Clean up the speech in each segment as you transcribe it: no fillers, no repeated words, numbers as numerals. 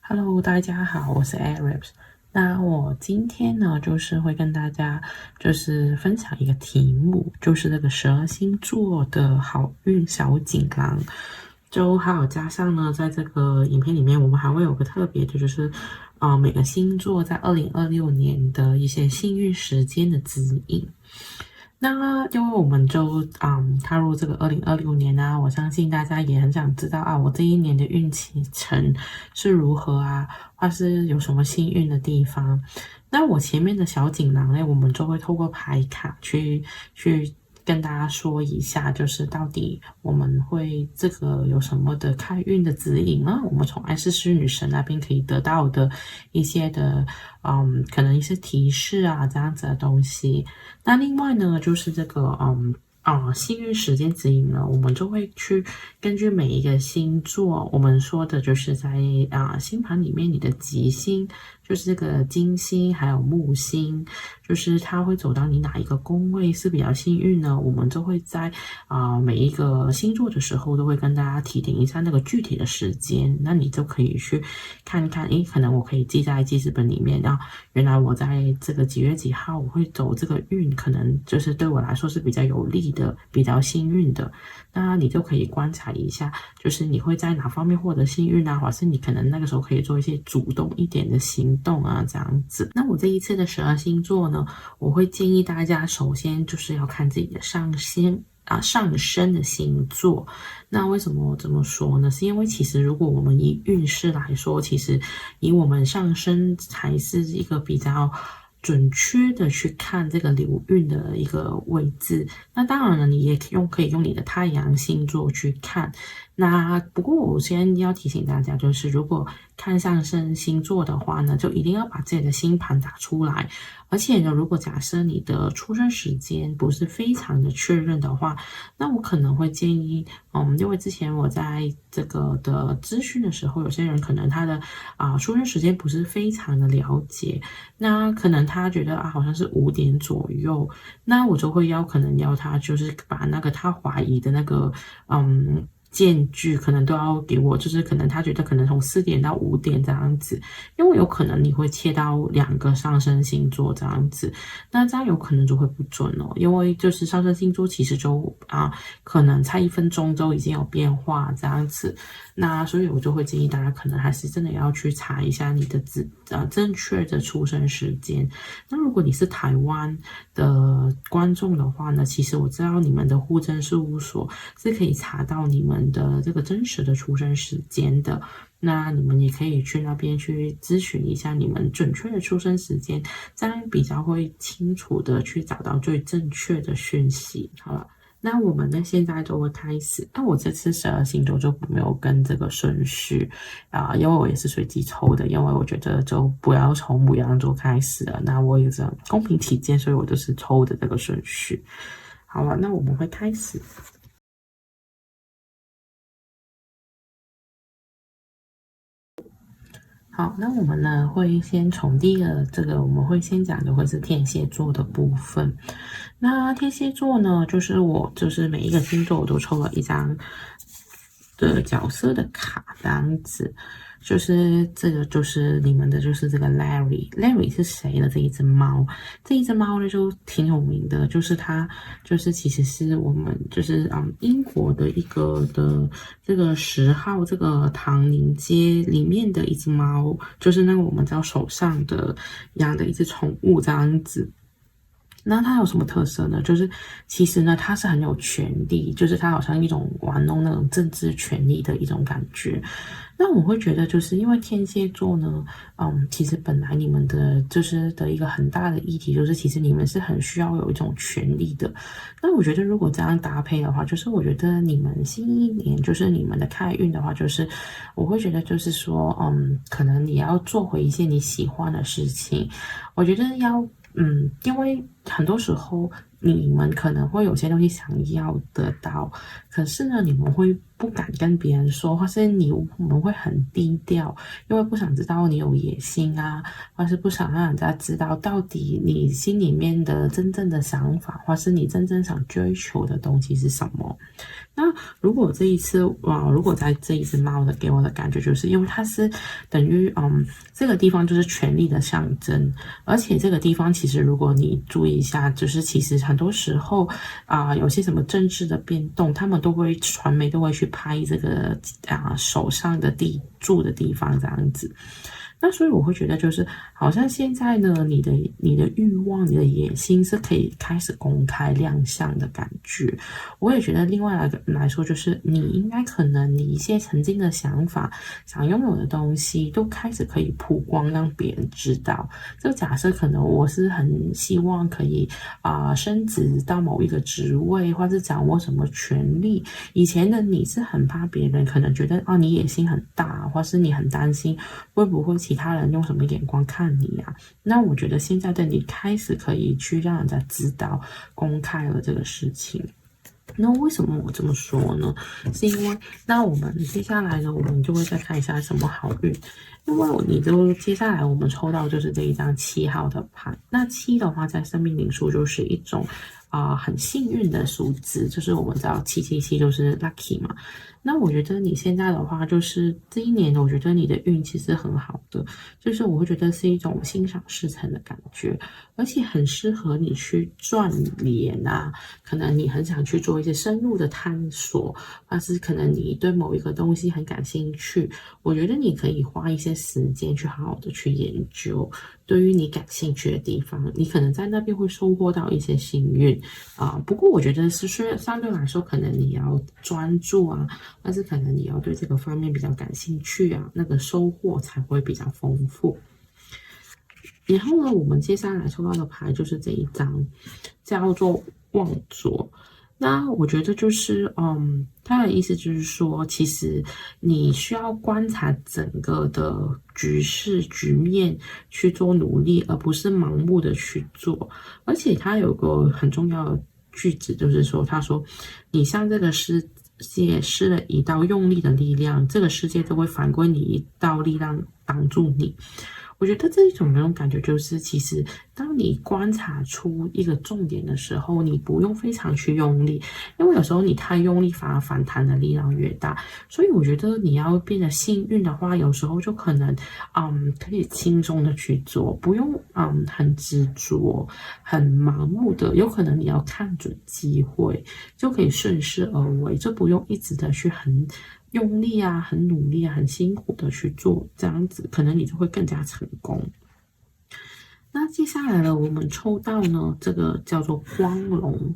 Hello，大家好，我是 Aries。那我今天呢，就是会跟大家分享一个题目，就是这个12星座的好运小锦囊。还有加上呢，在这个影片里面，我们还会有个特别的，每个星座在2026年的一些幸运时间的指引。那因为我们踏入这个2026年啊，我相信大家也很想知道啊，我这一年的运气程是如何啊，或是有什么幸运的地方。那我前面的小锦囊呢，我们就会透过牌卡去跟大家说一下，就是到底我们会这个有什么的开运的指引呢？我们从爱诗诗女神那边可以得到的一些的，可能一些提示啊，这样子的东西。那另外呢，就是幸运时间指引呢，我们就会去根据每一个星座，我们说的就是在星盘里面你的吉星，就是这个金星还有木星，就是它会走到你哪一个宫位是比较幸运呢？我们就会在每一个星座的时候都会跟大家提点一下那个具体的时间，那你就可以去看看，诶，可能我可以记在记事本里面啊，原来我在这个几月几号我会走这个运，可能就是对我来说是比较有利的，比较幸运的。那你就可以观察一下，就是你会在哪方面获得幸运啊，或是你可能那个时候可以做一些主动一点的行动啊，这样子。那我这一次的12星座呢，我会建议大家首先就是要看自己的上升的星座。那为什么我这么说呢？是因为其实如果我们以运势来说，其实以我们上升才是一个比较准确的去看这个流运的一个位置。那当然了，你也可以用你的太阳星座去看。那不过我先要提醒大家，就是如果看上升星座的话呢，就一定要把自己的星盘打出来。而且呢，如果假设你的出生时间不是非常的确认的话，那我可能会建议，因为之前我在这个的咨询的时候，有些人可能他的出生时间不是非常的了解，那可能他觉得好像是5点左右，那我就会可能要他就是把那个他怀疑的那个间距可能都要给我，就是可能他觉得可能从4点到5点这样子，因为有可能你会切到2个上升星座这样子，那这样有可能就会不准哦，因为就是上升星座其实可能差1分钟就已经有变化这样子，那所以我就会建议大家可能还是真的要去查一下你的正确的出生时间。那如果你是台湾的观众的话呢，其实我知道你们的户政事务所是可以查到你们的这个真实的出生时间的。那你们也可以去那边去咨询一下你们准确的出生时间，这样比较会清楚的去找到最正确的讯息。好了。那我们呢，现在就会开始。那我这次12星座就没有跟这个顺序因为我也是随机抽的，因为我觉得就不要从牡羊座开始了。那我也是公平起见，所以我就是抽的这个顺序。好了，那我们会开始。好，那我们呢会先从第一个我们会先讲的会是天蝎座的部分。那天蝎座呢，就是每一个星座我都抽了一张的角色的卡，这样子。就是这个就是你们的就是这个 Larry 是谁呢？这一只猫，这一只猫呢就挺有名的，就是它就是其实是我们英国的一个的这个10号这个唐宁街里面的一只猫，就是那个我们叫手上的养的一只宠物这样子。那它有什么特色呢？就是其实呢，它是很有权力，就是它好像一种玩弄那种政治权力的一种感觉。那我会觉得，就是因为天蝎座呢，其实本来你们的的一个很大的议题，就是其实你们是很需要有一种权力的。那我觉得如果这样搭配的话，就是我觉得你们新一年就是你们的开运的话，就是我会觉得就是说，可能你要做回一些你喜欢的事情。我觉得因为很多时候你们可能会有些东西想要得到，可是呢，你们会不敢跟别人说，或是我们会很低调，因为不想知道你有野心啊，或是不想让人家知道到底你心里面的真正的想法，或是你真正想追求的东西是什么。那如果这一次如果在这一只猫的给我的感觉，就是因为它是等于这个地方就是权力的象征，而且这个地方其实如果你注意一下，就是其实很多时候有些什么政治的变动，他们传媒都会去拍这个手上的住的地方这样子。那所以我会觉得，就是好像现在呢，你的欲望、你的野心是可以开始公开亮相的感觉。我也觉得，另外来说，就是你应该可能你一些曾经的想法、想拥有的东西，都开始可以曝光，让别人知道。这个假设可能我是很希望可以升职到某一个职位，或是掌握什么权利。以前的你是很怕别人可能觉得你野心很大，或是你很担心会不会其他人用什么眼光看你啊？那我觉得现在的你开始可以去让人家知道，公开了这个事情。那为什么我这么说呢？是因为那我们接下来呢，我们就会再看一下什么好运。因为接下来我们抽到就是这一张7号的牌。那7的话，在生命灵数就是一种很幸运的数字，就是我们知道777就是 lucky 嘛。那我觉得你现在的话，就是这一年，我觉得你的运气是很好的，就是我会觉得是一种心想事成的感觉，而且很适合你去钻研啊。可能你很想去做一些深入的探索，或是可能你对某一个东西很感兴趣，我觉得你可以花一些时间去好好的去研究。对于你感兴趣的地方，你可能在那边会收获到一些幸运不过我觉得相对来说，可能你要专注啊，但是可能你要对这个方面比较感兴趣啊，那个收获才会比较丰富。然后呢，我们接下来抽到的牌就是这一张，叫做望座。那我觉得就是，它的意思就是说，其实你需要观察整个的局面去做努力，而不是盲目的去做。而且它有个很重要的句子，就是说，他说，你向这个世界施了一道用力的力量，这个世界都会反归你一道力量挡住你。我觉得这一种那种感觉就是，其实当你观察出一个重点的时候，你不用非常去用力，因为有时候你太用力，反而反弹的力量越大。所以我觉得你要变得幸运的话，有时候就可能可以轻松的去做，不用很执着、很盲目的，有可能你要看准机会，就可以顺势而为，就不用一直的去很用力啊，很努力啊，很辛苦的去做，这样子可能你就会更加成功。那接下来呢，我们抽到呢，这个叫做光荣。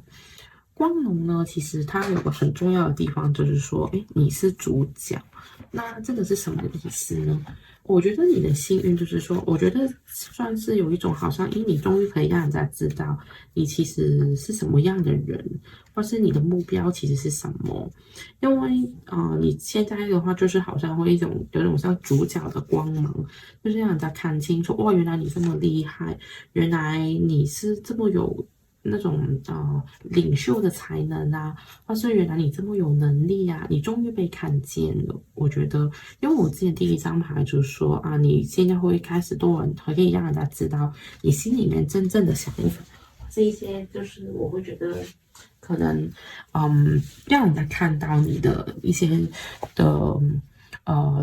光荣呢，其实它有个很重要的地方，就是说，你是主角。那这个是什么意思呢？我觉得你的幸运就是说，我觉得算是有一种好像，你终于可以让人家知道你其实是什么样的人，或是你的目标其实是什么。因为你现在的话，就是好像会有种像主角的光芒，就是让人家看清楚，哇，原来你这么厉害，原来你是这么有那种领袖的才能啊，或是原来你这么有能力啊，你终于被看见了。我觉得，因为我之前第一张牌就是说你现在会开始多人可以让人家知道你心里面真正的想法，这一些就是我会觉得可能让人家看到你的一些的。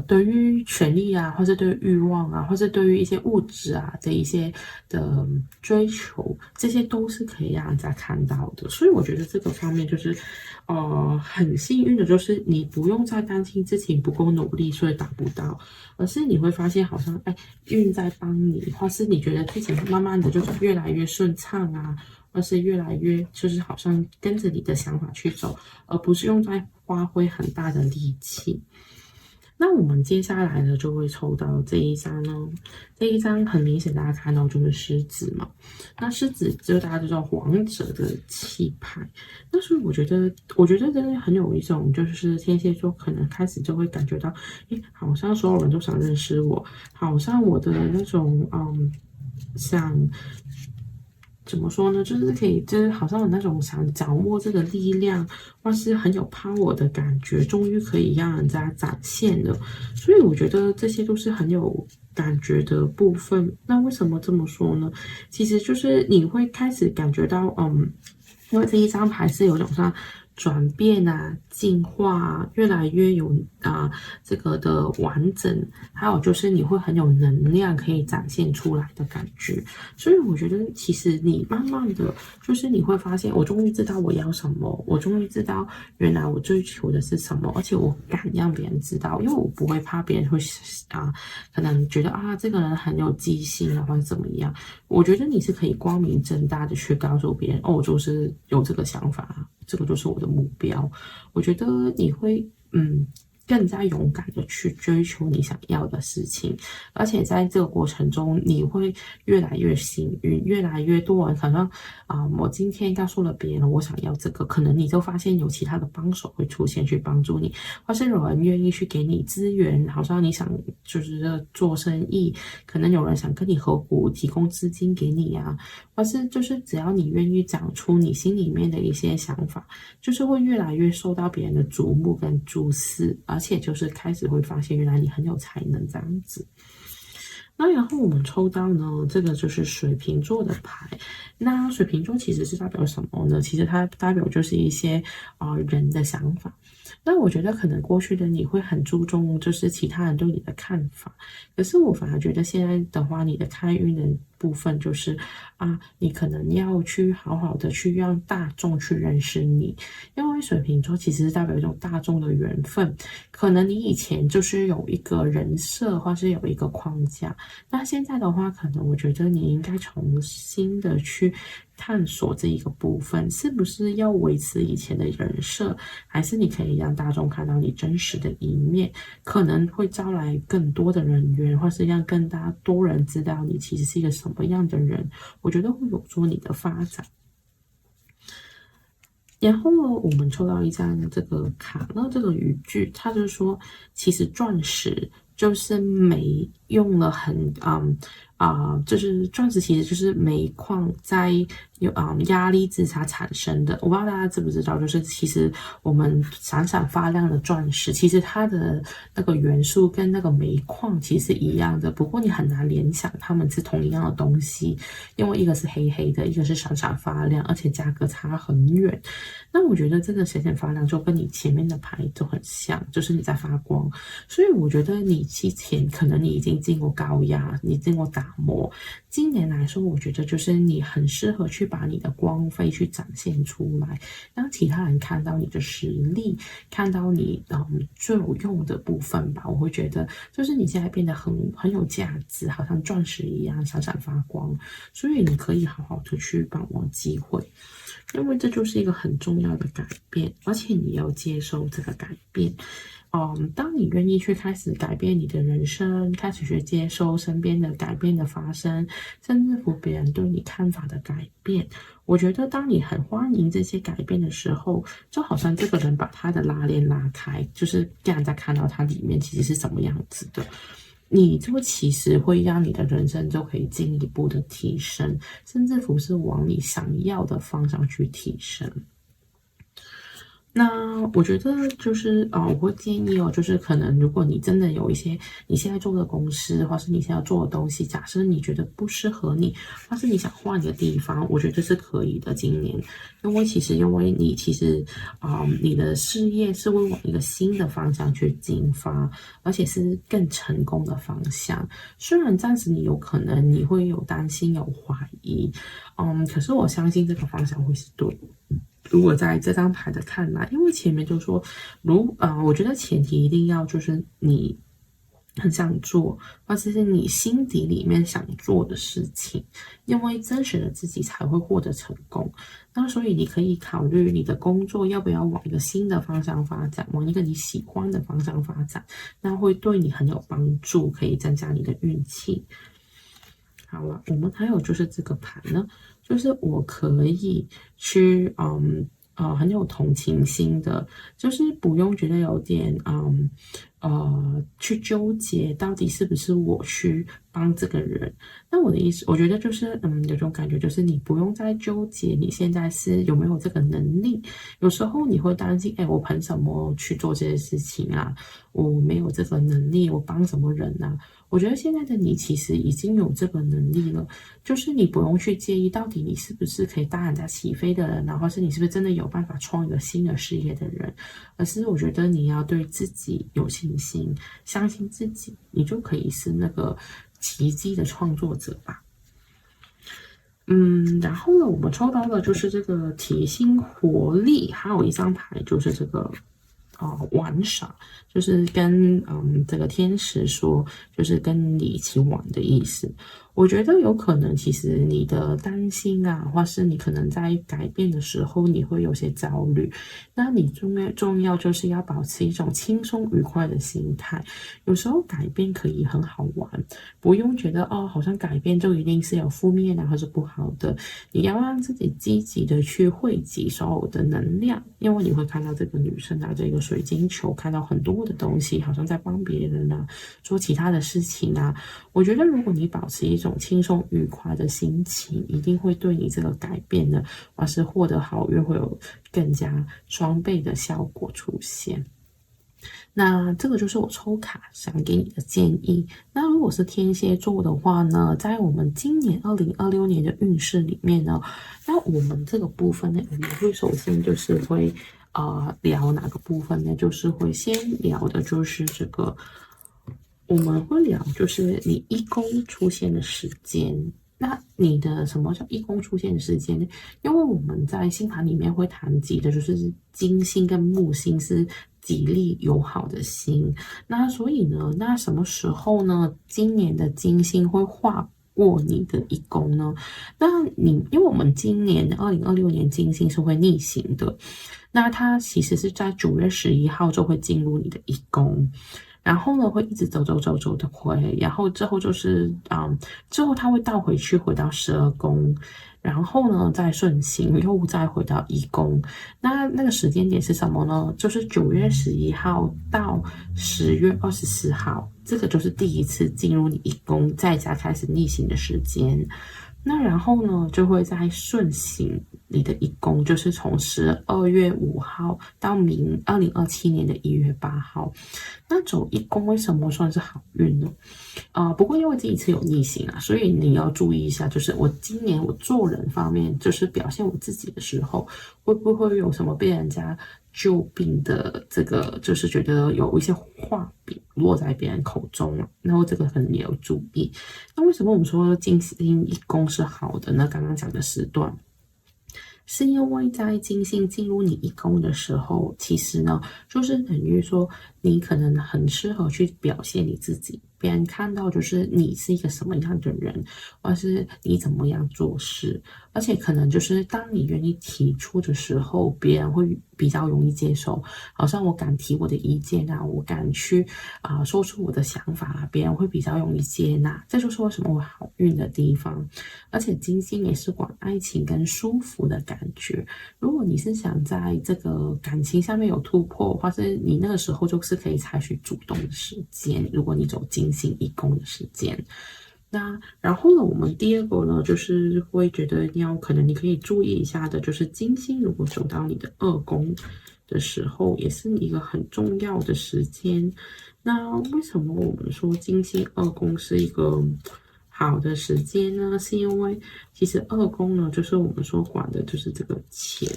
对于权利啊，或者对于欲望啊，或者对于一些物质啊的一些的追求，这些都是可以让人家看到的。所以我觉得这个方面就是，很幸运的，就是你不用再担心自己不够努力，所以达不到，而是你会发现好像运在帮你，或是你觉得自己慢慢的就是越来越顺畅啊，或是越来越就是好像跟着你的想法去走，而不是用在发挥很大的力气。那我们接下来呢，就会抽到这一张呢。这一张很明显，大家看到就是狮子嘛。那狮子就大家都知道王者的气派。那所以我觉得真的很有一种，就是天蝎座可能开始就会感觉到，好像所有人都想认识我，好像我的那种想怎么说呢？就是可以，就是好像有那种想掌握这个力量，或是很有 power 的感觉，终于可以让人家展现了。所以我觉得这些都是很有感觉的部分。那为什么这么说呢？其实就是你会开始感觉到，因为这一张牌是有种像转变啊、进化啊，越来越有这个的完整，还有就是你会很有能量可以展现出来的感觉。所以我觉得其实你慢慢的就是你会发现，我终于知道我要什么，我终于知道原来我追求的是什么，而且我敢让别人知道，因为我不会怕别人会可能觉得这个人很有记性啊，或者怎么样。我觉得你是可以光明正大的去告诉别人，我就是有这个想法，这个就是我的目标。我觉得你会更加勇敢的去追求你想要的事情，而且在这个过程中，你会越来越幸运，越来越多人好像我今天告诉了别人我想要这个，可能你就发现有其他的帮手会出现去帮助你，或是有人愿意去给你资源，好像你想就是做生意，可能有人想跟你合股提供资金给你啊，或是就是只要你愿意讲出你心里面的一些想法，就是会越来越受到别人的瞩目跟注视，而且就是开始会发现原来你很有才能这样子。那然后我们抽到呢，这个就是水瓶座的牌。那水瓶座其实是代表什么呢？其实它代表就是一些人的想法。那我觉得可能过去的你会很注重就是其他人对你的看法，可是我反而觉得现在的话，你的开运的部分就是你可能要去好好的去让大众去认识你，因为水瓶座其实是代表一种大众的缘分，可能你以前就是有一个人设或是有一个框架，那现在的话，可能我觉得你应该重新的去探索这一个部分，是不是要维持以前的人设，还是你可以让大众看到你真实的一面，可能会招来更多的人缘，或是让更大多人知道你其实是一个什么样的人，我觉得会有助你的发展。然后呢，我们抽到一张这个卡，那这个语句，它就是说，其实钻石就是煤用了就是钻石其实就是煤矿在压力之下产生的。我不知道大家知不知道，就是其实我们闪闪发亮的钻石，其实它的那个元素跟那个煤矿其实是一样的，不过你很难联想它们是同一样的东西，因为一个是黑黑的，一个是闪闪发亮，而且价格差很远。那我觉得这个闪闪发亮就跟你前面的牌都很像，就是你在发光，所以我觉得你之前可能你已经经过高压，你经过打磨，今年来说，我觉得就是你很适合去把你的光辉去展现出来，让其他人看到你的实力，看到你最有用的部分吧。我会觉得就是你现在变得很有价值，好像钻石一样闪闪发光，所以你可以好好的去把握机会。因为这就是一个很重要的改变，而且你要接受这个改变。当你愿意去开始改变你的人生，开始去接受身边的改变的发生，甚至乎别人对你看法的改变，我觉得当你很欢迎这些改变的时候，就好像这个人把他的拉链拉开，就是让人家看到他里面其实是什么样子的。你就其实会让你的人生就可以进一步的提升，甚至乎是往你想要的方向去提升。那我觉得就是我会建议就是可能如果你真的有一些你现在做的公司，或是你现在做的东西，假设你觉得不适合你，或是你想换一个地方，我觉得是可以的。今年，因为你其实你的事业是会往一个新的方向去进发，而且是更成功的方向。虽然暂时你有可能你会有担心有怀疑，可是我相信这个方向会是对的。如果在这张牌的看来，因为前面就说，我觉得前提一定要就是你很想做，或者是你心底里面想做的事情，因为真实的自己才会获得成功。那所以你可以考虑你的工作要不要往一个新的方向发展，往一个你喜欢的方向发展，那会对你很有帮助，可以增加你的运气。好了，我们还有就是这个牌呢，就是我可以去很有同情心的，就是不用觉得有点去纠结到底是不是我去帮这个人。那我的意思，我觉得就是有种感觉，就是你不用再纠结你现在是有没有这个能力。有时候你会担心，我凭什么去做这些事情啊？我没有这个能力，我帮什么人啊？我觉得现在的你其实已经有这个能力了，就是你不用去介意到底你是不是可以带人家起飞的人，然后是你是不是真的有办法创一个新的事业的人，而是我觉得你要对自己有信心，相信自己，你就可以是那个奇迹的创作者吧。然后呢，我们抽到的就是这个体心活力，还有一张牌就是这个玩耍，就是跟这个天使说，就是跟你一起玩的意思。我觉得有可能，其实你的担心啊，或是你可能在改变的时候，你会有些焦虑。那你重要就是要保持一种轻松愉快的心态。有时候改变可以很好玩，不用觉得好像改变就一定是有负面啊或者不好的。你要让自己积极的去汇集所有的能量，因为你会看到这个女生拿着一个水晶球，看到很多的东西，好像在帮别人啊，做其他的事情啊。我觉得如果你保持一种轻松愉快的心情，一定会对你这个改变呢，或是获得好运会有更加双倍的效果出现。那这个就是我抽卡想给你的建议。那如果是天蝎座的话呢，在我们今年2026年的运势里面呢，那我们这个部分呢，我们会首先就是会聊哪个部分呢？就是会先聊的就是这个，我们会聊就是你一宫出现的时间。那你的什么叫一宫出现的时间呢？因为我们在星盘里面会谈及的就是金星跟木星是吉利友好的星，那所以呢，那什么时候呢？今年的金星会划过你的一宫呢？那因为我们今年2026年金星是会逆行的，那它其实是在9月11号就会进入你的一宫。然后呢，会一直走的回，然后之后就是之后它会倒回去，回到12宫，然后呢再顺行，又再回到一宫。那个时间点是什么呢？就是9月11号到10月24号，这个就是第一次进入你一宫，再加开始逆行的时间。那然后呢，就会再顺行你的一宫，就是从12月5号到2027年的1月8号。那走一宫为什么算是好运呢？不过因为这一次有逆行啊，所以你要注意一下，就是我今年我做人方面，就是表现我自己的时候，会不会有什么被人家诟病的这个，就是觉得有一些话柄落在别人口中啊，然后这个可能也有注意。那为什么我们说金星一宫是好的呢？刚刚讲的时段。是因为在金星进入你一宫的时候，其实呢，就是等于说你可能很适合去表现你自己，别人看到就是你是一个什么样的人，或是你怎么样做事，而且可能就是当你愿意提出的时候，别人会比较容易接受。好像我敢提我的意见啊，我敢去说出我的想法啊，别人会比较容易接纳。这就是为什么我好运的地方。而且金星也是管爱情跟舒服的感觉。如果你是想在这个感情上面有突破，或是你那个时候就是可以采取主动的时间，如果你走金星一宫的时间。那然后呢，我们第二个呢，就是会觉得可能你可以注意一下的，就是金星如果走到你的二宫的时候，也是一个很重要的时间。那为什么我们说金星二宫是一个好的时间呢？是因为其实二宫呢，就是我们说管的就是这个钱。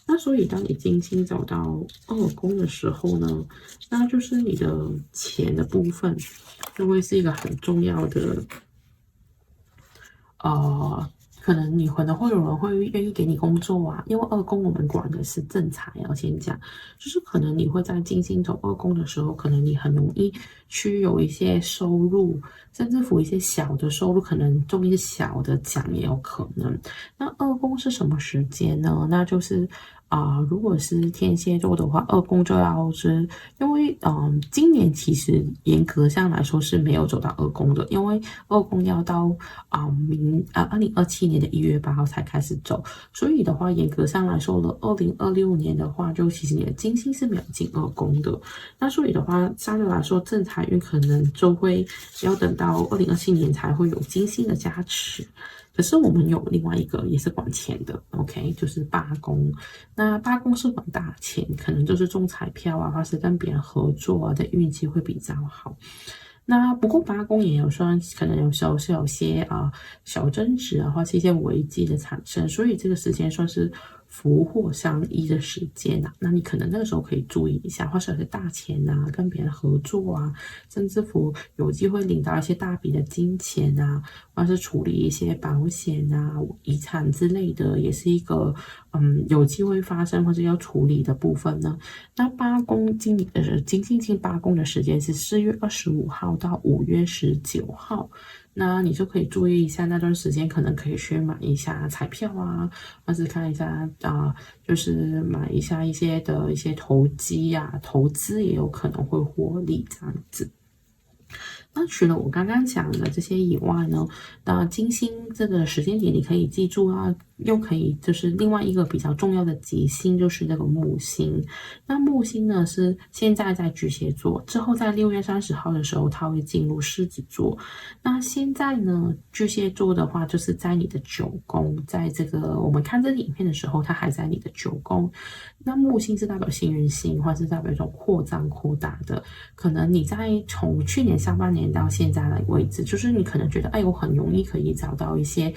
那所以当你金星走到二宫的时候呢，那就是你的钱的部分就会是一个很重要的，可能会有人会愿意给你工作啊，因为二宫我们管的是正财，要先讲，就是可能你会在金星走二宫的时候，可能你很容易去有一些收入，甚至乎一些小的收入，可能中一些小的奖也有可能。那二宫是什么时间呢？那就是如果是天蝎座的话，二宫就要是，因为今年其实严格上来说是没有走到二宫的，因为二宫要到2027年的1月8号才开始走，所以的话严格上来说了2026年的话，就其实你的金星是没有进二宫的，那所以的话相对来说正财运可能就会要等到2027年才会有金星的加持。可是我们有另外一个也是管钱的 ，OK， 就是八宫。那八宫是管大钱，可能就是中彩票啊，或是跟别人合作啊的运气会比较好。那不过八宫也有算，可能有时候是有些小争执啊，或是一些危机的产生，所以这个时间算是福祸相依的时间啊。那你可能那个时候可以注意一下，或是有些大钱啊，跟别人合作啊，甚至乎有机会领到一些大笔的金钱啊，或是处理一些保险啊、遗产之类的，也是一个有机会发生或者要处理的部分呢。那八宫经理的金星进八宫的时间是4月25号到5月19号，那你就可以注意一下那段时间，可能可以去买一下彩票啊，或是看一下就是买一下一些投机啊，投资也有可能会获利这样子。那除了我刚刚讲的这些以外呢，那金星这个时间点你可以记住啊，又可以就是另外一个比较重要的吉星就是那个木星。那木星呢是现在在巨蟹座，之后在6月30号的时候它会进入狮子座。那现在呢巨蟹座的话就是在你的9宫，在这个我们看这个影片的时候它还在你的9宫。那木星是代表幸运星，或是代表一种扩张扩大的，可能你在从去年上半年到现在的位置，就是你可能觉得我很容易可以找到一些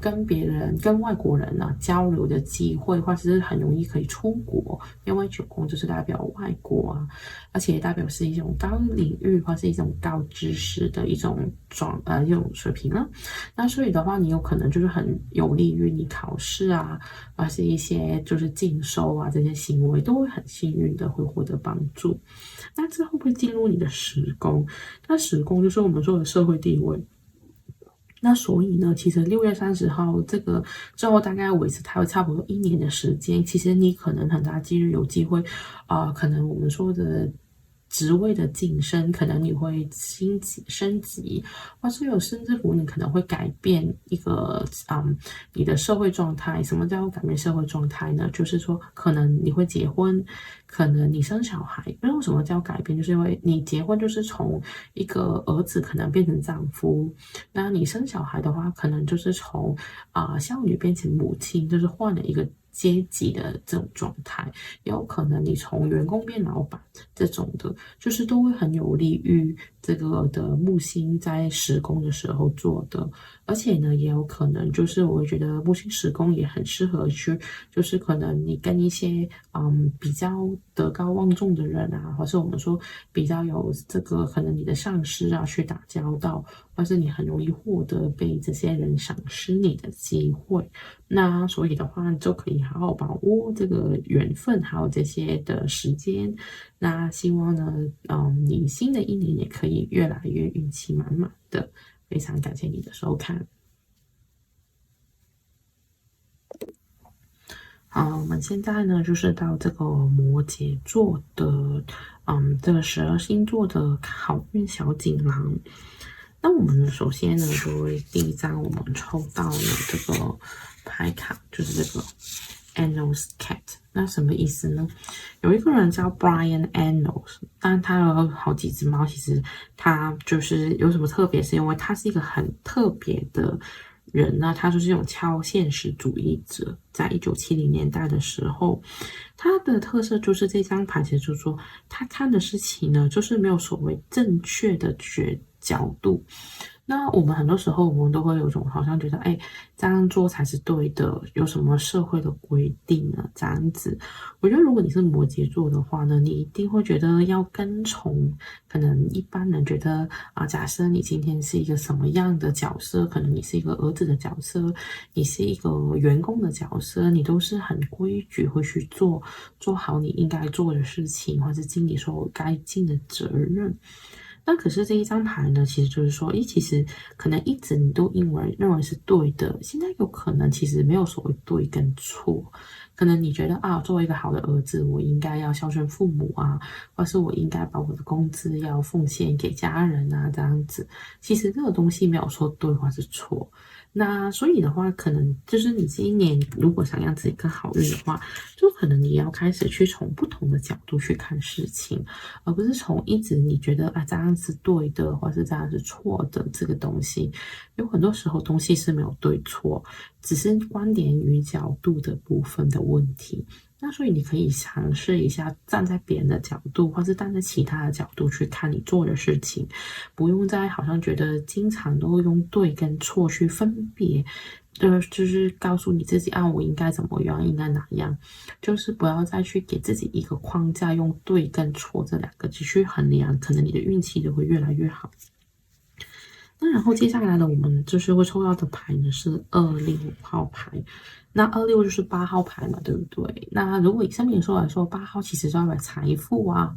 跟别人跟外国人交流的机会，或者是很容易可以出国，因为9宫就是代表外国啊，而且代表是一种高领域或是一种高知识的一种一种水平啊。那所以的话，你有可能就是很有利于你考试啊，或是一些就是进修啊这些行为都会很幸运的会获得帮助。那这会不会进入你的10宫？那10宫就是我们说的社会地位。那所以呢，其实6月30号这个之后大概维持它有差不多1年的时间，其实你可能很大几率有机会可能我们说的职位的晋升，可能你会升级，或是有甚至乎你可能会改变一个你的社会状态。什么叫改变社会状态呢？就是说可能你会结婚，可能你生小孩。因为什么叫改变？就是因为你结婚就是从一个儿子可能变成丈夫，那你生小孩的话，可能就是从少女变成母亲，就是换了一个阶级的这种状态，也有可能你从员工变老板这种的，就是都会很有利于这个的木星在10宫的时候做的。而且呢，也有可能就是我觉得木星10宫也很适合去，就是可能你跟一些比较德高望重的人啊，或是我们说比较有这个可能你的上司啊去打交道，或是你很容易获得被这些人赏识你的机会。那所以的话，就可以好好把握这个缘分，还有这些的时间。那希望呢，你新的一年也可以越来越运气满满的。非常感谢你的收看。好，我们现在呢，就是到这个摩羯座的，这个12星座的好运小锦囊。那我们首先呢，就会第一张我们抽到了这个牌卡，就是这个 Anos Cat。那什么意思呢？有一个人叫 Brian Anos， 但他有好几只猫，其实他就是有什么特别，是因为他是一个很特别的人呢，他就是一种超现实主义者。在1970年代的时候，他的特色就是这张牌其实就是说，他看的事情呢，就是没有所谓正确的角度。那我们很多时候，我们都会有种好像觉得，这样做才是对的，有什么社会的规定呢？这样子，我觉得如果你是摩羯座的话呢，你一定会觉得要跟从，可能一般人觉得假设你今天是一个什么样的角色，可能你是一个儿子的角色，你是一个员工的角色，你都是很规矩，会去做好你应该做的事情，或是尽你所该尽的责任。那可是这一张牌呢，其实就是说，其实可能一直你都认为是对的，现在有可能其实没有所谓对跟错，可能你觉得啊，作为一个好的儿子，我应该要孝顺父母啊，或是我应该把我的工资要奉献给家人啊，这样子。其实这个东西没有说对或是错。那所以的话，可能就是你今年如果想让自己更好运的话，就可能你要开始去从不同的角度去看事情，而不是从一直你觉得啊这样是对的，或是这样是错的这个东西。有很多时候东西是没有对错，只是观点与角度的部分的问题。那所以你可以尝试一下站在别人的角度，或是站在其他的角度去看你做的事情，不用再好像觉得经常都用对跟错去分别，就是告诉你自己啊，我应该怎么样，应该哪样，就是不要再去给自己一个框架，用对跟错这两个字去衡量，可能你的运气就会越来越好。那然后接下来呢，我们就是会抽到的牌呢是265号牌。那26就是8号牌嘛，对不对？那如果以生命数来说，8号其实代表财富啊，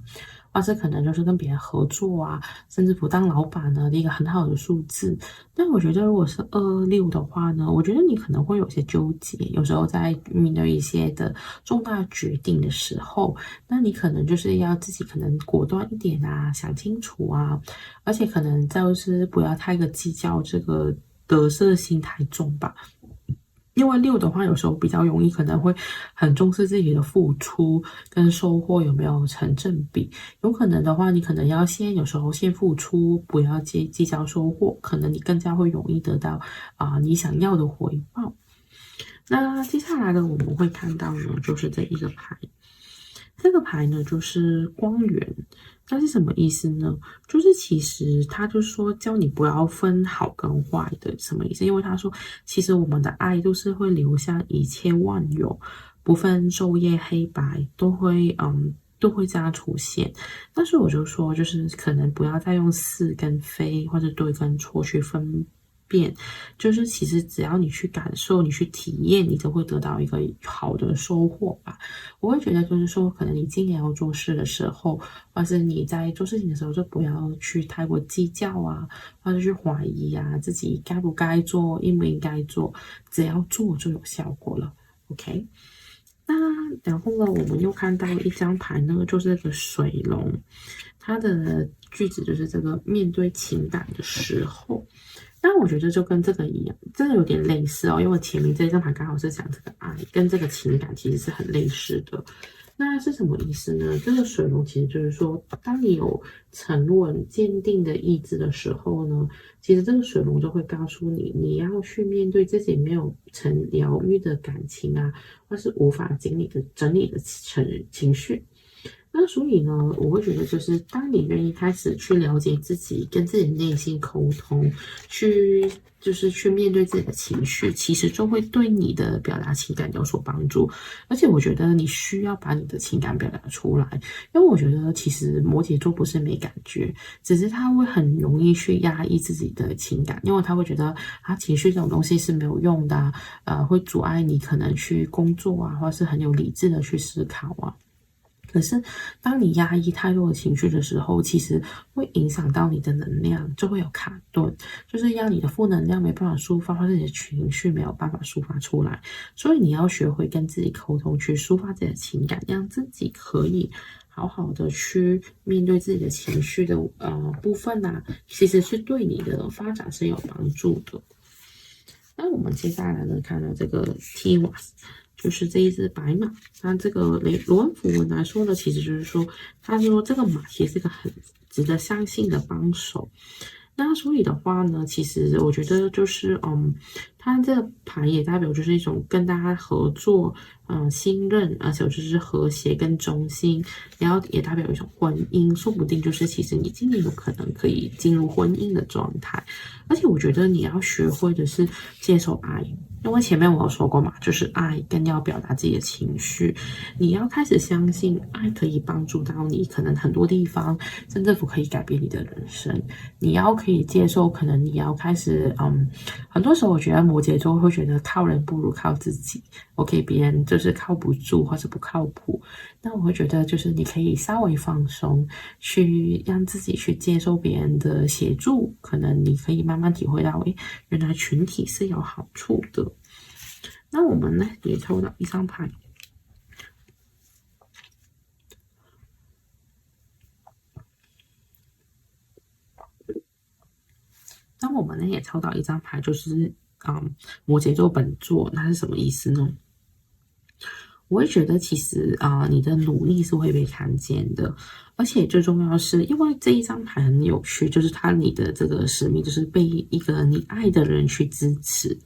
或是可能就是跟别人合作啊，甚至不当老板呢的一个很好的数字。但我觉得如果是26的话呢，我觉得你可能会有些纠结，有时候在面对一些的重大决定的时候，那你可能就是要自己可能果断一点啊，想清楚啊，而且可能就是不要太过计较这个得失心太重吧。因为6的话，有时候比较容易可能会很重视自己的付出跟收获有没有成正比。有可能的话，你可能要有时候先付出，不要计较收获，可能你更加会容易得到你想要的回报。那接下来呢，我们会看到呢，就是这一个牌。这个牌呢，就是光源，那是什么意思呢？就是其实他就说教你不要分好跟坏的，什么意思？因为他说，其实我们的爱都是会流向一切万有，不分昼夜黑白，都会这样出现。但是我就说，就是可能不要再用是跟非或者对跟错去分辨，就是其实只要你去感受、你去体验，你都会得到一个好的收获吧。我会觉得就是说，可能你今年要做事的时候，或是你在做事情的时候，就不要去太过计较啊，或者去怀疑啊，自己该不该做，应不应该做，只要做就有效果了。OK。那然后呢，我们又看到一张牌呢，就是这个水龙，它的句子就是这个面对情感的时候。那我觉得就跟这个一样，真的有点类似哦，因为前面这张牌刚好是讲这个爱，跟这个情感其实是很类似的。那是什么意思呢？这个水龙其实就是说，当你有沉稳坚定的意志的时候呢，其实这个水龙就会告诉你，你要去面对自己没有成疗愈的感情啊，或是无法整理的情绪。那所以呢，我会觉得就是当你愿意开始去了解自己，跟自己的内心沟通，去面对自己的情绪，其实就会对你的表达情感有所帮助。而且我觉得你需要把你的情感表达出来，因为我觉得其实摩羯座不是没感觉，只是他会很容易去压抑自己的情感，因为他会觉得情绪这种东西是没有用的会阻碍你可能去工作啊，或是很有理智的去思考啊。可是，当你压抑太多的情绪的时候，其实会影响到你的能量，就会有卡顿，就是让你的负能量没办法抒发，或者你的情绪没有办法抒发出来。所以你要学会跟自己沟通，去抒发自己的情感，让自己可以好好的去面对自己的情绪的部分啊，其实是对你的发展是有帮助的。那我们接下来呢，看到这个 T-Was。就是这一只白马，那这个罗恩符文来说呢，其实就是说，他说这个马其实是个很值得相信的帮手。那所以的话呢，其实我觉得就是，它这个牌也代表就是一种跟大家合作，信任，而且就是和谐跟忠心，然后也代表一种婚姻，说不定就是其实你今年有可能可以进入婚姻的状态。而且我觉得你要学会的是接受爱。因为前面我有说过嘛，就是爱更要表达自己的情绪，你要开始相信爱可以帮助到你，可能很多地方甚至乎可以改变你的人生。你要可以接受，可能你要开始，很多时候我觉得摩羯座会觉得靠人不如靠自己，OK，别人就是靠不住或是不靠谱。那我会觉得就是你可以稍微放松，去让自己去接受别人的协助，可能你可以慢慢体会到，原来群体是有好处的。那我们呢也抽到一张牌，那我们呢也抽到一张牌，就是摩羯座本座，那是什么意思呢？我会觉得其实你的努力是会被看见的，而且最重要的是，因为这一张牌很有趣，就是你的这个使命就是被一个你爱的人去支持。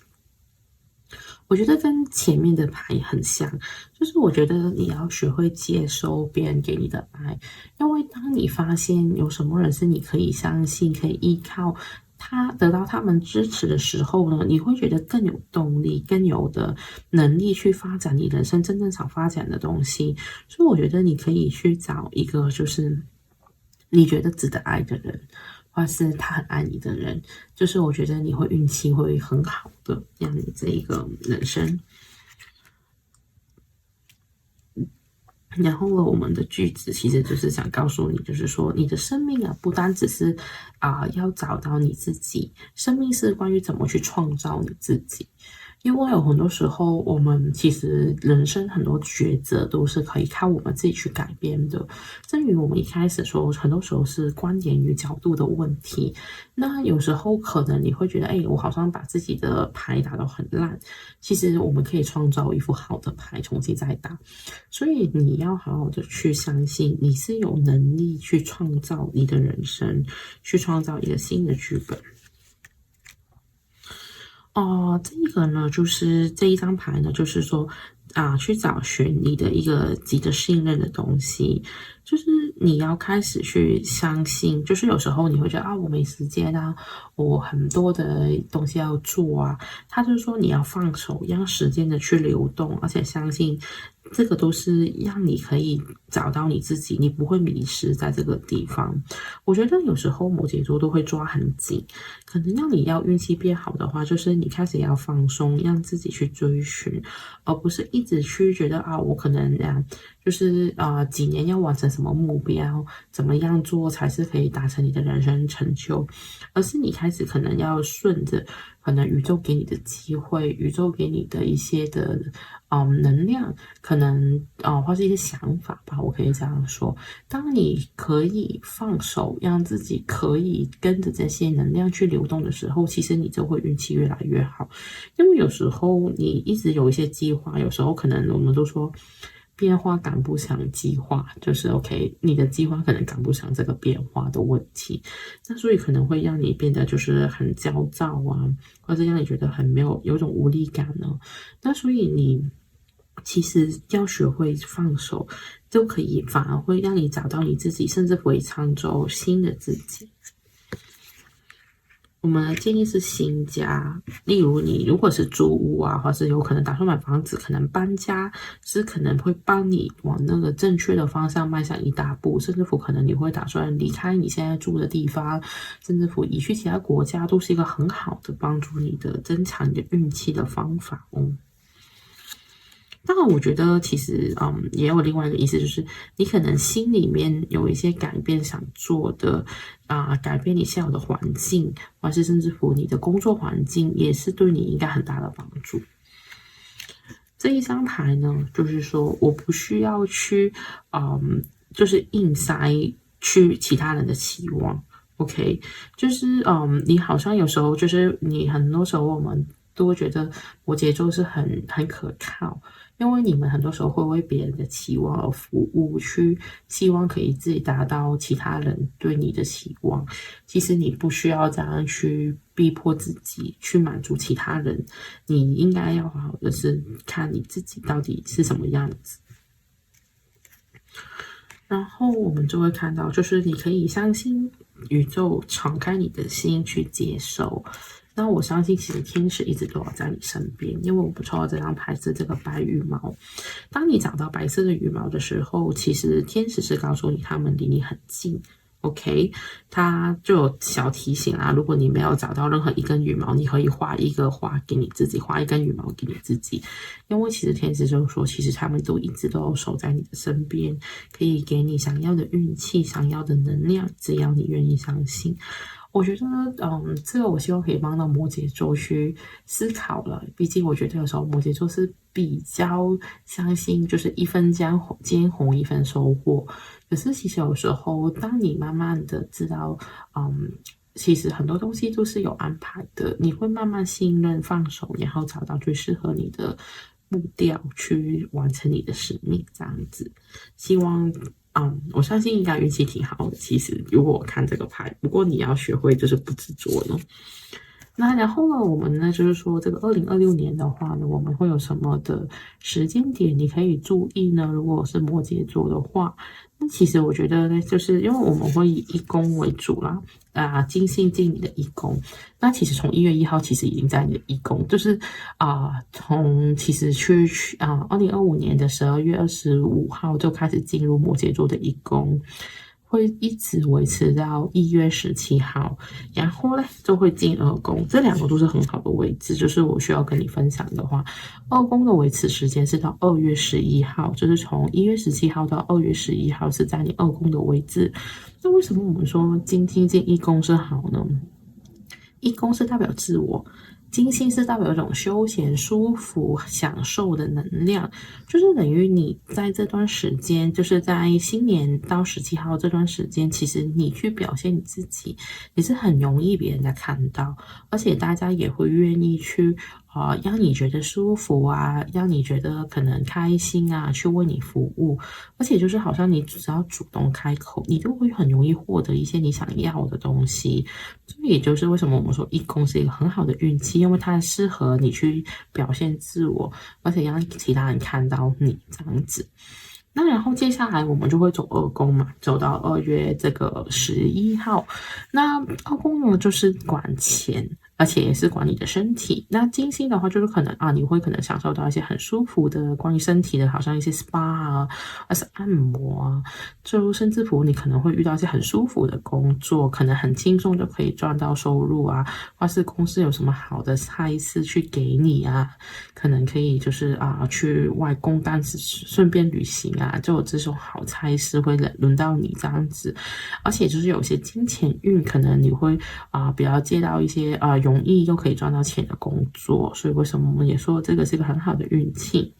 我觉得跟前面的牌很像，就是我觉得你要学会接收别人给你的爱，因为当你发现有什么人是你可以相信、可以依靠，他得到他们支持的时候呢，你会觉得更有动力、更有的能力去发展你人生真正想发展的东西。所以我觉得你可以去找一个就是你觉得值得爱的人。或是他很爱你的人，就是我觉得你会运气会很好的，让你这一个人生。然后呢，我们的句子其实就是想告诉你，就是说你的生命啊，不单只是要找到你自己，生命是关于怎么去创造你自己。因为有很多时候，我们其实人生很多抉择都是可以靠我们自己去改变的。正如我们一开始说，很多时候是观点与角度的问题。那有时候可能你会觉得，我好像把自己的牌打得很烂。其实我们可以创造一副好的牌，重新再打。所以你要好好的去相信，你是有能力去创造你的人生，去创造一个新的剧本。这一个呢，就是这一张牌呢，就是说去找寻你的一个值得信任的东西，就是你要开始去相信，就是有时候你会觉得我没时间啊，我很多的东西要做啊，他就是说你要放手，让时间的去流动，而且相信这个都是让你可以找到你自己，你不会迷失在这个地方。我觉得有时候摩羯座都会抓很紧，可能让你要运气变好的话，就是你开始要放松，让自己去追寻，而不是一直去觉得我可能就是几年要完成什么目标，怎么样做才是可以达成你的人生成就，而是你开始可能要顺着可能宇宙给你的机会，宇宙给你的一些的能量，可能或是一些想法吧，我可以这样说。当你可以放手，让自己可以跟着这些能量去流动的时候，其实你就会运气越来越好。因为有时候你一直有一些计划，有时候可能我们都说变化赶不上计划，就是 OK， 你的计划可能赶不上这个变化的问题，那所以可能会让你变得就是很焦躁啊，或者让你觉得很有种无力感呢。那所以你其实要学会放手，就可以反而会让你找到你自己，甚至会创造新的自己。我们的建议是新家，例如你如果是租屋啊，或是有可能打算买房子，可能搬家是可能会帮你往那个正确的方向迈向一大步，甚至乎可能你会打算离开你现在住的地方，甚至乎移去其他国家，都是一个很好的帮助你的增强你的运气的方法哦。当然，我觉得其实，也有另外一个意思，就是你可能心里面有一些改变想做的，改变你现有的环境，或是甚至乎你的工作环境，也是对你应该很大的帮助。这一张牌呢，就是说我不需要去，就是硬塞去其他人的期望。OK，就是你好像有时候就是你很多时候我们都会觉得摩羯座是很可靠。因为你们很多时候会为别人的期望而服务，去希望可以自己达到其他人对你的期望。其实你不需要这样去逼迫自己去满足其他人，你应该要好好的是看你自己到底是什么样子。然后我们就会看到，就是你可以相信宇宙，敞开你的心去接受。那我相信，其实天使一直都要在你身边，因为我们抽到这张牌是这个白羽毛。当你找到白色的羽毛的时候，其实天使是告诉你，他们离你很近。OK， 它就有小提醒如果你没有找到任何一根羽毛，你可以画一个画给你自己，画一根羽毛给你自己。因为其实天使就是说，其实他们都一直都守在你的身边，可以给你想要的运气、想要的能量，只要你愿意相信。我觉得，这个我希望可以帮到摩羯座去思考了。毕竟，我觉得有时候摩羯座是比较相信，就是一分耕耘一分收获。可是，其实有时候，当你慢慢的知道，其实很多东西都是有安排的，你会慢慢信任、放手，然后找到最适合你的步调去完成你的使命，这样子。希望，我相信应该运气挺好的。其实，如果我看这个牌，不过你要学会就是不执着呢。那然后呢，我们呢就是说，这个2026年的话呢，我们会有什么的时间点你可以注意呢？如果是摩羯座的话，那其实我觉得呢，就是因为我们会以一宫为主啦，金星进你的一宫，那其实从1月1号其实已经在你的一宫，就是从其实2025年的12月25号就开始进入摩羯座的一宫。会一直维持到1月17号，然后呢就会进二宫，这两个都是很好的位置。就是我需要跟你分享的话，二宫的维持时间是到2月11号，就是从1月17号到2月11号是在你二宫的位置。那为什么我们说金星进一宫是好呢？一宫是代表自我。金星是代表一种休闲、舒服、享受的能量，就是等于你在这段时间，就是在新年到17号这段时间，其实你去表现你自己，你是很容易别人在看到，而且大家也会愿意去让你觉得舒服啊，让你觉得可能开心啊，去为你服务，而且就是好像你只要主动开口，你就会很容易获得一些你想要的东西。这也就是为什么我们说一宫是一个很好的运气，因为它适合你去表现自我，而且让其他人看到你这样子。那然后接下来我们就会走二宫嘛，走到2月11号。那二宫呢，就是管钱，而且也是管你的身体。那金星的话，就是可能你会可能享受到一些很舒服的关于身体的，好像一些 SPA 啊，或是按摩啊，就甚至乎你可能会遇到一些很舒服的工作，可能很轻松就可以赚到收入啊，或是公司有什么好的差事去给你啊，可能可以就是去外公干顺便旅行啊，就有这种好差事会轮到你这样子。而且就是有些金钱运，可能你会比较接到一些容易又可以赚到钱的工作，所以为什么我们也说这个是一个很好的运气。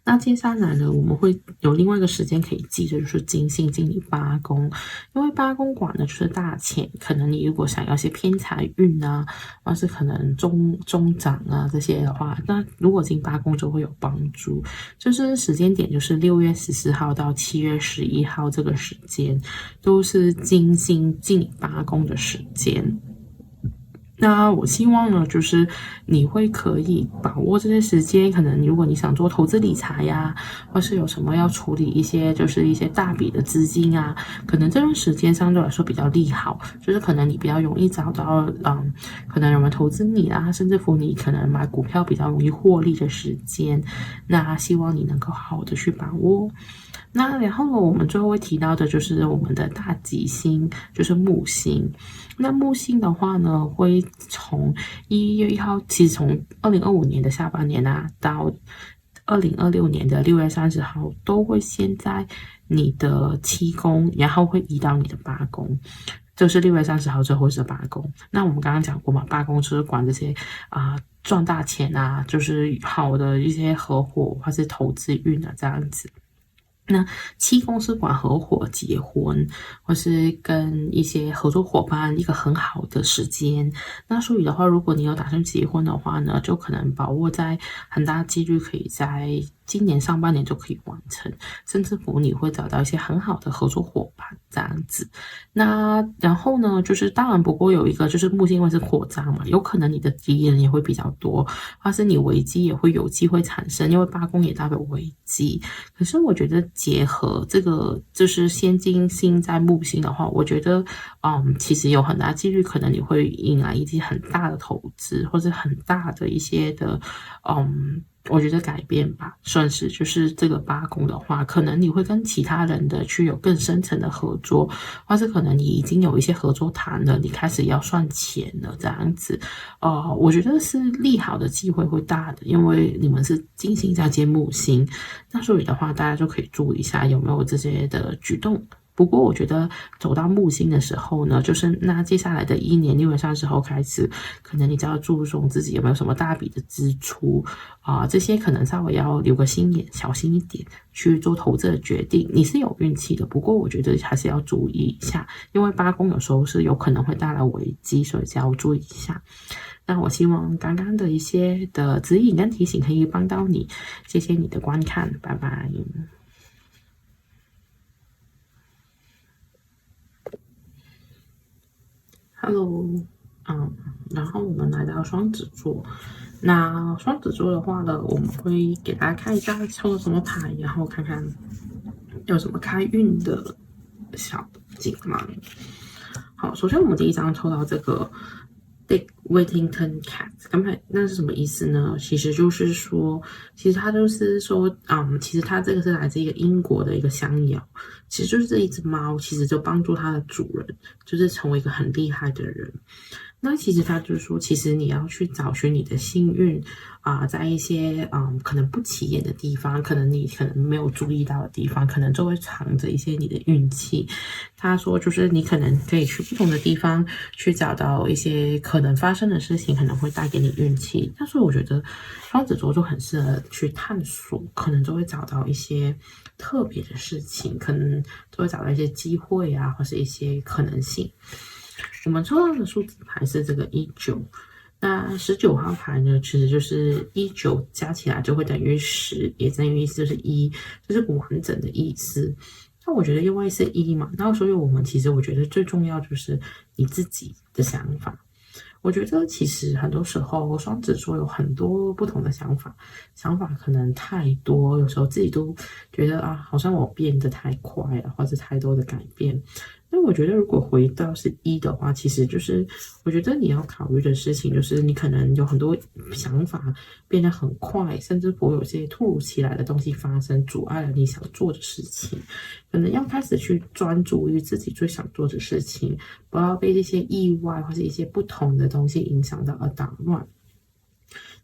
那接下来呢，我们会有另外一个时间可以记着，就是金星进你八宫，因为八宫管的就是大钱，可能你如果想要一些偏财运啊，或是可能中长啊这些的话，那如果进八宫就会有帮助。就是时间点就是6月14号到7月11号这个时间，都是金星进八宫的时间。那我希望呢，就是你会可以把握这些时间，可能如果你想做投资理财呀，或是有什么要处理一些就是一些大笔的资金啊，可能这段时间相对来说比较利好，就是可能你比较容易找到可能有人投资你啊，甚至乎你可能买股票比较容易获利的时间，那希望你能够好好的去把握。那然后呢，我们最后会提到的就是我们的大吉星，就是木星。那木星的话呢，会从1月1号，其实从2025年的下半年到2026年的6月30号，都会先在你的7宫，然后会移到你的8宫。就是6月30号之后是8宫。那我们刚刚讲过嘛，8宫就是管这些赚大钱啊，就是好的一些合伙或是投资运啊这样子。那7宫是管合伙、结婚，或是跟一些合作伙伴一个很好的时间。那所以的话，如果你有打算结婚的话呢，就可能把握在很大几率可以在今年上半年就可以完成，甚至乎你会找到一些很好的合作伙伴这样子。那然后呢，就是当然不过有一个就是木星会是扩张嘛，有可能你的敌人也会比较多，或是你危机也会有机会产生，因为8宫也代表危机。可是我觉得结合这个就是先金星在木星的话，我觉得其实有很大几率可能你会迎来一些很大的投资，或者很大的一些的我觉得改变吧，算是就是这个8宫的话，可能你会跟其他人的去有更深层的合作，或是可能你已经有一些合作谈了，你开始要算钱了这样子。我觉得是利好的机会会大的，因为你们是金星加接木星，那所以的话，大家就可以注意一下有没有这些的举动。不过我觉得走到木星的时候呢，就是那接下来的一年6月30号开始，可能你就要注重自己有没有什么大笔的支出这些可能稍微要留个心眼，小心一点去做投资的决定。你是有运气的，不过我觉得还是要注意一下，因为八宫有时候是有可能会带来危机，所以就要注意一下。那我希望刚刚的一些的指引跟提醒可以帮到你，谢谢你的观看，拜拜。Hello，然后我们来到双子座。那双子座的话呢，我们会给大家看一下抽了什么牌，然后看看有什么开运的小锦囊。好，首先我们第一张抽到这个 Dick Whittington Cat， 刚才那是什么意思呢？其实就是说，其实它就是说，其实它这个是来自一个英国的一个香谣，其实就是这一只猫，其实就帮助它的主人，就是成为一个很厉害的人。那其实他就是说，其实你要去找寻你的幸运在一些可能不起眼的地方，可能你可能没有注意到的地方，可能就会藏着一些你的运气。他说，就是你可能可以去不同的地方去找到一些可能发生的事情，可能会带给你运气。但是我觉得双子座就很适合去探索，可能就会找到一些特别的事情，可能就会找到一些机会或是一些可能性。我们抽到的数字牌是这个19，那19号牌呢，其实就是19加起来就会等于10，也等于就是1，这是完整的意思。那我觉得因为是1嘛，然后所以我们其实我觉得最重要就是你自己的想法。我觉得其实很多时候双子座有很多不同的想法可能太多，有时候自己都觉得好像我变得太快了，或者太多的改变。那我觉得如果回到是1的话，其实就是我觉得你要考虑的事情就是你可能有很多想法变得很快，甚至会有些突如其来的东西发生，阻碍了你想做的事情。可能要开始去专注于自己最想做的事情，不要被这些意外或者一些不同的东西影响到而打乱。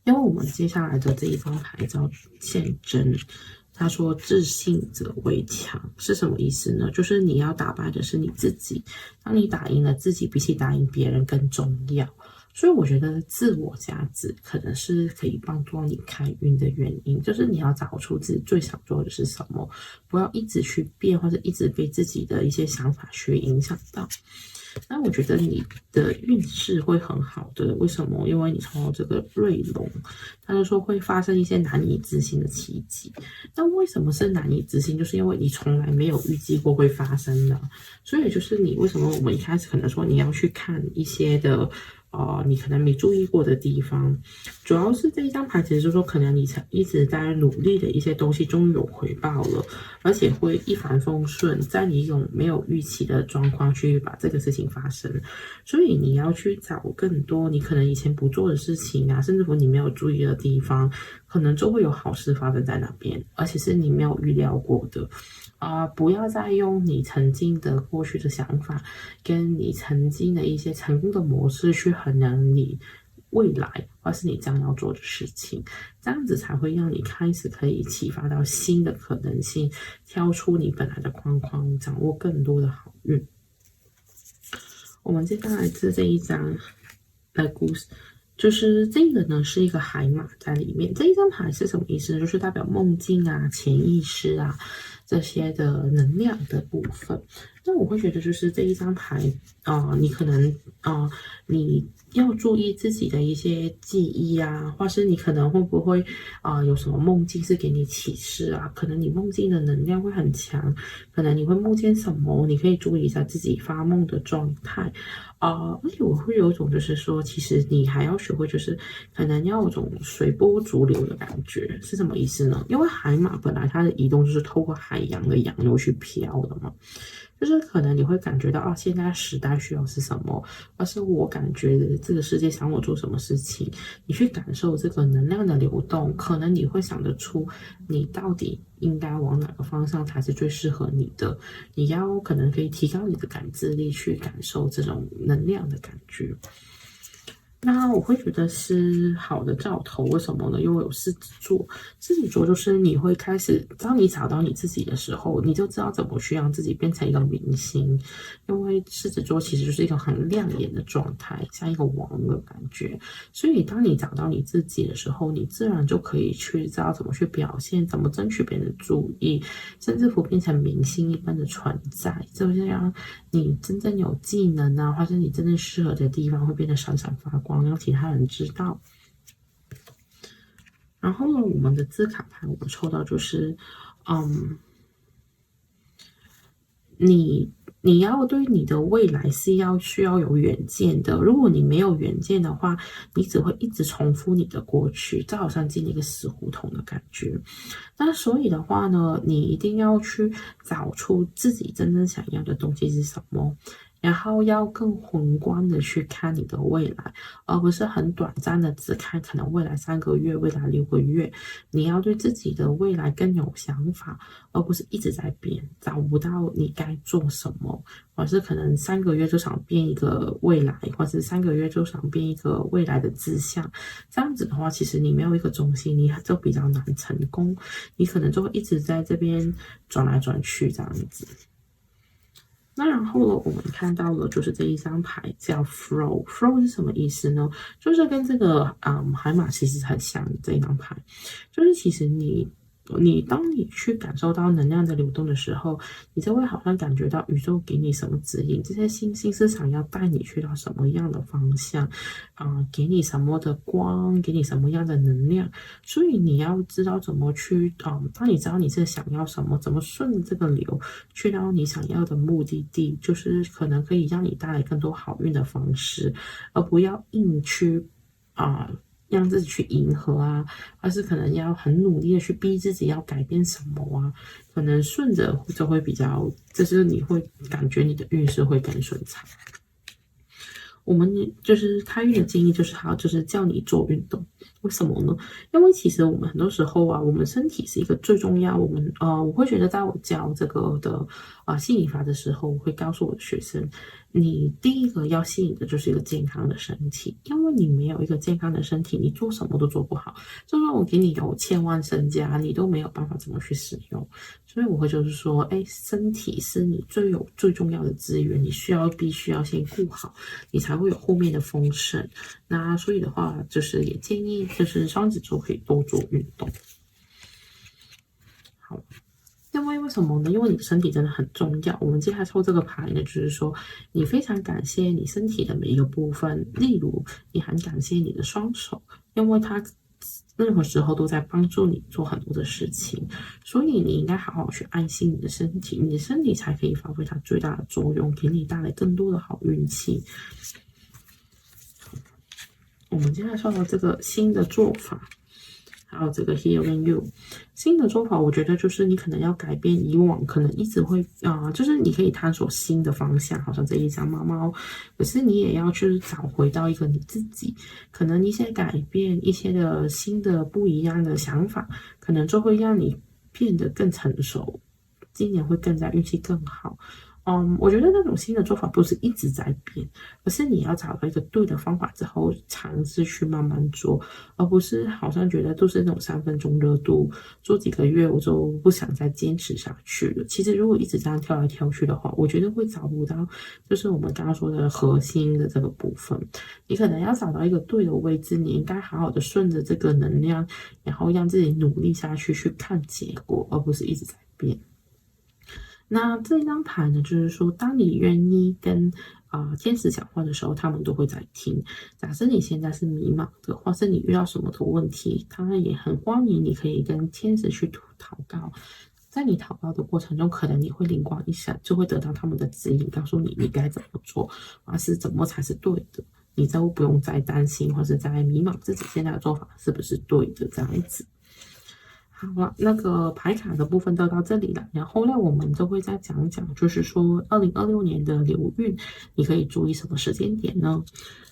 因为我们接下来的这一张牌叫现真，他说自信者为强是什么意思呢？就是你要打败的是你自己，当你打赢了自己，比起打赢别人更重要。所以我觉得自我价值可能是可以帮助你开运的原因，就是你要找出自己最想做的是什么，不要一直去变，或者一直被自己的一些想法去影响到。那我觉得你的运势会很好的，为什么？因为你抽到这个瑞龙，他就说会发生一些难以置信的奇迹。那为什么是难以置信？就是因为你从来没有预计过会发生的，所以就是你为什么我们一开始可能说你要去看一些的你可能没注意过的地方，主要是这一张牌，其实就是说可能你一直在努力的一些东西终于有回报了，而且会一帆风顺，在你有没有预期的状况去把这个事情发生，所以你要去找更多你可能以前不做的事情甚至乎你没有注意的地方，可能就会有好事发生在那边，而且是你没有预料过的。不要再用你曾经的过去的想法，跟你曾经的一些成功的模式去衡量你未来或是你将要做的事情，这样子才会让你开始可以启发到新的可能性，跳出你本来的框框，掌握更多的好运。我们接下来是这一张的故事。就是这个呢，是一个海马在里面。这一张牌是什么意思呢？就是代表梦境潜意识这些的能量的部分。那我会觉得就是这一张牌你可能你要注意自己的一些记忆或是你可能会不会有什么梦境是给你启示可能你梦境的能量会很强，可能你会梦见什么，你可以注意一下自己发梦的状态而且我会有一种就是说，其实你还要学会就是可能要有种随波逐流的感觉，是什么意思呢？因为海马本来它的移动就是透过海洋的洋流去飘的嘛。就是可能你会感觉到现在时代需要是什么，而是我感觉这个世界想我做什么事情，你去感受这个能量的流动，可能你会想得出你到底应该往哪个方向才是最适合你的。你要可能可以提高你的感知力，去感受这种能量的感觉。那我会觉得是好的兆头，为什么呢？因为有狮子座，狮子座就是你会开始，当你找到你自己的时候，你就知道怎么去让自己变成一个明星。因为狮子座其实就是一个很亮眼的状态，像一个王的感觉。所以当你找到你自己的时候，你自然就可以去知道怎么去表现，怎么争取别人的注意，甚至乎变成明星一般的存在。就是让你真正有技能啊，或者你真正适合的地方会变得闪闪发光，让其他人知道。然后呢，我们的字卡牌我们抽到就是，嗯，你你要对你的未来是需要有远见的。如果你没有远见的话，你只会一直重复你的过去，就好像进了一个死胡同的感觉。那所以的话呢，你一定要去找出自己真正想要的东西是什么。然后要更宏观的去看你的未来，而不是很短暂的只看可能未来3个月、未来6个月。你要对自己的未来更有想法，而不是一直在变，找不到你该做什么，或是可能3个月就想变一个未来，或是3个月就想变一个未来的志向。这样子的话，其实你没有一个中心，你就比较难成功，你可能就会一直在这边转来转去这样子。那然后呢，我们看到了就是这一张牌叫 Flow，Flow 是什么意思呢？就是跟这个海马其实很像的这一张牌，就是其实当你去感受到能量的流动的时候，你就会好像感觉到宇宙给你什么指引，这些星星是想要带你去到什么样的方向，给你什么的光，给你什么样的能量，所以你要知道怎么去，当你知道你是想要什么，怎么顺着这个流去到你想要的目的地，就是可能可以让你带来更多好运的方式，而不要硬去让自己去迎合啊，而是可能要很努力的去逼自己要改变什么啊，可能顺着就会比较，就是你会感觉你的运势会更顺畅。我们就是开运的建议就是就是叫你做运动，为什么呢？因为其实我们很多时候啊，我们身体是一个最重要。我会觉得在我教这个的吸引法的时候，我会告诉我的学生，你第一个要吸引的就是一个健康的身体，因为你没有一个健康的身体，你做什么都做不好。就算我给你有千万身家，你都没有办法怎么去使用。所以我会就是说，身体是你最重要的资源，你必须要先顾好，你才会有后面的丰盛。那所以的话，就是也建议就是双子座可以多做运动。好，因为什么呢？因为你的身体真的很重要。我们接下来抽这个牌呢，就是说你非常感谢你身体的每一个部分，例如你很感谢你的双手，因为它任何时候都在帮助你做很多的事情，所以你应该好好去爱惜你的身体，你的身体才可以发挥它最大的作用，给你带来更多的好运气。我们接下来说到这个新的做法，还有这个 Here and You 新的做法，我觉得就是你可能要改变以往可能一直会就是你可以探索新的方向，好像这一张猫猫，可是你也要去找回到一个你自己，可能一些改变，一些的新的不一样的想法，可能就会让你变得更成熟，今年会更加运气更好。我觉得那种新的做法不是一直在变，而是你要找到一个对的方法之后，尝试去慢慢做，而不是好像觉得都是那种3分钟热度，做几个月我就不想再坚持下去了。其实如果一直这样跳来跳去的话，我觉得会找不到，就是我们刚刚说的核心的这个部分。你可能要找到一个对的位置，你应该好好的顺着这个能量，然后让自己努力下去，去看结果，而不是一直在变。那这一张牌呢，就是说，当你愿意跟天使讲话的时候，他们都会在听。假设你现在是迷茫的，或是你遇到什么的问题，他也很欢迎你可以跟天使去祷告。在你祷告的过程中，可能你会灵光一闪，就会得到他们的指引，告诉你你该怎么做，是怎么才是对的。你就不用再担心，或是在迷茫自己现在的做法是不是对的这样子。好了，那个牌卡的部分就到这里了。然后呢，我们就会再讲讲，就是说2026年的流运，你可以注意什么时间点呢？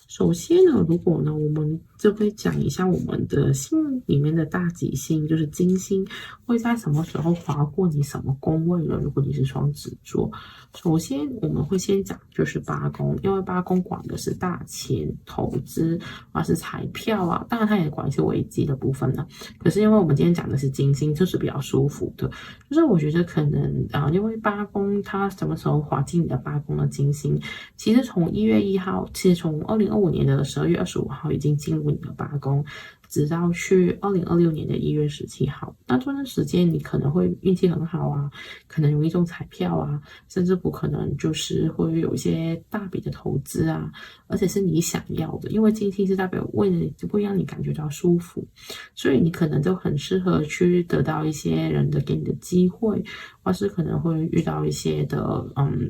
首先呢，如果呢，我们就会讲一下我们的星里面的大吉星，就是金星会在什么时候划过你什么宫位呢？如果你是双子座，首先我们会先讲就是八宫，因为八宫管的是大钱、投资或是彩票啊，当然它也管一些危机的部分呢。可是因为我们今天讲的是金星，就是比较舒服的，就是我觉得可能因为八宫它什么时候划进你的八宫的金星，其实从1月1号，其实从2025年的12月25号已经进入你的八宫，直到去2026年的1月17号。那这段时间你可能会运气很好啊，可能容易中彩票啊，甚至不可能就是会有一些大笔的投资啊，而且是你想要的，因为金星是代表为了就会让你感觉到舒服，所以你可能就很适合去得到一些人的给你的机会，或是可能会遇到一些的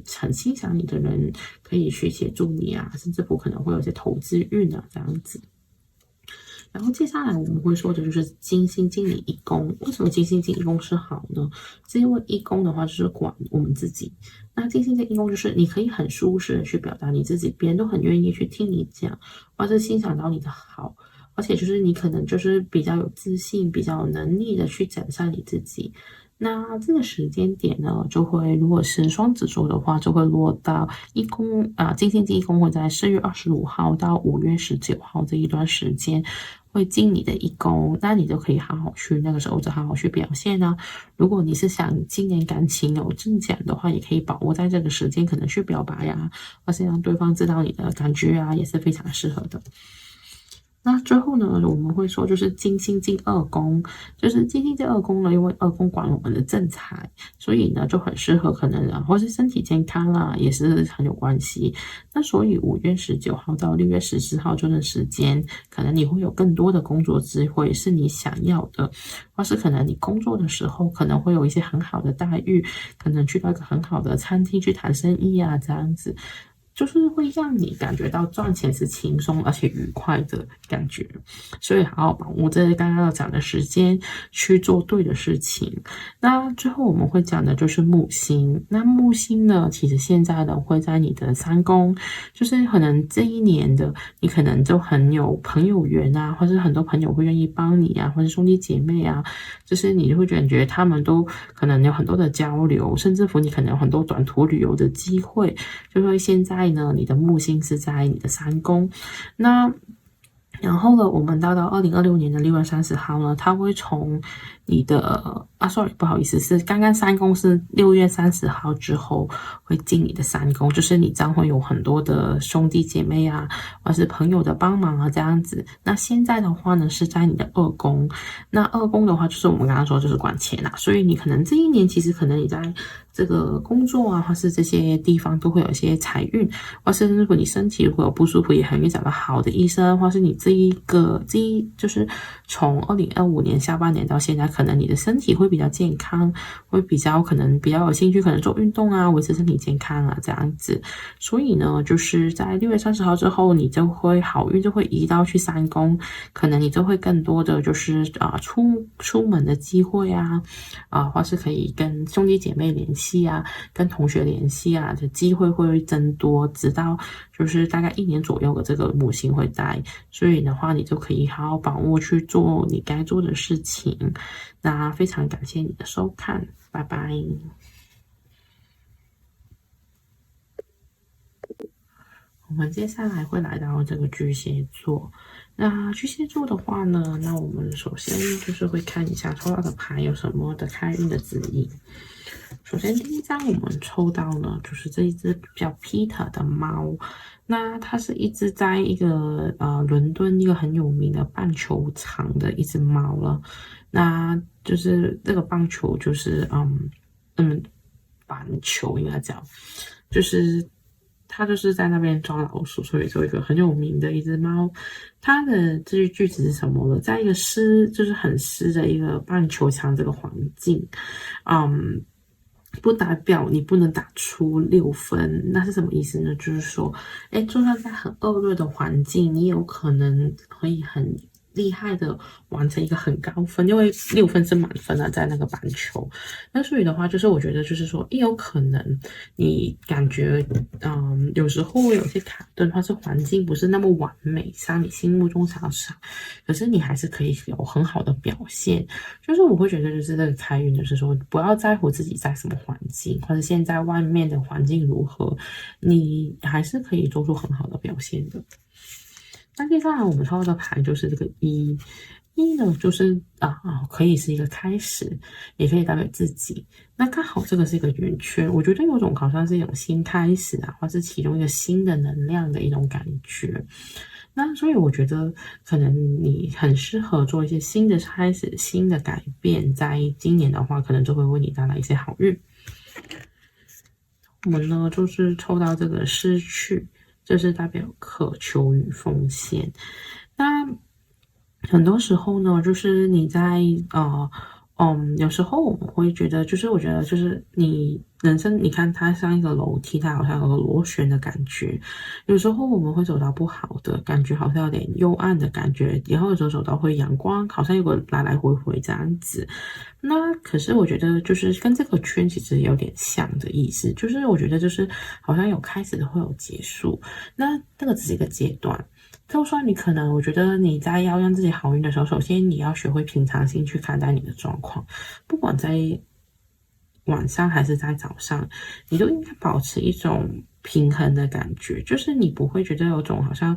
很欣赏你的人可以去协助你啊，甚至乎可能会有一些投资运啊这样子。然后接下来我们会说的就是金星进你一宫，为什么金星进一宫是好呢？是因为一宫的话就是管我们自己，那金星进一宫就是你可以很舒适的去表达你自己，别人都很愿意去听你讲，或是欣赏到你的好，而且就是你可能就是比较有自信，比较有能力的去展现你自己。那这个时间点呢，就会如果是双子座的话，就会落到一宫金星进一宫会在4月25号到5月19号这一段时间会进你的一宫，那你就可以好好去那个时候就好好去表现啊。如果你是想今年感情有进展的话，也可以把握在这个时间可能去表白呀，或是让对方知道你的感觉啊，也是非常适合的。那最后呢，我们会说就是金星进二宫，就是金星进二宫呢，因为二宫管我们的正财，所以呢就很适合可能或是身体健康啦，也是很有关系。那所以5月19号到6月14号这段时间，可能你会有更多的工作机会是你想要的，或是可能你工作的时候可能会有一些很好的待遇，可能去到一个很好的餐厅去谈生意啊，这样子。就是会让你感觉到赚钱是轻松而且愉快的感觉，所以好好把握这刚刚要讲的时间去做对的事情。那最后我们会讲的就是木星，那木星呢，其实现在呢会在你的三宫，就是可能这一年的你可能就很有朋友缘啊，或是很多朋友会愿意帮你啊，或是兄弟姐妹啊，就是你会感觉他们都可能有很多的交流，甚至乎你可能有很多短途旅游的机会，就会现在呢，你的木星是在你的三宫，那然后呢，我们到2026年的6月30号呢，它会从你的sorry，不好意思，是刚刚三宫是6月30号之后会进你的三宫，就是你将会有很多的兄弟姐妹啊，或是朋友的帮忙啊这样子。那现在的话呢，是在你的二宫，那二宫的话就是我们刚刚说就是管钱啊，所以你可能这一年其实可能你在这个工作啊，或是这些地方都会有一些财运，或是如果你身体如果有不舒服，也很容易找到好的医生，或是你就是从2025年下半年到现在，可能你的身体会比较健康，会可能比较有兴趣，可能做运动啊，维持身体健康啊这样子。所以呢，就是在6月30号之后，你就会好运就会移到去三宫，可能你就会更多的就是出门的机会啊，或是可以跟兄弟姐妹联系啊，跟同学联系啊的机会会增多，直到就是大概1年左右的这个木星会在，所以的话你就可以好好把握去做你该做的事情。那非常感谢你的收看，拜拜。我们接下来会来到这个巨蟹座，那巨蟹座的话呢，那我们首先就是会看一下抽到的牌有什么的开运的指引。首先第一张我们抽到呢，就是这一只叫 Peter 的猫，那它是一只在一个伦敦一个很有名的棒球场的一只猫了，那就是这个棒球就是板球应该讲，就是它就是在那边抓老鼠，所以做一个很有名的一只猫。它的这句句子是什么呢？在一个就是很湿的一个棒球场这个环境，不代表你不能打出6分，那是什么意思呢？就是说，就算在很恶劣的环境，你有可能可以很厉害的完成一个很高分，因为6分是满分啊，在那个板球。那所以的话，就是我觉得就是说，也有可能你感觉，有时候有些卡顿或是环境不是那么完美，像你心目中想要上，可是你还是可以有很好的表现。就是我会觉得，就是这个开运，就是说不要在乎自己在什么环境，或者现在外面的环境如何，你还是可以做出很好的表现的。那接下来我们抽到的牌就是这个一，一呢就是可以是一个开始，也可以代表自己。那刚好这个是一个圆圈，我觉得有种好像是一种新开始啊，或是其中一个新的能量的一种感觉。那所以我觉得可能你很适合做一些新的开始、新的改变，在今年的话，可能就会为你带来一些好运。我们呢就是抽到这个失去。这是代表渴求与奉献。那很多时候呢，就是你在有时候我们会觉得，就是我觉得就是你人生，你看它像一个楼梯，它好像有个螺旋的感觉。有时候我们会走到不好的感觉，好像有点幽暗的感觉，然后有时候走到会阳光，好像有个来来回回这样子。那可是我觉得就是跟这个圈其实有点像的意思，就是我觉得就是好像有开始的会有结束，那这个只是一个阶段。就算你可能，我觉得你在要让自己好运的时候，首先你要学会平常心去看待你的状况，不管在晚上还是在早上，你都应该保持一种平衡的感觉，就是你不会觉得有种好像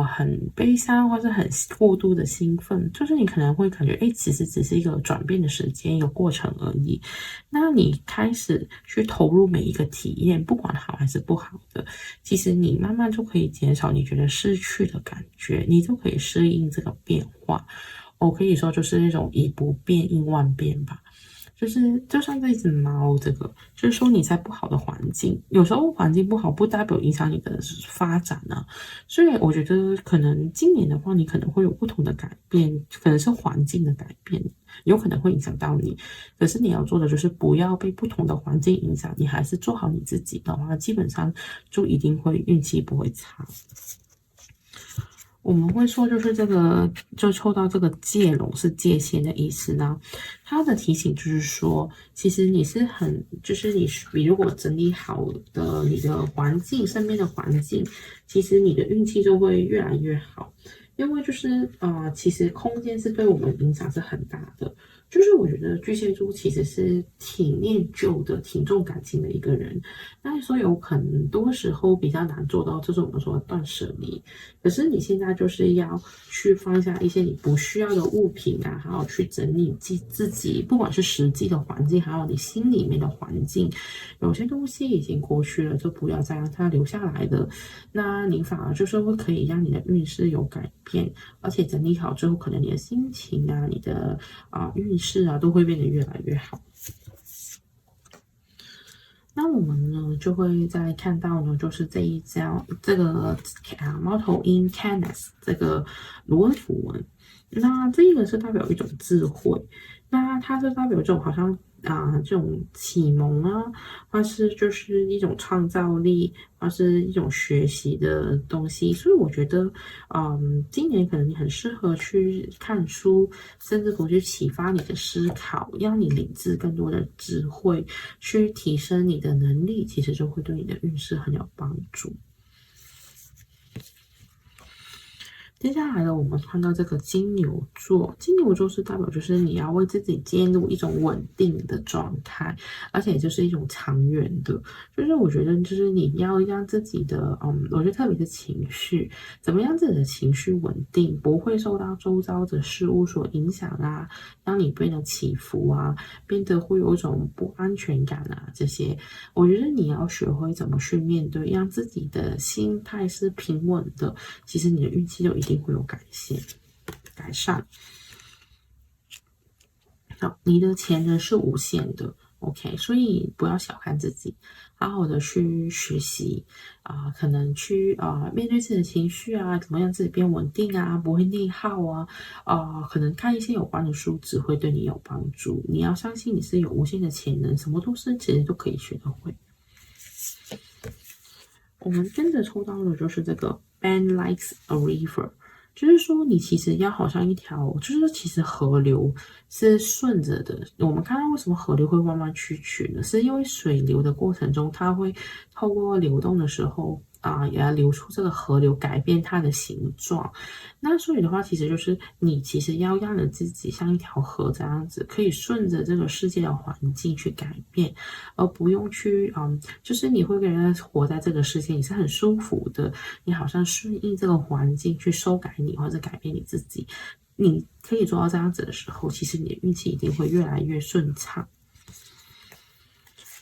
很悲伤或是很过度的兴奋，就是你可能会感觉其实只是一个转变的时间，一个过程而已。那你开始去投入每一个体验，不管好还是不好的，其实你慢慢就可以减少你觉得失去的感觉，你就可以适应这个变化。我可以说就是那种以不变应万变吧。就是就像这只猫，这个就是说你在不好的环境，有时候环境不好不代表影响你的发展啊。所以我觉得可能今年的话，你可能会有不同的改变，可能是环境的改变，有可能会影响到你。可是你要做的就是不要被不同的环境影响，你还是做好你自己的话，基本上就一定会运气不会差。我们会说，就是这个就抽到这个界龙是界限的意思呢。它的提醒就是说，其实你是很，就是你如果整理好的你的环境，身边的环境，其实你的运气就会越来越好。因为就是其实空间是对我们影响是很大的。就是我觉得巨蟹座其实是挺念旧的、挺重感情的一个人，但是说有很多时候比较难做到这种我们说的断舍离。可是你现在就是要去放下一些你不需要的物品啊，还有去整理自己，不管是实际的环境，还有你心里面的环境，有些东西已经过去了，就不要再让它留下来的。那你反而就是会可以让你的运势有改变，而且整理好之后，可能你的心情啊，你的运势啊，都会变得越来越好。那我们呢，就会再看到呢，就是这个猫头鹰 Canis 这个罗恩符文，那这个是代表一种智慧，那它是代表这种好像这种启蒙啊，或是就是一种创造力，或是一种学习的东西。所以我觉得，今年可能你很适合去看书，甚至可去启发你的思考，让你领智更多的智慧，去提升你的能力，其实就会对你的运势很有帮助。接下来呢，我们看到这个金牛座，金牛座是代表就是你要为自己进入一种稳定的状态，而且就是一种长远的。就是我觉得就是你要让自己的，我觉得特别是情绪，怎么样自己的情绪稳定，不会受到周遭的事物所影响啊，让你变得起伏啊，变得会有一种不安全感啊，这些，我觉得你要学会怎么去面对，让自己的心态是平稳的，其实你的运气就一定会有改善。好，你的潜能是无限的，OK，所以不要小看自己，好好的去学习可能去面对自己的情绪啊，怎么样自己变稳定啊，不会内耗可能看一些有关的书只会对你有帮助。你要相信你是有无限的潜能，什么都是其实都可以学得会。我们跟着抽到的就是这个 Ben likes a river。就是说，你其实要好像一条，就是其实河流是顺着的。我们看到为什么河流会弯弯曲曲呢？是因为水流的过程中，它会透过流动的时候也要流出这个河流，改变它的形状。那所以的话，其实就是你其实要让你自己像一条河这样子，可以顺着这个世界的环境去改变，而不用去就是你会跟人活在这个世界，你是很舒服的，你好像顺应这个环境去修改你或者改变你自己。你可以做到这样子的时候，其实你的运气一定会越来越顺畅。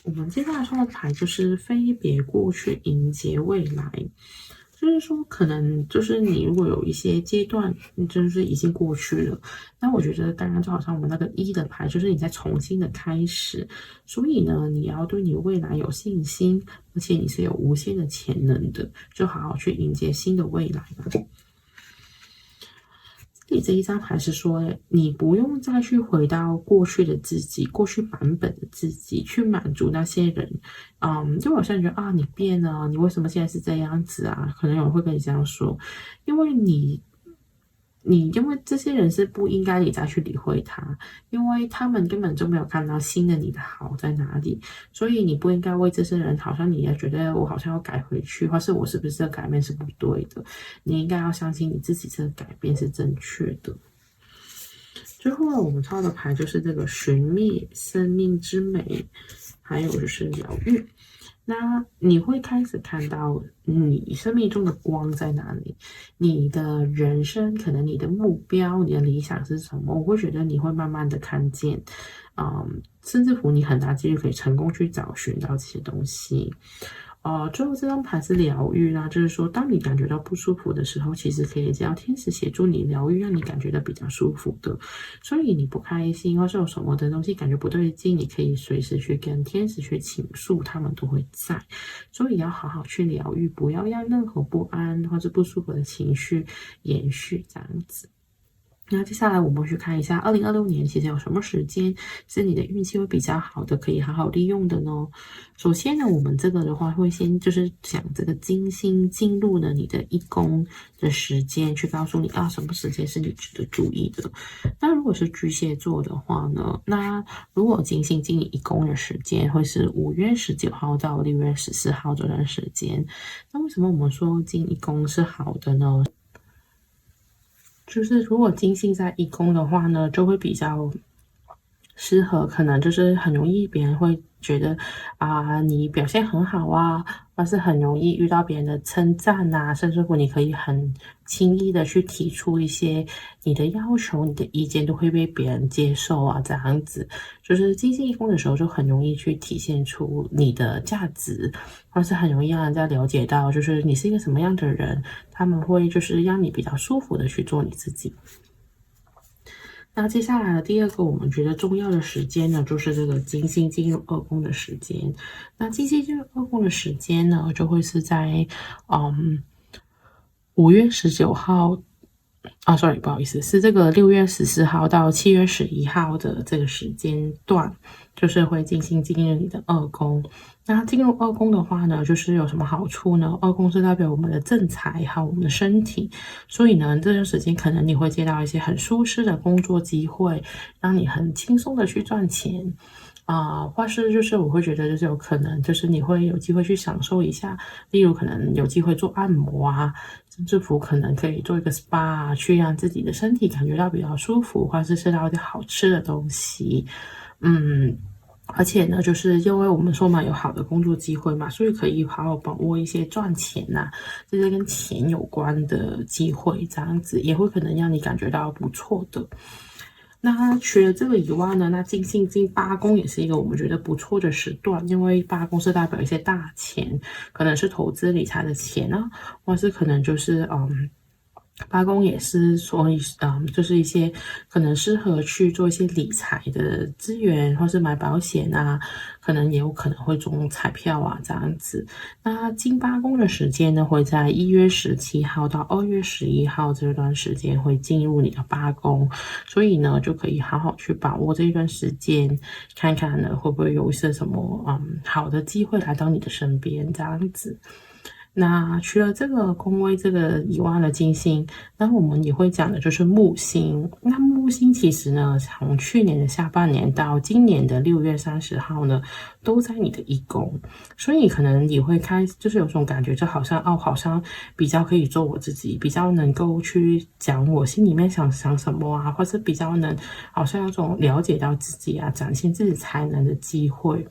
我们接下来说的牌就是飞别过去，迎接未来。就是说，可能就是你如果有一些阶段，就是已经过去了，那我觉得当然就好像我们那个一的牌，就是你在重新的开始，所以呢，你要对你未来有信心，而且你是有无限的潜能的，就好好去迎接新的未来吧。这一张牌是说，你不用再去回到过去的自己，过去版本的自己，去满足那些人。就有些人觉得你变了，你为什么现在是这样子啊？可能有人会跟你这样说，因为因为这些人是不应该你再去理会他，因为他们根本就没有看到新的你的好在哪里，所以你不应该为这些人，好像你也觉得我好像要改回去，或是我是不是这个改变是不对的？你应该要相信你自己这个改变是正确的。最后呢，我们抽的牌就是这个寻觅生命之美，还有就是疗愈。那你会开始看到你生命中的光在哪里？你的人生可能你的目标、你的理想是什么？我会觉得你会慢慢的看见，甚至乎你很大几率可以成功去找寻到这些东西。最后这张牌是疗愈啦，就是说，当你感觉到不舒服的时候，其实可以叫天使协助你疗愈，让你感觉到比较舒服的。所以你不开心或是有什么的东西感觉不对劲，你可以随时去跟天使去倾诉，他们都会在。所以要好好去疗愈，不要让任何不安或者不舒服的情绪延续这样子。那接下来我们去看一下2026年其实有什么时间是你的运气会比较好的，可以好好利用的呢？首先呢，我们这个的话会先就是讲这个金星进入了你的1宫的时间，去告诉你什么时间是你值得注意的。那如果是巨蟹座的话呢，那如果金星进你1宫的时间会是5月19号到6月14号这段时间。那为什么我们说进1宫是好的呢？就是如果金星在1宫的话呢，就会比较适合，可能就是很容易别人会觉得你表现很好啊，或是很容易遇到别人的称赞啊，甚至乎你可以很轻易的去提出一些你的要求、你的意见都会被别人接受啊，这样子。就是金星1宫的时候，就很容易去体现出你的价值，或是很容易让人家了解到，就是你是一个什么样的人，他们会就是让你比较舒服的去做你自己。那接下来的第二个我们觉得重要的时间呢，就是这个金星进入2宫的时间。那金星进入2宫的时间呢，就会是在5月19号，sorry，不好意思，是这个6月14号到7月11号的这个时间段，就是会金星进入你的2宫。那进入2宫的话呢，就是有什么好处呢？2宫是代表我们的正财还有我们的身体，所以呢，这段时间可能你会接到一些很舒适的工作机会，让你很轻松的去赚钱。或是就是我会觉得就是有可能就是你会有机会去享受一下，例如可能有机会做按摩啊，甚至乎可能可以做一个 SPA，去让自己的身体感觉到比较舒服，或是吃到一点好吃的东西。而且呢，就是因为我们说嘛，有好的工作机会嘛，所以可以好好把握一些赚钱这些跟钱有关的机会，这样子也会可能让你感觉到不错的。那除了这个以外呢，那金星进8宫也是一个我们觉得不错的时段，因为8宫是代表一些大钱，可能是投资理财的钱啊，或是可能就是8宫也是所以就是一些可能适合去做一些理财的资源，或是买保险啊，可能也有可能会中彩票啊这样子。那进8宫的时间呢，会在1月17号到2月11号这段时间会进入你的8宫，所以呢就可以好好去把握这一段时间，看看呢会不会有一些什么好的机会来到你的身边这样子。那除了这个宫位这个以外的金星，那我们也会讲的就是木星。那木星其实呢，从去年的下半年到今年的6月30号呢，都在你的一宫，所以可能你会就是有种感觉，就好像好像比较可以做我自己，比较能够去讲我心里面想什么啊，或是比较能好像有种了解到自己啊，展现自己才能的机会。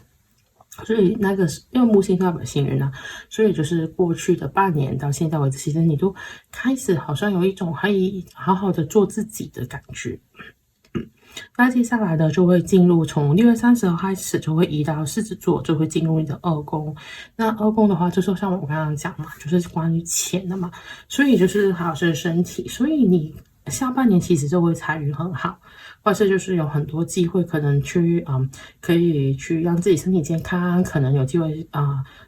所以那个因为木星代表幸运啊，所以就是过去的半年到现在为止，其实你都开始好像有一种可以好好的做自己的感觉。那接下来的就会进入从6月30号开始就会移到狮子座，就会进入你的二宫。那二宫的话，就是像我刚刚讲嘛，就是关于钱的嘛，所以就是还有是身体，所以你下半年其实就会财运很好，或是就是有很多机会可能去可以去让自己身体健康，可能有机会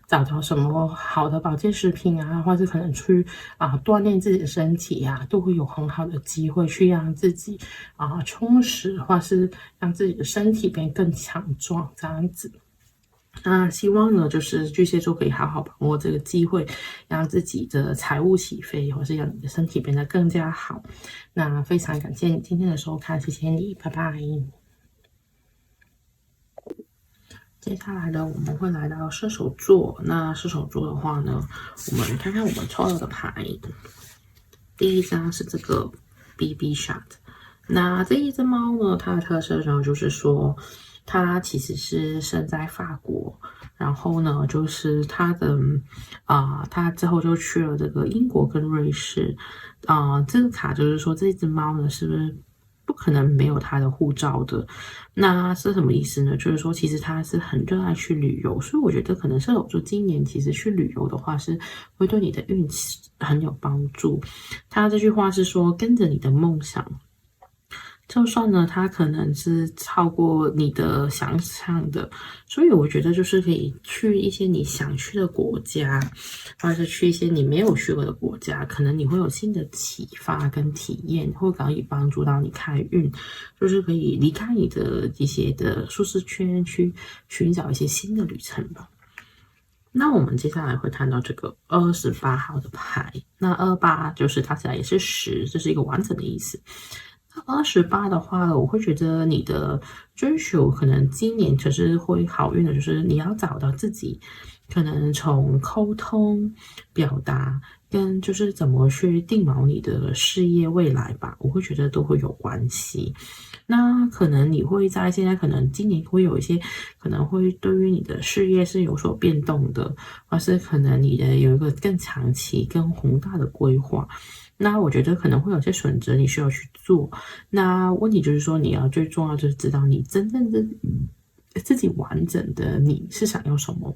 找到什么好的保健食品啊，或是可能去锻炼自己的身体啊，都会有很好的机会去让自己充实，或是让自己的身体变更强壮这样子。那希望呢，就是巨蟹座可以好好把握这个机会，让自己的财务起飞，或是让你的身体变得更加好。那非常感谢你今天的收看，谢谢你，拜拜。接下来呢，我们会来到射手座。那射手座的话呢，我们看看我们抽到的牌。第一张是这个 BB Shot。那这一只猫呢，它的特色呢，就是说它其实是生在法国，然后呢，就是它的它之后就去了这个英国跟瑞士。这个卡就是说这只猫呢，是不是不可能没有它的护照的？那是什么意思呢？就是说其实它是很热爱去旅游，所以我觉得可能射手座今年其实去旅游的话，是会对你的运气很有帮助。他这句话是说，跟着你的梦想。就算呢，它可能是超过你的想象的，所以我觉得就是可以去一些你想去的国家，或者是去一些你没有去过的国家，可能你会有新的启发跟体验，会可以帮助到你开运，就是可以离开你的一些的舒适圈，去寻找一些新的旅程吧。那我们接下来会看到这个28号的牌，那28就是它起来也是10，这是一个完整的意思。28的话，我会觉得你的追求可能今年可是会好运的，就是你要找到自己，可能从沟通、表达跟就是怎么去定锚你的事业未来吧，我会觉得都会有关系。那可能你会在现在可能今年会有一些可能会对于你的事业是有所变动的，或是可能你的有一个更长期、更宏大的规划。那我觉得可能会有些选择你需要去做。那问题就是说，你要最重要就是知道你真正的自己完整的你是想要什么。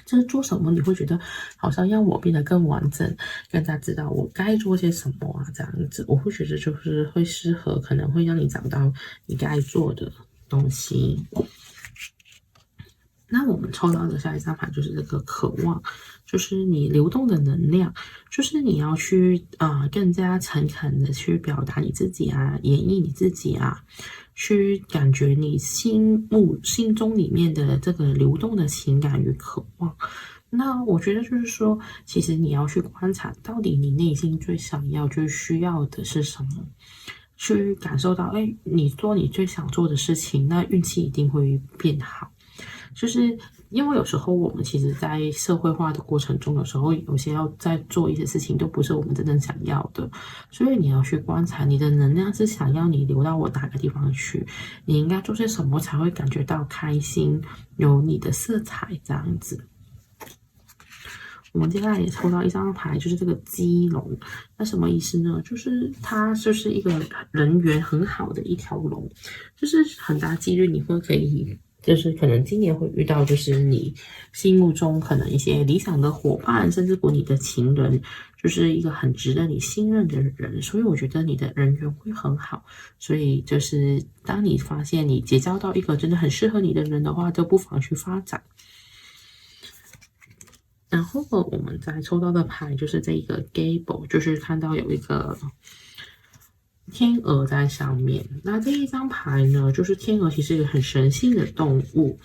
就是做什么你会觉得好像让我变得更完整，更加知道我该做些什么啊，这样子我会觉得就是会适合，可能会让你找到你该做的东西。那我们抽到的下一张牌就是这个渴望，就是你流动的能量，就是你要去更加诚恳的去表达你自己啊，演绎你自己啊，去感觉你心中里面的这个流动的情感与渴望。那我觉得就是说，其实你要去观察，到底你内心最想要、最需要的是什么，去感受到，你做你最想做的事情，那运气一定会变好。就是因为有时候我们其实，在社会化的过程中，有时候有些要在做一些事情，都不是我们真正想要的，所以你要去观察你的能量是想要你流到我哪个地方去，你应该做些什么才会感觉到开心，有你的色彩这样子。我们接下来也抽到一张牌，就是这个鸡龙。那什么意思呢？就是它就是一个人缘很好的一条龙，就是很大几率你会可以，就是可能今年会遇到，就是你心目中可能一些理想的伙伴，甚至乎你的情人，就是一个很值得你信任的人。所以我觉得你的人缘会很好。所以就是当你发现你结交到一个真的很适合你的人的话，就不妨去发展。然后我们再抽到的牌就是这个 Gable， 就是看到有一个天鹅在上面。那这一张牌呢，就是天鹅其实是一个很神性的动物，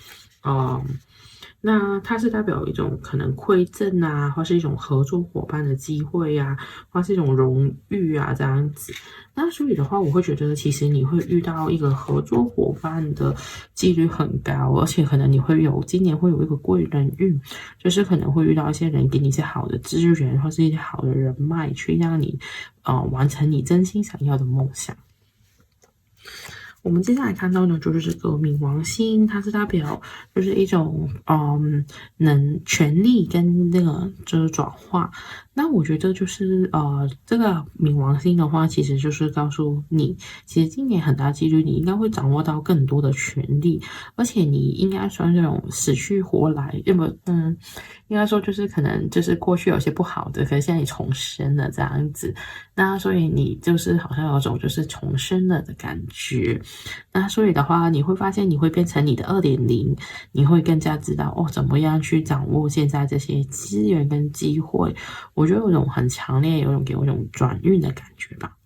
那它是代表一种可能馈赠啊，或是一种合作伙伴的机会啊，或是一种荣誉啊这样子。那所以的话，我会觉得其实你会遇到一个合作伙伴的几率很高，而且可能你会有今年会有一个贵人运，就是可能会遇到一些人给你一些好的资源，或是一些好的人脉，去让你完成你真心想要的梦想。我们接下来看到呢，就是这个冥王星，它是代表就是一种权力跟那个就是转化。那我觉得就是这个冥王星的话，其实就是告诉你，其实今年很大几率你应该会掌握到更多的权利，而且你应该算那种死去活来，要不应该说就是可能就是过去有些不好的，可是现在你重生了这样子。那所以你就是好像有种就是重生了的感觉。那所以的话，你会发现你会变成你的2.0，你会更加知道怎么样去掌握现在这些资源跟机会。我觉得有种很强烈，有种给我一种转运的感觉吧。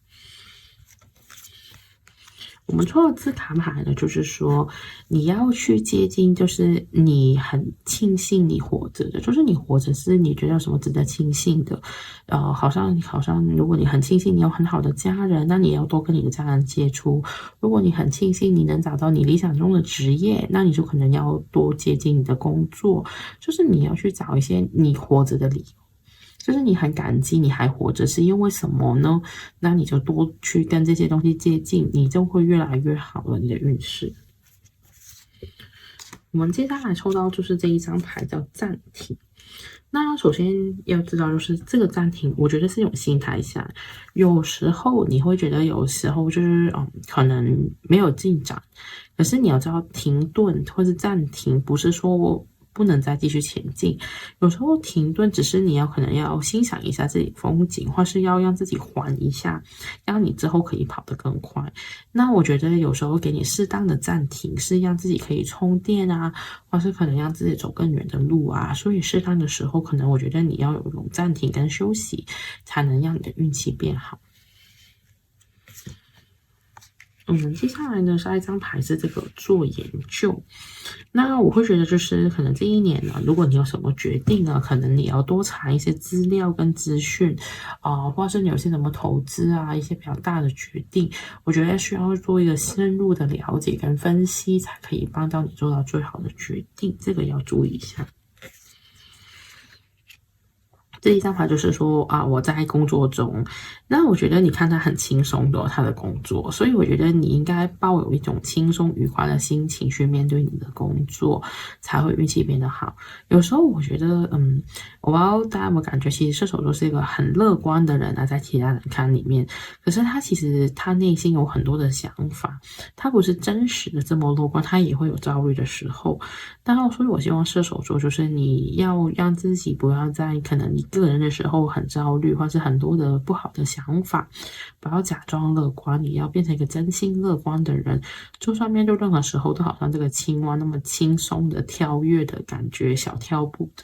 我们抽的字卡牌呢，就是说你要去接近，就是你很庆幸你活着的，就是你活着是你觉得有什么值得庆幸的，好像如果你很庆幸你有很好的家人，那你要多跟你的家人接触；如果你很庆幸你能找到你理想中的职业，那你就可能要多接近你的工作，就是你要去找一些你活着的理由。就是你很感激你还活着是因为什么呢？那你就多去跟这些东西接近，你就会越来越好了，你的运势。我们接下来抽到就是这一张牌叫暂停。那首先要知道，就是这个暂停，我觉得是一种心态下，有时候你会觉得，有时候就是可能没有进展，可是你要知道，停顿或是暂停，不是说不能再继续前进。有时候停顿只是你可能要欣赏一下自己风景，或是要让自己缓一下，让你之后可以跑得更快。那我觉得有时候给你适当的暂停，是让自己可以充电啊，或是可能让自己走更远的路啊。所以适当的时候，可能我觉得你要有一种暂停跟休息，才能让你的运气变好。接下来呢，下一张牌是这个做研究。那我会觉得就是可能这一年呢，如果你有什么决定呢，可能你要多查一些资料跟资讯或者是你有些什么投资啊，一些比较大的决定，我觉得需要做一个深入的了解跟分析，才可以帮到你做到最好的决定，这个要注意一下。这一张牌就是说我在工作中，那我觉得你看他很轻松的他的工作，所以我觉得你应该抱有一种轻松愉快的心情去面对你的工作，才会运气变得好。有时候我觉得，我不知道大家有没有感觉，其实射手座是一个很乐观的人啊，在其他人看里面，可是他其实他内心有很多的想法，他不是真实的这么乐观，他也会有焦虑的时候。所以我希望射手座就是你要让自己不要在可能你个人的时候很焦虑，或是很多的不好的想法，不要假装乐观，你要变成一个真心乐观的人。就算面对任何时候，都好像这个青蛙那么轻松的跳跃的感觉，小跳步的，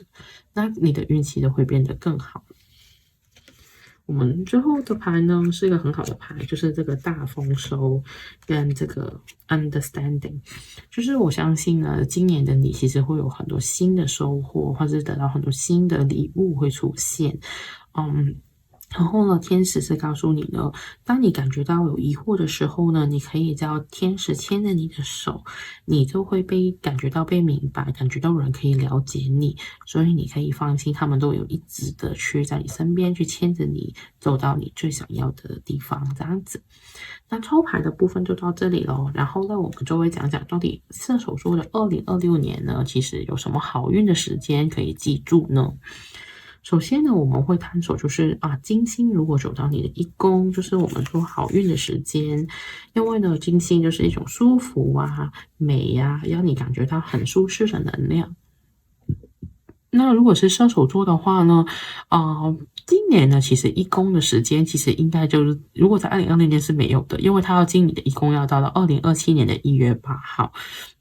那你的运气都会变得更好。我们最后的牌呢是一个很好的牌，就是这个大丰收跟这个 understanding， 就是我相信呢，今年的你其实会有很多新的收获，或者是得到很多新的礼物会出现，然后呢，天使是告诉你呢，当你感觉到有疑惑的时候呢，你可以叫天使牵着你的手，你就会感觉到被明白，感觉到有人可以了解你，所以你可以放心，他们都有一直的去在你身边去牵着你，走到你最想要的地方，这样子。那抽牌的部分就到这里咯，然后呢，我们就会讲讲到底射手座的2026年呢，其实有什么好运的时间可以记住呢？首先呢，我们会探索就是金星如果走到你的1宫，就是我们说好运的时间。因为呢，金星就是一种舒服美让你感觉到很舒适的能量。那如果是射手座的话呢，今年呢，其实1宫的时间其实应该就是，如果在2020年是没有的，因为它要进你的1宫要到2027年的1月8号，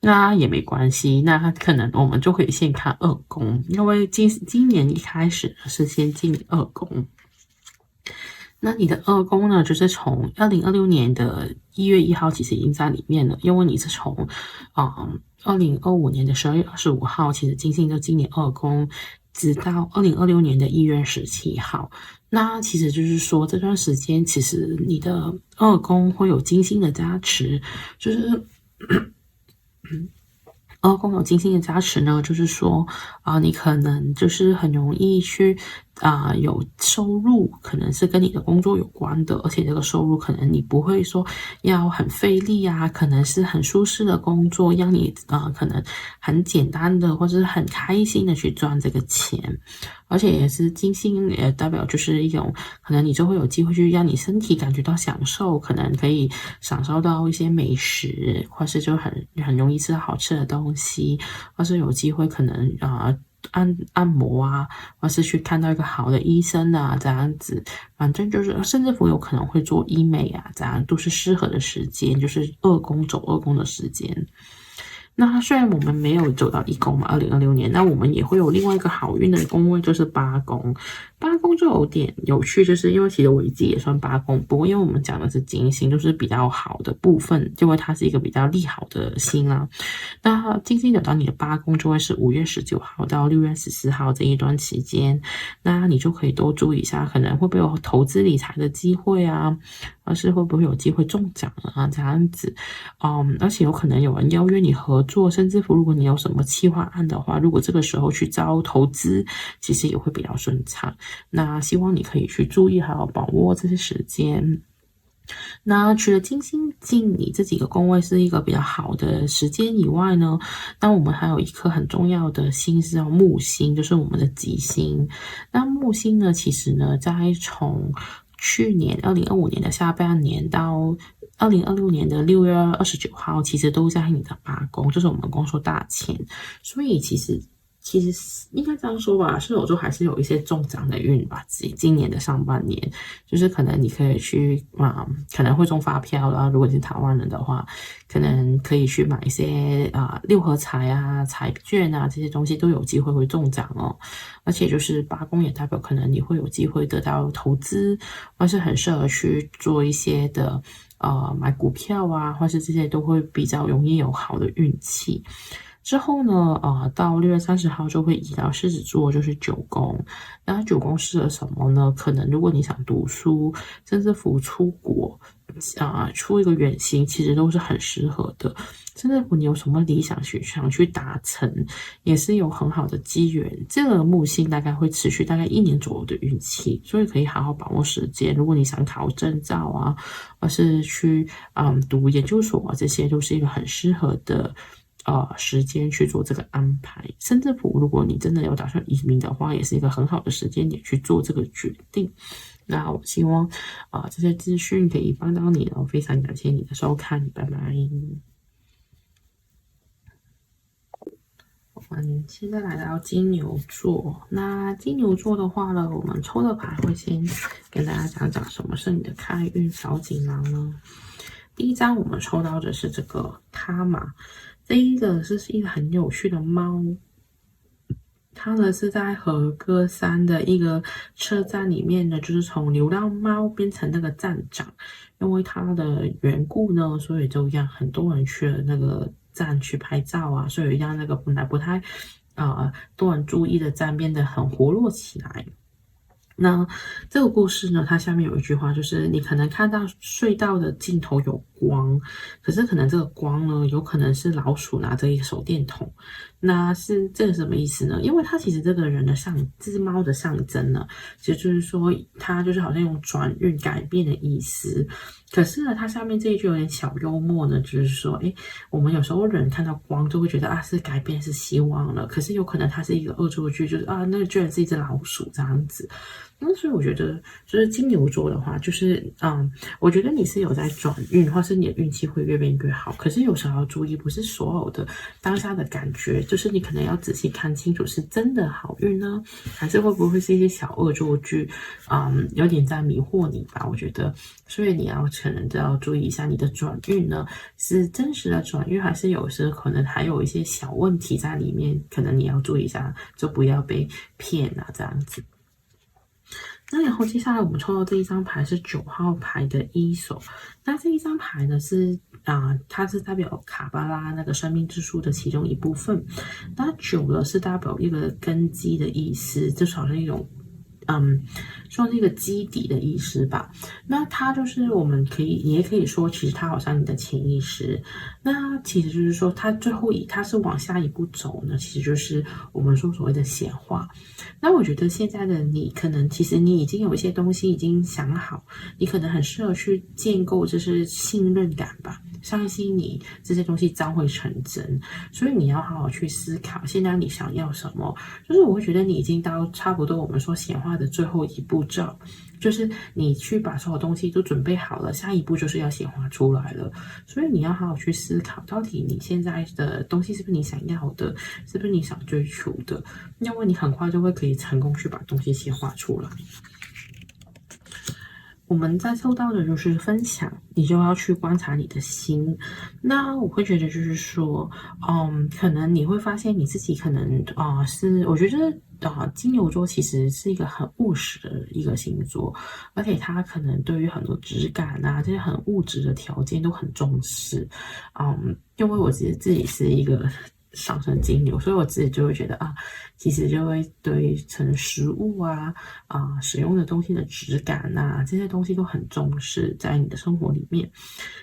那也没关系，那可能我们就可以先看2宫，因为今年一开始是先进2宫。那你的2宫呢，就是从2026年的1月1号其实已经在里面了，因为你是从2025年的12月25号，其实金星就今年二宫，直到2026年的1月17号。那其实就是说，这段时间其实你的二宫会有金星的加持，就是二宫有金星的加持呢，就是说你可能就是很容易去有收入，可能是跟你的工作有关的，而且这个收入可能你不会说要很费力啊，可能是很舒适的工作，让你可能很简单的或者是很开心的去赚这个钱。而且也是金星也代表就是一种可能你就会有机会去让你身体感觉到享受，可能可以享受到一些美食，或是就很容易吃到好吃的东西，或是有机会可能按摩啊，或是去看到一个好的医生啊，这样子，反正就是甚至乎有可能会做医美啊，这样都是适合的时间，就是二宫走二宫的时间。那虽然我们没有走到一宫嘛，2026年，那我们也会有另外一个好运的宫位，就是八宫。八宫就有点有趣，就是因为其实我自己也算八宫，不过因为我们讲的是金星，就是比较好的部分，因为它是一个比较利好的星啊。那金星走到你的八宫，就会是5月19号到6月14号这一段期间，那你就可以多注意一下，可能会不会有投资理财的机会啊，而是会不会有机会中奖啊这样子，而且有可能有人邀约你合作，甚至乎如果你有什么企划案的话，如果这个时候去招投资，其实也会比较顺畅。那希望你可以去注意还有把握这些时间。那除了金星进你这几个宫位是一个比较好的时间以外呢，那我们还有一颗很重要的星是叫木星，就是我们的吉星。那木星呢，其实呢，在从去年2025年的下半年到2026年的6月29号，其实都在你的八宫，就是我们宫说大钱，所以其实应该这样说吧，射手座还是有一些中奖的运吧。今年的上半年，就是可能你可以去可能会中发票啦。如果你是台湾人的话，可能可以去买一些六合彩啊、彩券啊这些东西都有机会会中奖哦。而且就是八宫也代表可能你会有机会得到投资，或是很适合去做一些的买股票啊，或是这些都会比较容易有好的运气。之后呢，到6月30号就会移到狮子座，就是九宫。那九宫适合什么呢？可能如果你想读书，甚至乎出国，出一个远行，其实都是很适合的。甚至乎你有什么理想想去达成，也是有很好的机缘。这个木星大概会持续大概1年左右的运气，所以可以好好把握时间。如果你想考证照啊，或是去读研究所啊，这些都是一个很适合的。时间去做这个安排，甚至乎如果你真的有打算移民的话，也是一个很好的时间点去做这个决定。那我希望这些资讯可以帮到你了，非常感谢你的收看，拜拜。我们现在来到金牛座，那金牛座的话呢，我们抽的牌会先跟大家讲讲什么是你的开运小锦囊呢？第一张我们抽到的是这个卡玛。这一个是一个很有趣的猫，它呢是在和歌山的一个车站里面呢，就是从流浪猫变成那个站长，因为它的缘故呢，所以就让很多人去了那个站去拍照啊，所以让那个本来不太多人注意的站变得很活络起来。那这个故事呢，它下面有一句话，就是你可能看到隧道的尽头有光，可是可能这个光呢，有可能是老鼠拿着一个手电筒。那是这个什么意思呢？因为它其实这个人的这只猫的象征呢，其实就是说它就是好像用转运改变的意思。可是呢，它下面这一句有点小幽默呢，就是说，我们有时候人看到光就会觉得是改变是希望了，可是有可能它是一个恶作剧，就是那个居然是一只老鼠这样子。那所以我觉得，就是金牛座的话，就是我觉得你是有在转运，或是你的运气会越变越好。可是有时候要注意，不是所有的当下的感觉，就是你可能要仔细看清楚，是真的好运呢，还是会不会是一些小恶作剧，有点在迷惑你吧？我觉得，所以你可能都要注意一下，你的转运呢是真实的转运，还是有时可能还有一些小问题在里面，可能你要注意一下，就不要被骗啊，这样子。那然后接下来我们抽到这一张牌是9号牌的一手，那这一张牌呢是它是代表卡巴拉那个生命之树的其中一部分。那9呢是代表一个根基的意思，就是好像一种算是一个基底的意思吧。那它就是我们也可以说，其实它好像你的潜意识。那其实就是说，它是往下一步走呢，其实就是我们说所谓的显化。那我觉得现在的你，可能其实你已经有一些东西已经想好，你可能很适合去建构，就是信任感吧，相信你这些东西将会成真。所以你要好好去思考，现在你想要什么。就是我会觉得你已经到差不多我们说显化的最后一步骤，就是你去把所有东西都准备好了，下一步就是要显化出来了。所以你要好好去思考，到底你现在的东西是不是你想要的，是不是你想追求的，因为你很快就会可以成功去把东西显化出来。我们在抽到的就是分享，你就要去观察你的心。那我会觉得就是说，可能你会发现你自己可能我觉得金牛座其实是一个很务实的一个星座，而且他可能对于很多质感这些很物质的条件都很重视。因为我自己是一个上升金牛，所以我自己就会觉得其实就会对成食物使用的东西的质感这些东西都很重视在你的生活里面。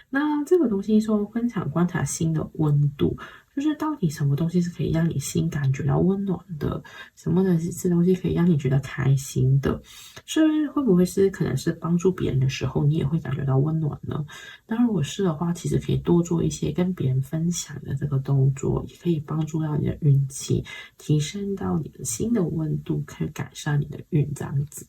那这个东西说分享观察心的温度，就是到底什么东西是可以让你心感觉到温暖的，什么的是东西可以让你觉得开心的，是会不会是可能是帮助别人的时候你也会感觉到温暖呢？那如果是的话，其实可以多做一些跟别人分享的这个动作，也可以帮助到你的运气，提升到你的心的温度，可以改善你的运这样子。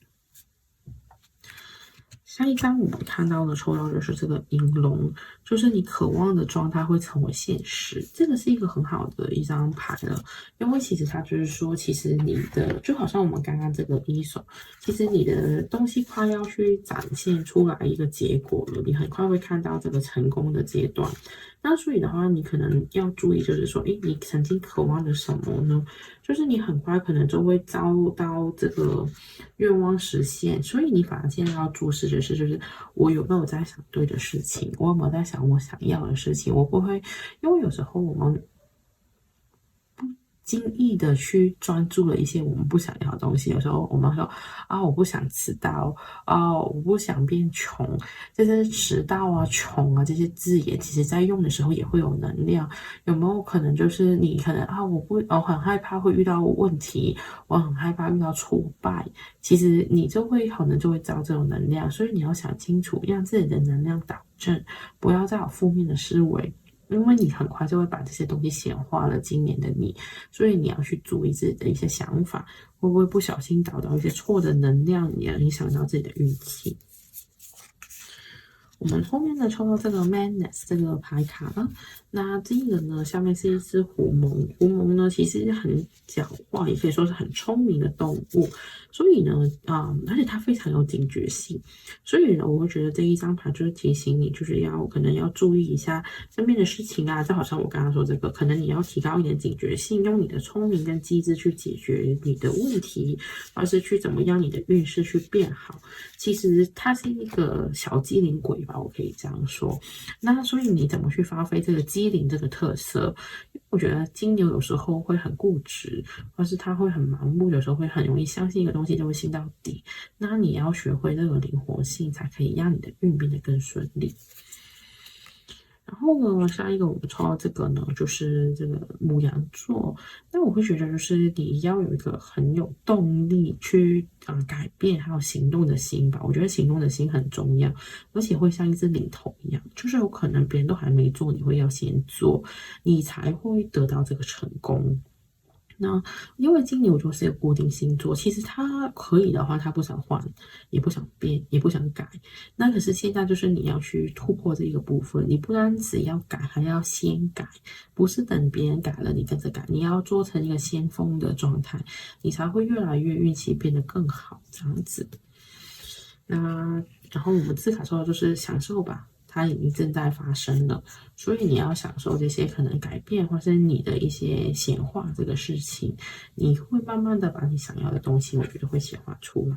下一张我们看到的抽到就是这个银龙，就是你渴望的状态会成为现实，这个是一个很好的一张牌了。因为其实它就是说，其实你的就好像我们刚刚这个一手，其实你的东西快要去展现出来一个结果了，你很快会看到这个成功的阶段。那所以的话，你可能要注意，就是说，你曾经渴望的什么呢？就是你很快可能就会遭到这个愿望实现，所以你反而现在要注视的是，就是我有没有在想对的事情，我有没有在想我想要的事情，我不会，因为有时候我们轻易的去专注了一些我们不想要的东西。有时候我们说我不想迟到我不想变穷，这些迟到穷这些字眼，其实在用的时候也会有能量。有没有可能就是你可能我很害怕会遇到问题，我很害怕遇到挫败，其实你可能就会遭这种能量。所以你要想清楚，让自己的能量导正，不要再有负面的思维。因为你很快就会把这些东西显化了今年的你，所以你要去注意自己的一些想法，会不会不小心导到一些错的能量，也影响到自己的运气。我们后面呢抽到这个 Madness 这个牌卡了，那这个呢下面是一只狐獴，狐獴呢其实很狡猾，也可以说是很聪明的动物，所以呢而且它非常有警觉性，所以呢我会觉得这一张牌就是提醒你，就是可能要注意一下身边的事情就好像我刚刚说这个，可能你要提高一点警觉性，用你的聪明跟机智去解决你的问题，而是去怎么样你的运势去变好。其实它是一个小机灵鬼吧，我可以这样说。那所以你怎么去发挥这个机灵这个特色？我觉得金牛有时候会很固执，或是他会很盲目，有时候会很容易相信一个东西就会信到底。那你要学会这个灵活性，才可以让你的运变得更顺利。然后呢，下一个我们抽到这个呢，就是这个牡羊座。那我会觉得，就是你要有一个很有动力去改变还有行动的心吧。我觉得行动的心很重要，而且会像一只领头一样，就是有可能别人都还没做，你会要先做，你才会得到这个成功。那因为金牛座是一个固定星座，其实他可以的话，他不想换，也不想变，也不想改。那可是现在就是你要去突破这一个部分，你不单只要改，还要先改，不是等别人改了你跟着改，你要做成一个先锋的状态，你才会越来越运气变得更好这样子。那然后我们字卡说的就是享受吧。它已经正在发生了，所以你要享受这些可能改变，或是你的一些显化这个事情，你会慢慢的把你想要的东西，我觉得会显化出来。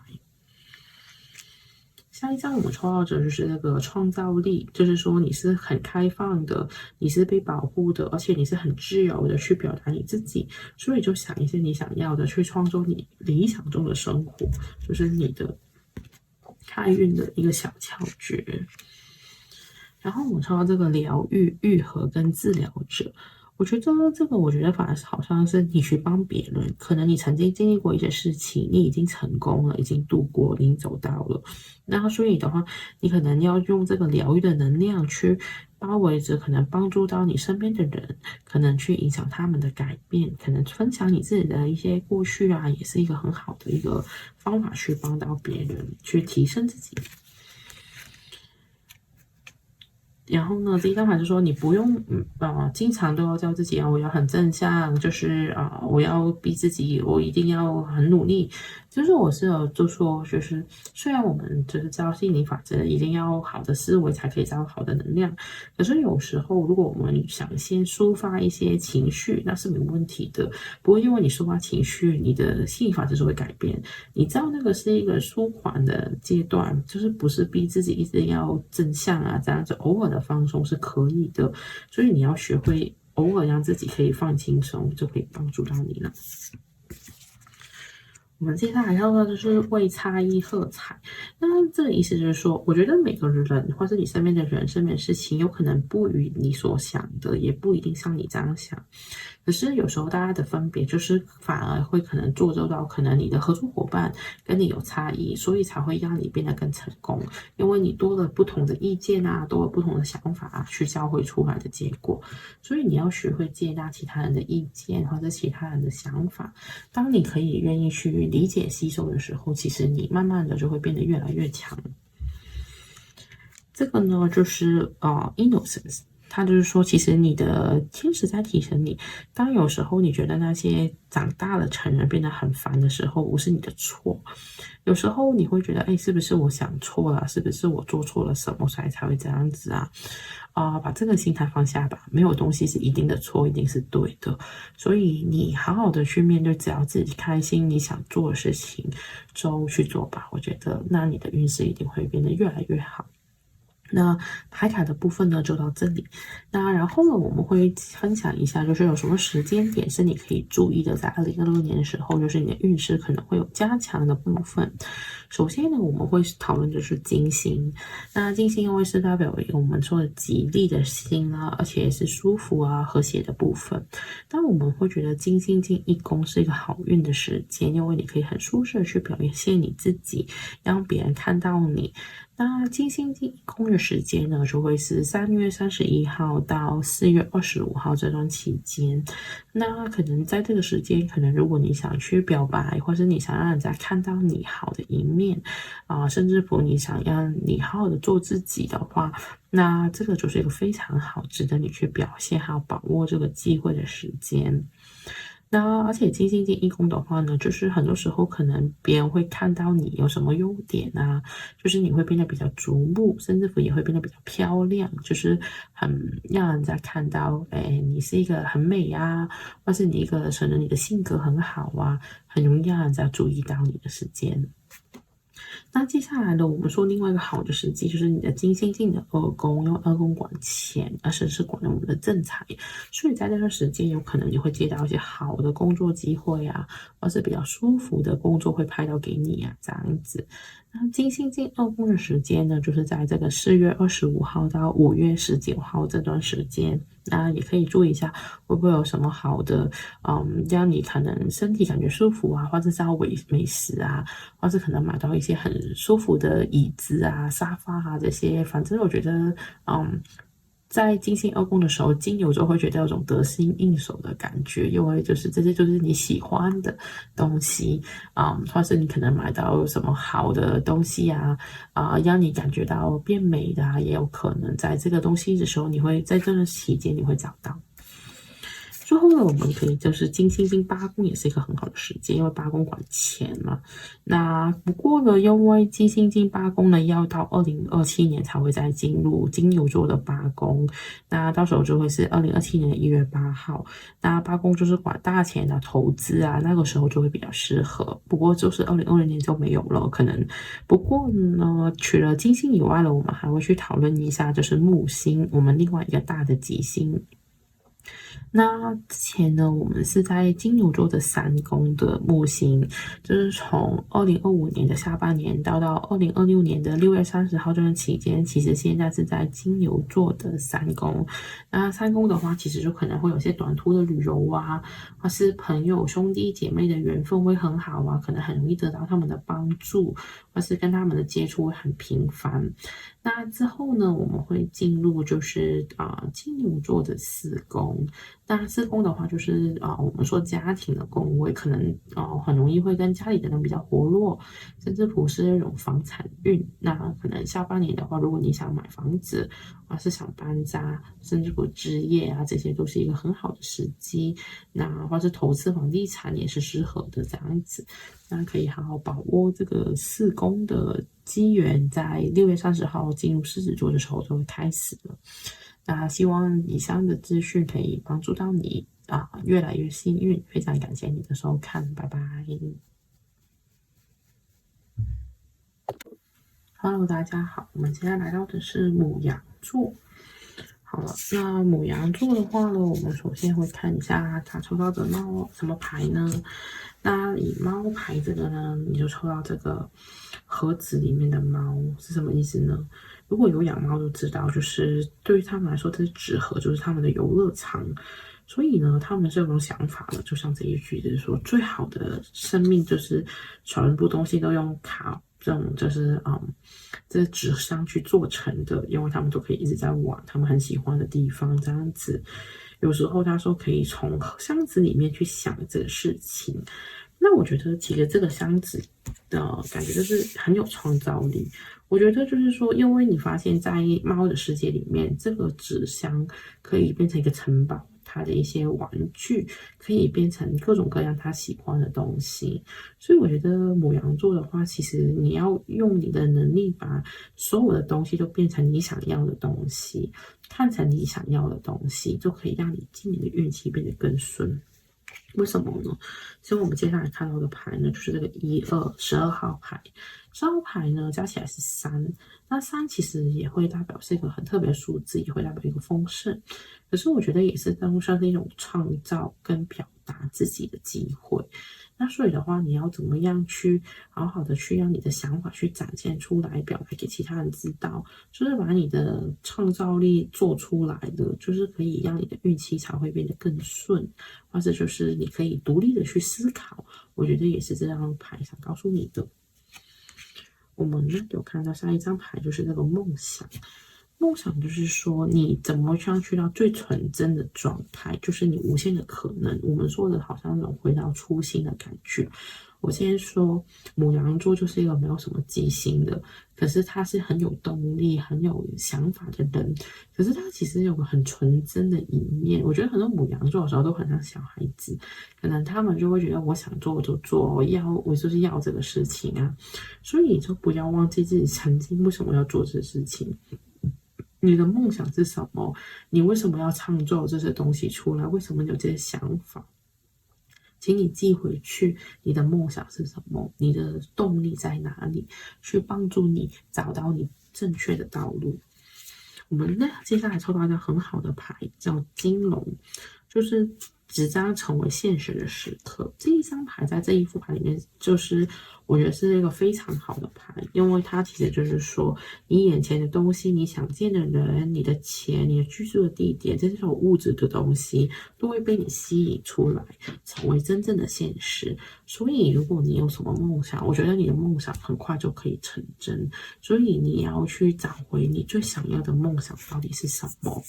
下一张我们抽到的就是那个创造力，就是说你是很开放的，你是被保护的，而且你是很自由的去表达你自己，所以就想一些你想要的，去创作你理想中的生活，就是你的开运的一个小窍诀。然后我抽到这个疗愈、愈合跟治疗者，我觉得这个，我觉得反而是好像是你去帮别人，可能你曾经经历过一些事情，你已经成功了，已经度过，已经走到了，那所以的话，你可能要用这个疗愈的能量去包围着，可能帮助到你身边的人，可能去影响他们的改变，可能分享你自己的一些过去啊，也是一个很好的一个方法去帮到别人，去提升自己。然后呢，第一张牌就说你不用经常都要叫自己啊，我要很正向，就是我要逼自己，我一定要很努力。就是我是有就说，就是虽然我们就是知道吸引力法则一定要好的思维才可以找到好的能量，可是有时候如果我们想先抒发一些情绪，那是没问题的，不会因为你抒发情绪，你的吸引力法则就会改变。你知道那个是一个舒缓的阶段，就是不是逼自己一直要正向啊，这样子偶尔的放松是可以的，所以你要学会偶尔让自己可以放轻松，就可以帮助到你了。我们接下来要的就是为差异喝彩。那这个意思就是说，我觉得每个人或是你身边的人、身边的事情，有可能不与你所想的，也不一定像你这样想。可是有时候大家的分别就是反而会可能做到，可能你的合作伙伴跟你有差异，所以才会让你变得更成功。因为你多了不同的意见啊，多了不同的想法啊，去交汇出来的结果。所以你要学会接纳其他人的意见或者其他人的想法。当你可以愿意去理解、吸收的时候，其实你慢慢的就会变得越来越强。这个呢，就是innocence。他就是说，其实你的天使在提醒你，当有时候你觉得那些长大了成人变得很烦的时候，不是你的错。有时候你会觉得，哎，是不是我想错了？是不是我做错了什么，所以才会这样子啊？把这个心态放下吧，没有东西是一定的错，一定是对的。所以你好好的去面对，只要自己开心，你想做的事情，就去做吧。我觉得，那你的运势一定会变得越来越好。那牌卡的部分呢，就到这里。那然后呢，我们会分享一下，就是有什么时间点是你可以注意的，在2026年的时候，就是你的运势可能会有加强的部分。首先呢，我们会讨论就是金星。那金星会是代表我们说的吉利的星啊，而且也是舒服啊、和谐的部分。但我们会觉得金星进一宫是一个好运的时间，因为你可以很舒适的去表现你自己，让别人看到你。那金星进一宫的时间呢，就会是3月31号到4月25号这段期间。那可能在这个时间，可能如果你想去表白，或是你想让人家看到你好的一面甚至乎你想让你好好的做自己的话，那这个就是一个非常好值得你去表现还有把握这个机会的时间。那而且金星进一宫的话呢，就是很多时候可能别人会看到你有什么优点啊，就是你会变得比较瞩目，甚至乎也会变得比较漂亮，就是很让人家看到，你是一个很美啊，或是你一个可能你的性格很好啊，很容易让人家注意到你的时间。那接下来呢，我们说另外一个好的时机，就是你的金星进的二宫，用二宫管钱，而且是管我们的正财，所以在这段时间，有可能你会接到一些好的工作机会啊，或是比较舒服的工作会派到给你啊，这样子。那金星进二宫的时间呢，就是在这个4月25号到5月19号这段时间。那也可以注意一下，会不会有什么好的，让你可能身体感觉舒服啊，或者是要美食啊，或是可能买到一些很舒服的椅子啊、沙发啊这些。反正我觉得，在金星二宫的时候，金牛座会觉得有种得心应手的感觉，因为就是这些就是你喜欢的东西或是你可能买到什么好的东西啊，让你感觉到变美的也有可能在这个东西的时候，你会在这段期间你会找到。最后呢，我们可以就是金星进八宫也是一个很好的时间，因为八宫管钱嘛。那不过呢，因为金星进八宫呢，要到2027年才会再进入金牛座的八宫，那到时候就会是2027年1月8号。那八宫就是管大钱啊、投资啊，那个时候就会比较适合。不过就是2020年就没有了，可能。不过呢，除了金星以外呢，我们还会去讨论一下，就是木星，我们另外一个大的吉星。那之前呢，我们是在金牛座的3宫的木星，就是从2025年的下半年到2026年的6月30号这段期间，其实现在是在金牛座的3宫。那3宫的话，其实就可能会有些短途的旅游啊，或是朋友兄弟姐妹的缘分会很好啊，可能很容易得到他们的帮助，或是跟他们的接触会很频繁。那之后呢，我们会进入就是金牛座的4宫。那4宫的话，就是我们说家庭的宫位，可能很容易会跟家里的人比较活络，甚至不是那种房产运。那可能下半年的话，如果你想买房子，或是想搬家，甚至不置业啊，这些都是一个很好的时机。那或是投资房地产也是适合的这样子。那可以好好把握这个4宫的机缘，在6月30号进入狮子座的时候就会开始了。那希望以上的资讯可以帮助到你越来越幸运。非常感谢你的收看，拜拜。Hello， 大家好，我们今天来到的是牡羊座。好了，那牡羊座的话呢，我们首先会看一下他抽到的猫什么牌呢？那以猫牌这个呢，你就抽到这个盒子里面的猫是什么意思呢？如果有养猫都知道，就是对于他们来说，这是纸盒，就是他们的游乐场。所以呢，他们是有种想法的，就像这一句，就是说，最好的生命就是全部东西都用这种就是这纸箱去做成的，因为他们都可以一直在玩他们很喜欢的地方，这样子。有时候他说可以从箱子里面去想这个事情。那我觉得其实这个箱子的感觉就是很有创造力。我觉得就是说，因为你发现在猫的世界里面，这个纸箱可以变成一个城堡，它的一些玩具可以变成各种各样它喜欢的东西。所以我觉得牡羊座的话，其实你要用你的能力把所有的东西都变成你想要的东西，看成你想要的东西，就可以让你今年的运气变得更顺。为什么呢？其实我们接下来看到的牌呢，就是这个12号牌。12号牌呢，加起来是3。那3其实也会代表是一个很特别的数字，也会代表一个丰盛。可是我觉得也是当中算是一种创造跟表达自己的机会。那所以的话，你要怎么样去好好的去让你的想法去展现出来，表达给其他人知道，就是把你的创造力做出来的，就是可以让你的运气才会变得更顺，或者就是你可以独立的去思考。我觉得也是这张牌想告诉你的。我们呢有看到下一张牌，就是这个梦想。梦想就是说，你怎么样去到最纯真的状态，就是你无限的可能。我们说的好像那种回到初心的感觉。我先说，牡羊座就是一个没有什么记性的，可是他是很有动力、很有想法的人。可是他其实有个很纯真的一面。我觉得很多牡羊座的时候都很像小孩子，可能他们就会觉得我想做我就做，我就是要这个事情啊。所以就不要忘记自己曾经为什么要做这事情。你的梦想是什么？你为什么要创造这些东西出来？为什么你有这些想法？请你记回去，你的梦想是什么？你的动力在哪里？去帮助你找到你正确的道路。我们呢，接下来抽到一张很好的牌，叫金龙，就是即将成为现实的时刻。这一张牌在这一副牌里面，就是我觉得是一个非常好的牌，因为它其实就是说，你眼前的东西，你想见的人，你的钱，你的居住的地点，这种物质的东西，都会被你吸引出来，成为真正的现实。所以，如果你有什么梦想，我觉得你的梦想很快就可以成真。所以，你要去找回你最想要的梦想到底是什么。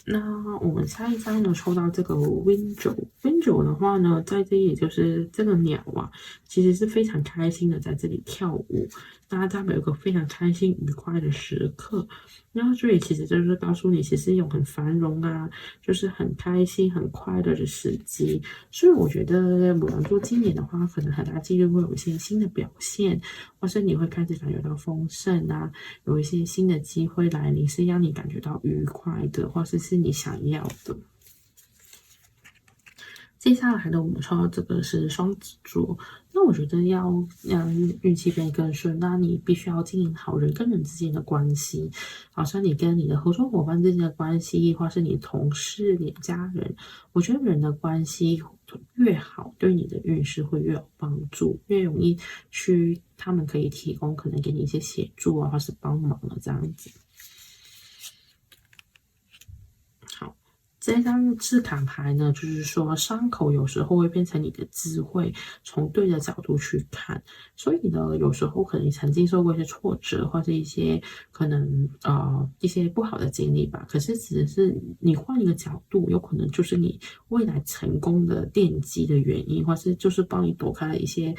那我们下一张呢，抽到这个 Winjo 的话呢，在这里就是这个鸟啊，其实是非常开心的在这里跳舞。大家有一个非常开心愉快的时刻。那所以其实就是告诉你，其实有很繁荣啊，就是很开心、很快乐的时机。所以我觉得牡羊座今年的话，可能很大几率会有一些新的表现，或是你会开始感觉到丰盛啊，有一些新的机会来临，是让你感觉到愉快的，或是你想要的。接下来呢，我们抽到这个是双子座。那我觉得要让运气变得更顺，那你必须要经营好人跟人之间的关系，好像你跟你的合作伙伴之间的关系，或是你同事、你的家人，我觉得人的关系越好，对你的运势会越有帮助，越容易去他们可以提供可能给你一些协助啊，或是帮忙啊这样子。好。这张字卡牌呢，就是说伤口有时候会变成你的智慧，从对的角度去看。所以呢，有时候可能你曾经受过一些挫折，或者一些可能一些不好的经历吧。可是只是你换一个角度，有可能就是你未来成功的奠基的原因，或是就是帮你躲开了一些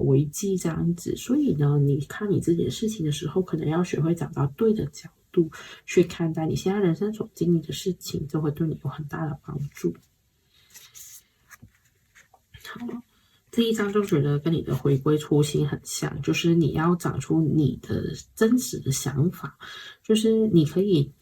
危机这样子。所以呢，你看你自己的事情的时候，可能要学会找到对的角度去看待你现在人生所经历的事情，这会对你有很大的帮助。好，这一章就觉得跟你的回归初心很像，就是你要长出你的真实的想法，就是你可以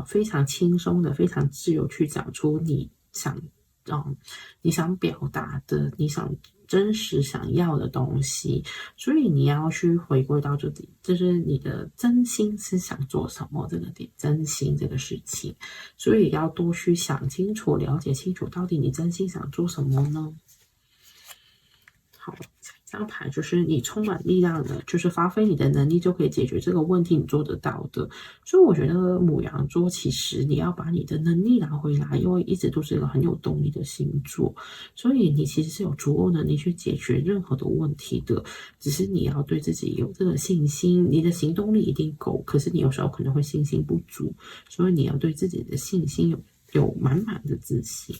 非常轻松的、非常自由去讲出你想表达的、你想真实想要的东西，所以你要去回归到这里，就是你的真心是想做什么这个点，真心这个事情，所以要多去想清楚、了解清楚，到底你真心想做什么呢？好，这张牌就是你充满力量的，就是发挥你的能力就可以解决这个问题，你做得到的。所以我觉得牡羊座其实你要把你的能力拿回来，因为一直都是一个很有动力的星座，所以你其实是有足够能力去解决任何的问题的。只是你要对自己有这个信心，你的行动力一定够，可是你有时候可能会信心不足，所以你要对自己的信心有满满的自信。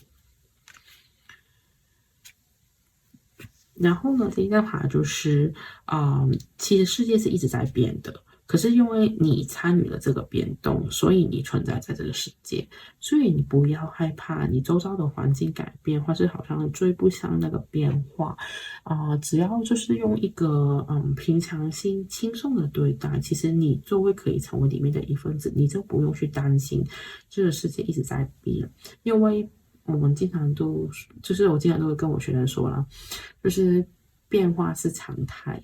然后呢，第一张牌就是，其实世界是一直在变的，可是因为你参与了这个变动，所以你存在在这个世界，所以你不要害怕你周遭的环境改变，或是好像追不上那个变化，只要就是用一个平常心、轻松的对待，其实你就会可以成为里面的一份子，你就不用去担心这个世界一直在变，因为。我们经常都就是我经常都会跟我学生说啦，就是变化是常态。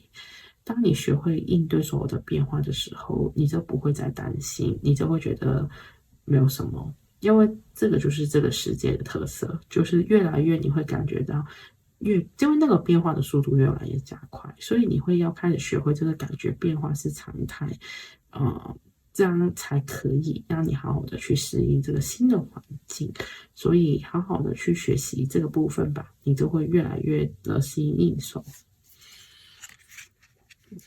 当你学会应对所有的变化的时候，你就不会再担心，你就会觉得没有什么，因为这个就是这个世界的特色，就是越来越你会感觉到因为那个变化的速度越来越加快，所以你会要开始学会这个感觉变化是常态，这样才可以让你好好的去适应这个新的环境，所以好好的去学习这个部分吧，你就会越来越得心应手。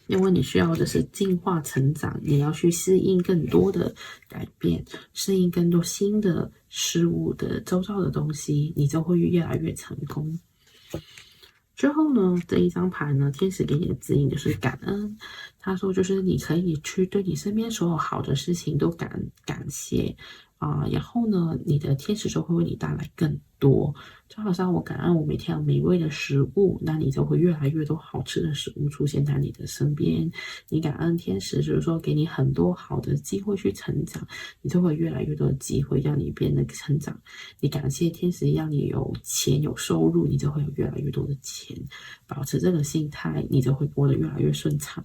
因为你需要的是进化成长，你要去适应更多的改变，适应更多新的事物的周遭的东西，你就会越来越成功。之后呢，这一张牌呢，天使给你的指引就是感恩。他说，就是你可以去对你身边所有好的事情都感谢然后呢，你的天使就会为你带来更多。就好像我感恩我每天有美味的食物，那你就会越来越多好吃的食物出现在你的身边。你感恩天使，就是说给你很多好的机会去成长，你就会越来越多的机会让你变得成长。你感谢天使让你有钱有收入，你就会有越来越多的钱。保持这个心态，你就会过得越来越顺畅。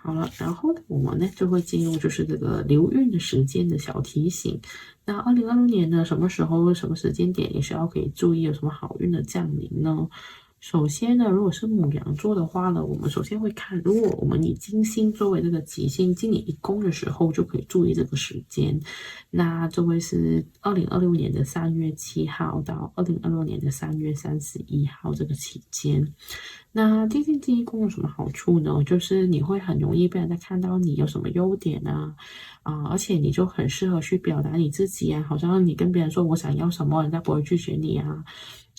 好了，然后我们呢就会进入就是这个流运的时间的小提醒。那2026年呢，什么时候、什么时间点你需要可以注意有什么好运的降临呢？首先呢，如果是牡羊座的话呢，我们首先会看，如果我们以金星作为这个吉星，今年一宫的时候，就可以注意这个时间。那这会是2026年的3月7号到2026年的3月31号这个期间。那地星第一宫有什么好处呢？就是你会很容易被人家看到你有什么优点而且你就很适合去表达你自己好像你跟别人说我想要什么，人家不会拒绝你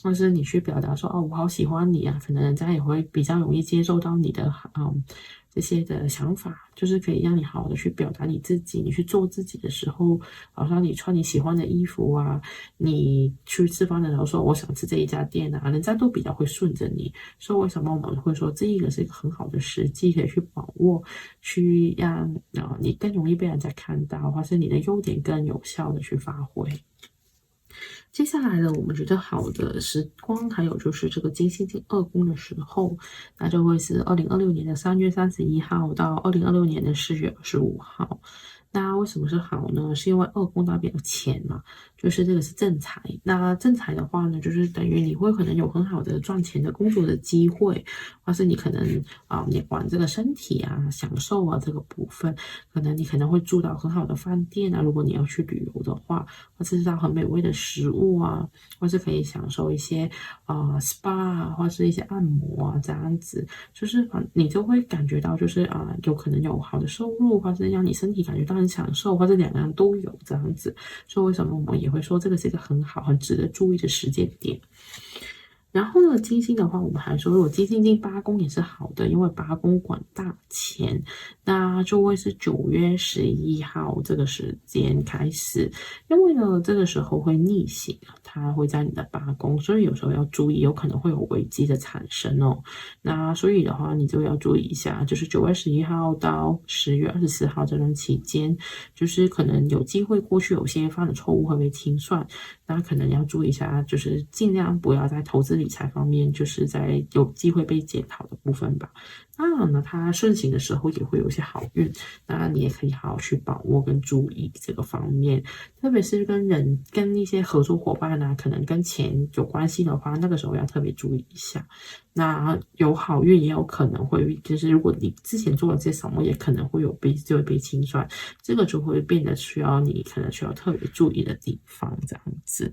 或是你去表达说我好喜欢你可能人家也会比较容易接受到你的这些的想法，就是可以让你好好的去表达你自己。你去做自己的时候，好像你穿你喜欢的衣服啊，你去吃饭的时候说我想吃这一家店啊，人家都比较会顺着你。所以为什么我们会说这一个是一个很好的时机，可以去把握，去让你更容易被人家看到，或是你的优点更有效的去发挥。接下来呢，我们觉得好的时光，还有就是这个金星进二宫的时候，那就会是2026年的3月31号到2026年的4月25号。那为什么是好呢？是因为二宫代表钱嘛，就是这个是正财。那正财的话呢，就是等于你会可能有很好的赚钱的工作的机会，或是你可能你玩这个身体啊、享受啊这个部分，你可能会住到很好的饭店啊，如果你要去旅游的话，或是到很美味的食物啊，或是可以享受一些SPA 啊，或是一些按摩啊这样子，就是你就会感觉到就是有可能有好的收入，或是让你身体感觉到很享受，或者两个人都有这样子。所以为什么我们也会说这个是一个很好、很值得注意的时间点。然后呢，金星的话，我们还说，如果金星进八宫也是好的，因为八宫管大钱，那就会是9月11号这个时间开始。因为呢，这个时候会逆行啊，它会在你的八宫，所以有时候要注意，有可能会有危机的产生哦。那所以的话，你就要注意一下，就是9月11号到10月24号这段期间，就是可能有机会过去有些犯的错误会被清算，那可能要注意一下，就是尽量不要在投资理财方面，就是在有机会被检讨的部分吧。当然呢，它顺行的时候也会有一些好运，那你也可以好好去把握跟注意这个方面，特别是跟一些合作伙伴啊，可能跟钱有关系的话，那个时候要特别注意一下。那有好运也有可能会，就是如果你之前做了这些什么，也可能会就会被清算，这个就会变得你可能需要特别注意的地方，这样子。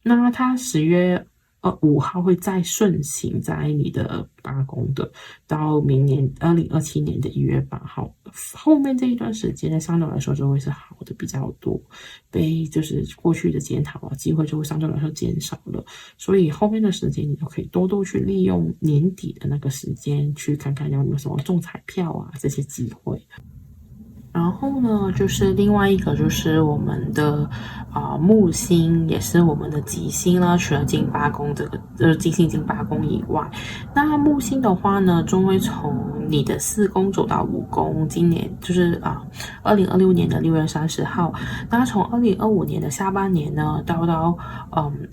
那它10月5号会再顺行在你的八宫的，到明年2027年的1月8号，后面这一段时间呢，相对来说就会是好的比较多，就是过去的检讨机会就会相对来说减少了，所以后面的时间你就可以多多去利用年底的那个时间，去看看有没有什么中彩票啊这些机会。然后呢，就是另外一个就是我们的木星，也是我们的吉星啦。除了进八宫金星进八宫以外，那木星的话呢，终会从你的4宫走到5宫。今年就是2026年的6月30号，那从2025年的下半年呢，到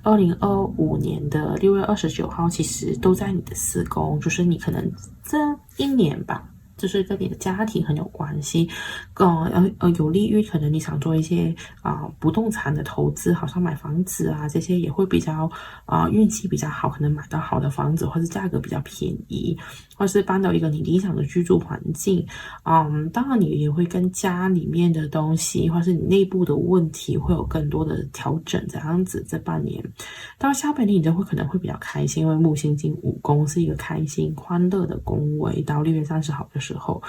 2025年的6月29号，其实都在你的4宫，就是你可能这一年吧。就是跟你的家庭很有关系，有利于可能你想做一些不动产的投资，好像买房子啊这些也会比较运气比较好，可能买到好的房子，或是价格比较便宜，或是搬到一个你理想的居住环境。当然你也会跟家里面的东西，或是你内部的问题会有更多的调整，这样子这半年到下半年你就可能会比较开心，因为木星进5宫是一个开心欢乐的宫位，到6月30号的时候，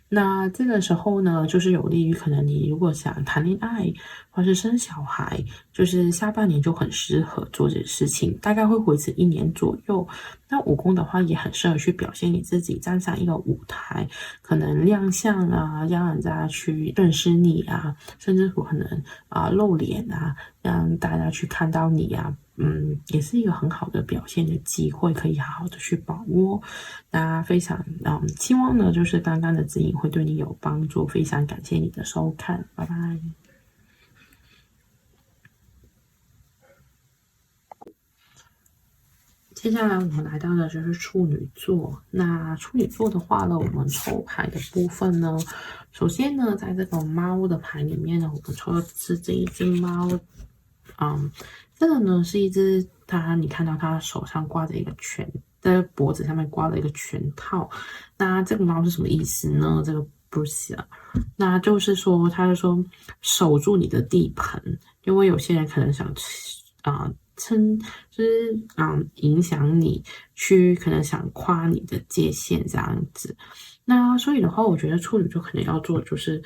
那这个时候呢，就是有利于可能你如果想谈恋爱或是生小孩，就是下半年就很适合做这件事情，大概会维持1年左右。那5宫的话也很适合去表现你自己，站上一个舞台，可能亮相啊，让人家去认识你啊，甚至可能露脸啊，让大家去看到你啊。也是一个很好的表现的机会，可以好好的去把握。那非常希望呢，就是刚刚的指引会对你有帮助，非常感谢你的收看，拜拜。接下来我们来到的就是处女座。那处女座的话呢，我们抽牌的部分呢，首先呢，在这个猫的牌里面呢，我们抽的是这一只猫。这个呢是一只你看到它手上挂着一个在脖子上面挂了一个拳套。那这个猫是什么意思呢？这个 Bruce 那就是说，他就说守住你的地盘，因为有些人可能想影响你去可能想跨你的界限这样子。那所以的话，我觉得处女座可能要做，就是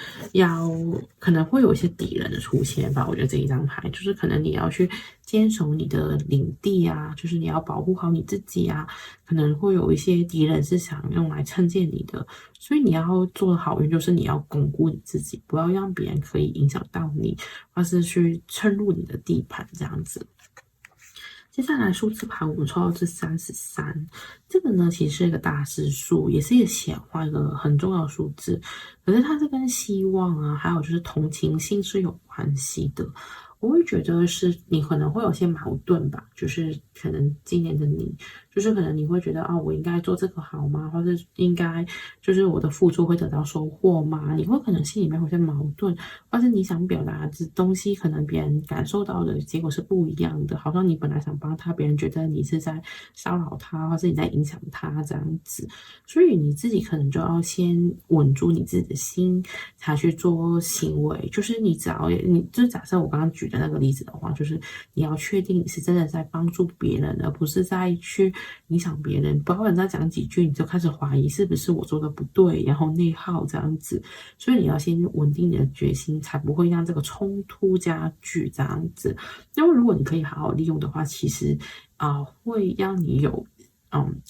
可能会有一些敌人的出现吧。我觉得这一张牌就是可能你要去坚守你的领地啊，就是你要保护好你自己啊。可能会有一些敌人是想用来趁践你的，所以你要做的好运就是你要巩固你自己，不要让别人可以影响到你，或是去侵入你的地盘这样子。接下来数字牌我们抽到是33，这个呢其实是一个大师数，也是一个显化一个很重要的数字，可是它是跟希望啊，还有就是同情心是有关系的。我会觉得是你可能会有些矛盾吧，就是可能今年的你，就是可能你会觉得啊，我应该做这个好吗？或者应该就是我的付出会得到收获吗？你会可能心里面有些矛盾，或是你想表达的东西，可能别人感受到的结果是不一样的。好像你本来想帮他，别人觉得你是在骚扰他，或是你在影响他这样子。所以你自己可能就要先稳住你自己的心，才去做行为。就是就是假设我刚刚举的那个例子的话，就是你要确定你是真的在帮助别人，而不是在去影响别人。不要人家讲几句，你就开始怀疑是不是我做的不对，然后内耗这样子。所以你要先稳定你的决心，才不会让这个冲突加剧这样子。因为如果你可以好好利用的话，其实会让你有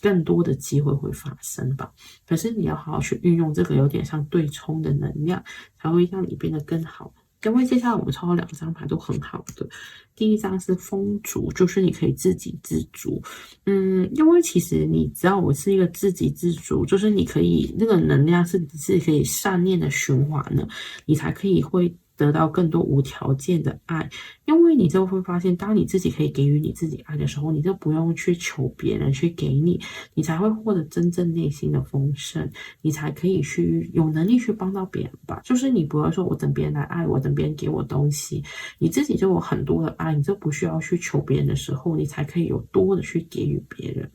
更多的机会会发生吧。可是你要好好去运用这个有点像对冲的能量，才会让你变得更好。因为接下来我们抽到2张牌都很好的，第一张是风烛，就是你可以自给自足。因为其实你知道我是一个自给自足，就是你可以那个能量是可以善念的循环的，你才可以会得到更多无条件的爱。因为你就会发现，当你自己可以给予你自己爱的时候，你就不用去求别人去给你，你才会获得真正内心的丰盛，你才可以去有能力去帮到别人吧。就是你不会说我等别人来爱我，等别人给我东西，你自己就有很多的爱，你就不需要去求别人的时候，你才可以有多的去给予别人。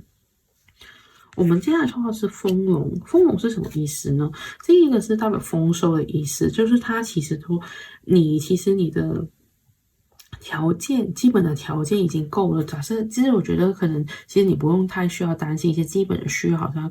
我们接下来抽到是丰隆，丰隆是什么意思呢？这一个是代表丰收的意思，就是它其实说其实你的基本的条件已经够了。假设其实我觉得可能其实你不用太需要担心一些基本的需要，好像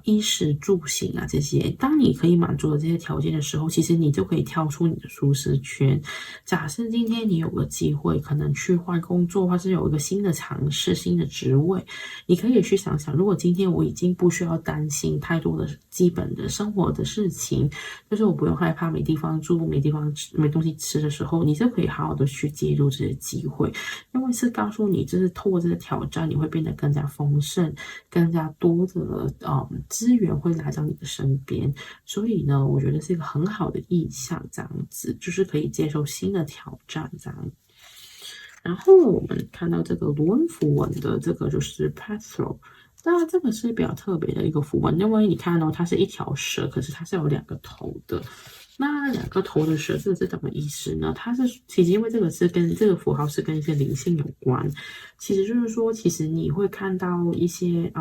衣食住行啊这些。当你可以满足了这些条件的时候，其实你就可以跳出你的舒适圈。假设今天你有个机会，可能去换工作，或是有一个新的尝试、新的职位，你可以去想想，如果今天我已经不需要担心太多的基本的生活的事情，就是我不用害怕没地方住、没地方吃、没东西吃的时候，你就可以好好的去接住这些机会，因为是告诉你，就是透过这个挑战，你会变得更加丰盛、更加多的资源会来到你的身边。所以呢，我觉得是一个很好的意向，这样子就是可以接受新的挑战，这样。然后我们看到这个卢恩符文的这个就是 Pathro， 那这个是比较特别的一个符文，因为你看它是一条蛇，可是它是有2个头的。那2个头的蛇，这个是什么意思呢？其实因为这个是跟这个符号是跟一些灵性有关，其实就是说，其实你会看到一些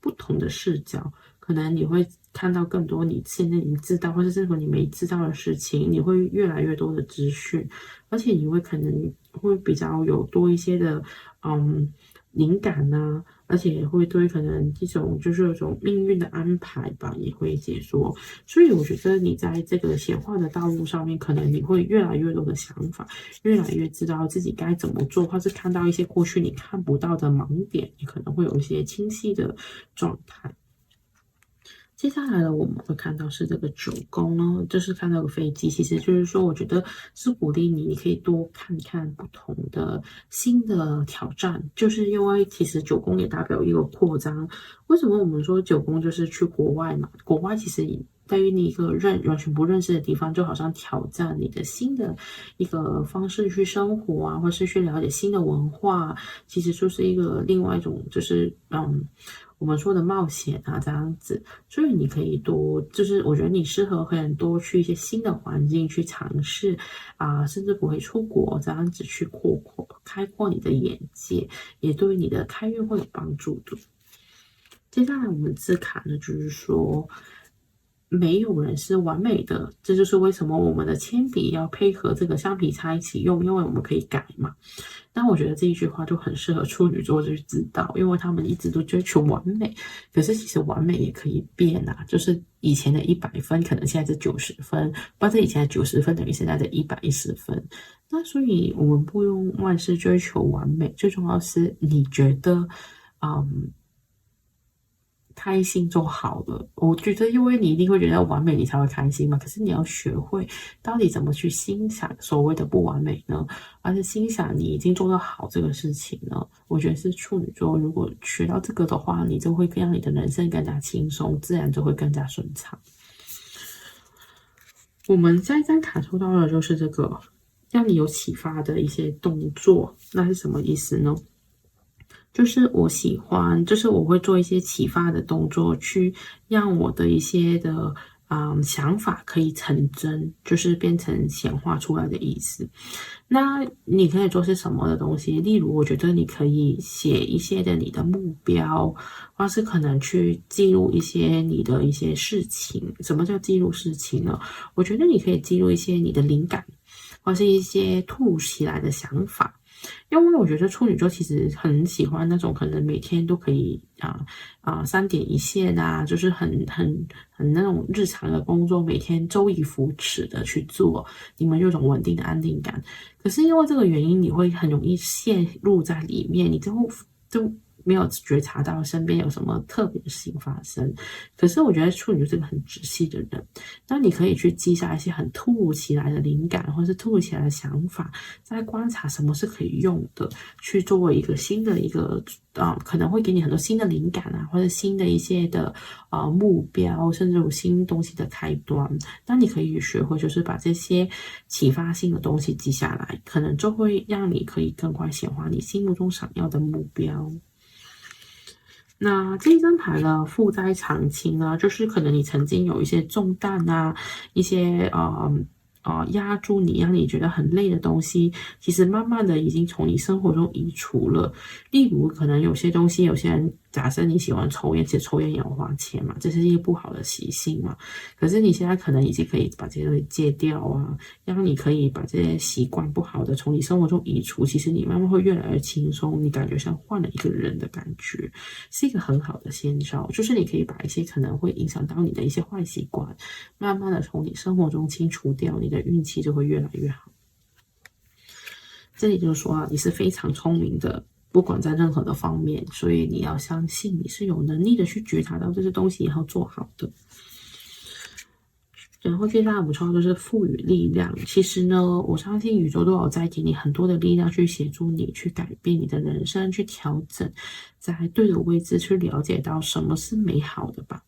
不同的视角，可能你会看到更多你现在已经知道，或者是说你没知道的事情，你会越来越多的资讯，而且你会可能会比较有多一些的灵感啊，而且会对可能一种就是有种命运的安排吧，也会解说。所以我觉得你在这个显化的道路上面，可能你会越来越多的想法，越来越知道自己该怎么做，或是看到一些过去你看不到的盲点，你可能会有一些清晰的状态。接下来呢，我们会看到是这个9宫呢，就是看到个飞机，其实就是说，我觉得是鼓励你可以多看看不同的新的挑战，就是因为其实9宫也代表一个扩张。为什么我们说9宫就是去国外嘛？国外其实对于你一个完全不认识的地方，就好像挑战你的新的一个方式去生活啊，或是去了解新的文化，其实就是一个另外一种，就是我们说的冒险啊，这样子。所以你可以就是我觉得你适合很多去一些新的环境去尝试甚至不会出国，这样子去开阔你的眼界，也对你的开运会有帮助的。接下来我们字卡呢，就是说没有人是完美的，这就是为什么我们的铅笔要配合这个橡皮擦一起用，因为我们可以改嘛。但我觉得这一句话就很适合处女座去知道，因为他们一直都追求完美，可是其实完美也可以变啊，就是以前的100分可能现在是90分，或者以前的90分等于现在的110分。那所以我们不用万事追求完美，最重要是你觉得，开心就好了。我觉得，因为你一定会觉得完美，你才会开心嘛。可是你要学会到底怎么去欣赏所谓的不完美呢？而是欣赏你已经做得好这个事情呢？我觉得是处女座，如果学到这个的话，你就会让你的人生更加轻松，自然就会更加顺畅。我们下一张卡抽到的就是这个让你有启发的一些动作，那是什么意思呢？就是我喜欢，就是我会做一些启发的动作，去让我的一些的想法可以成真，就是变成显化出来的意思。那你可以做些什么的东西？例如，我觉得你可以写一些的你的目标，或是可能去记录一些你的一些事情。什么叫记录事情呢？我觉得你可以记录一些你的灵感，或是一些突如其来的想法。因为我觉得处女座其实很喜欢那种可能每天都可以3点一线啊，就是很那种日常的工作，每天周而复始的去做，你们有种稳定的安定感。可是因为这个原因，你会很容易陷入在里面，你就没有觉察到身边有什么特别的事情发生。可是我觉得处女就是个很仔细的人，那你可以去记下一些很突如其来的灵感，或是突如其来的想法，再观察什么是可以用的，去作为一个新的一个可能会给你很多新的灵感啊，或者新的一些的目标，甚至有新东西的开端。那你可以学会就是把这些启发性的东西记下来，可能就会让你可以更快显化你心目中想要的目标。那这一张牌呢，负债偿清呢，就是可能你曾经有一些重担啊，一些压住你，让你觉得很累的东西，其实慢慢的已经从你生活中移除了。例如，可能有些东西，有些人假设你喜欢抽烟，其实抽烟也要花钱嘛，这是一个不好的习性嘛。可是你现在可能已经可以把这些东西戒掉啊，让你可以把这些习惯不好的从你生活中移除，其实你慢慢会越来越轻松，你感觉像换了一个人的感觉，是一个很好的先兆。就是你可以把一些可能会影响到你的一些坏习惯，慢慢的从你生活中清除掉，你的运气就会越来越好。这里就是说啊，你是非常聪明的，不管在任何的方面，所以你要相信你是有能力的去觉察到这些东西，然后做好的。然后接下来我们说的就是赋予力量。其实呢，我相信宇宙都有在给你很多的力量，去协助你去改变你的人生，去调整，在对的位置去了解到什么是美好的吧。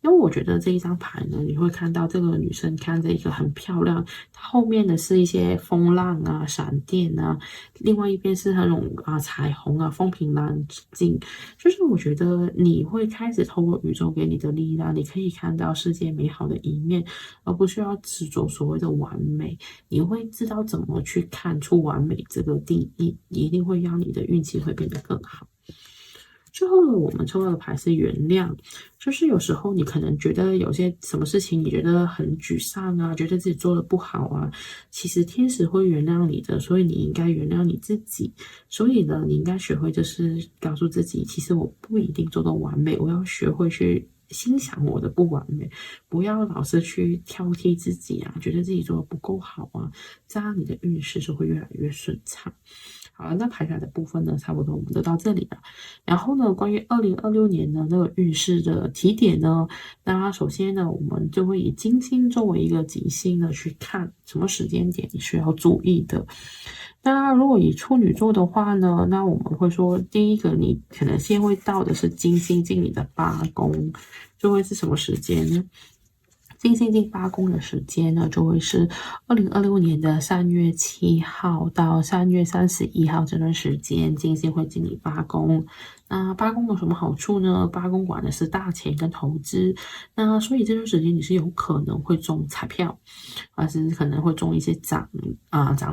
因为我觉得这一张牌呢，你会看到这个女生看着一个很漂亮，后面的是一些风浪啊、闪电啊，另外一边是那种彩虹啊、风平浪静。就是我觉得你会开始透过宇宙给你的力量，你可以看到世界美好的一面，而不需要执着所谓的完美。你会知道怎么去看出完美这个定义，一定会让你的运气会变得更好。最后呢，我们抽到的牌是原谅，就是有时候你可能觉得有些什么事情你觉得很沮丧啊，觉得自己做的不好啊，其实天使会原谅你的，所以你应该原谅你自己。所以呢，你应该学会就是告诉自己，其实我不一定做到完美，我要学会去欣赏我的不完美，不要老是去挑剔自己啊，觉得自己做的不够好啊，这样你的运势就会越来越顺畅。好了，那牌卡的部分呢，差不多我们就到这里了。然后呢，关于2026年的那个运势的提点呢，那首先呢，我们就会以金星作为一个吉星呢去看什么时间点你需要注意的。那如果以处女座的话呢，那我们会说，第一个你可能先会到的是金星进你的8宫，就会是什么时间呢？金星进8宫的时间呢，就会是2026年的3月7号到3月31号这段时间，金星会进你8宫。那八宫有什么好处呢？八宫管的是大钱跟投资，那所以这段时间你是有可能会中彩票，或是可能会中一些奖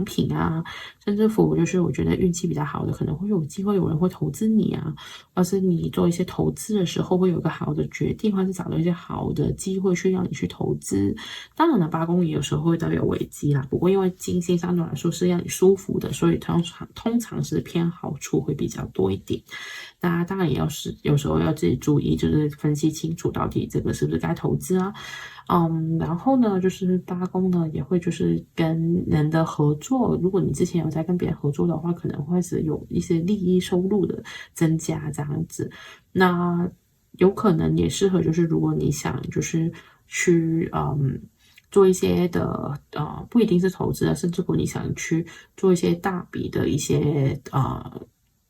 品啊，甚至乎就是我觉得运气比较好的，可能会有机会有人会投资你啊，或是你做一些投资的时候会有一个好的决定，或是找到一些好的机会去让你去投资。当然了，八宫也有时候会带有危机啦，不过因为金星相对来说是让你舒服的，所以通常是偏好处会比较多一点。那当然也有时候要自己注意，就是分析清楚到底这个是不是该投资啊。然后呢，就是八宫呢也会就是跟人的合作，如果你之前有在跟别人合作的话，可能会是有一些利益收入的增加这样子。那有可能也适合，就是如果你想就是去做一些的不一定是投资啊，甚至如果你想去做一些大笔的一些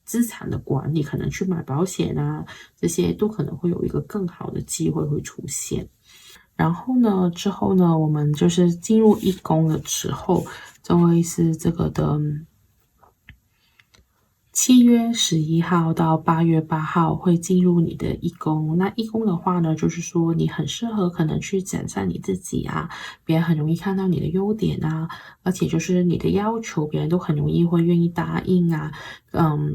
资产的管理，可能去买保险啊，这些都可能会有一个更好的机会会出现。然后呢，之后呢，我们就是进入一宫的时候，就会是这个的7月11号到8月8号会进入你的一宫。那一宫的话呢，就是说你很适合可能去展现你自己啊，别人很容易看到你的优点啊，而且就是你的要求，别人都很容易会愿意答应啊。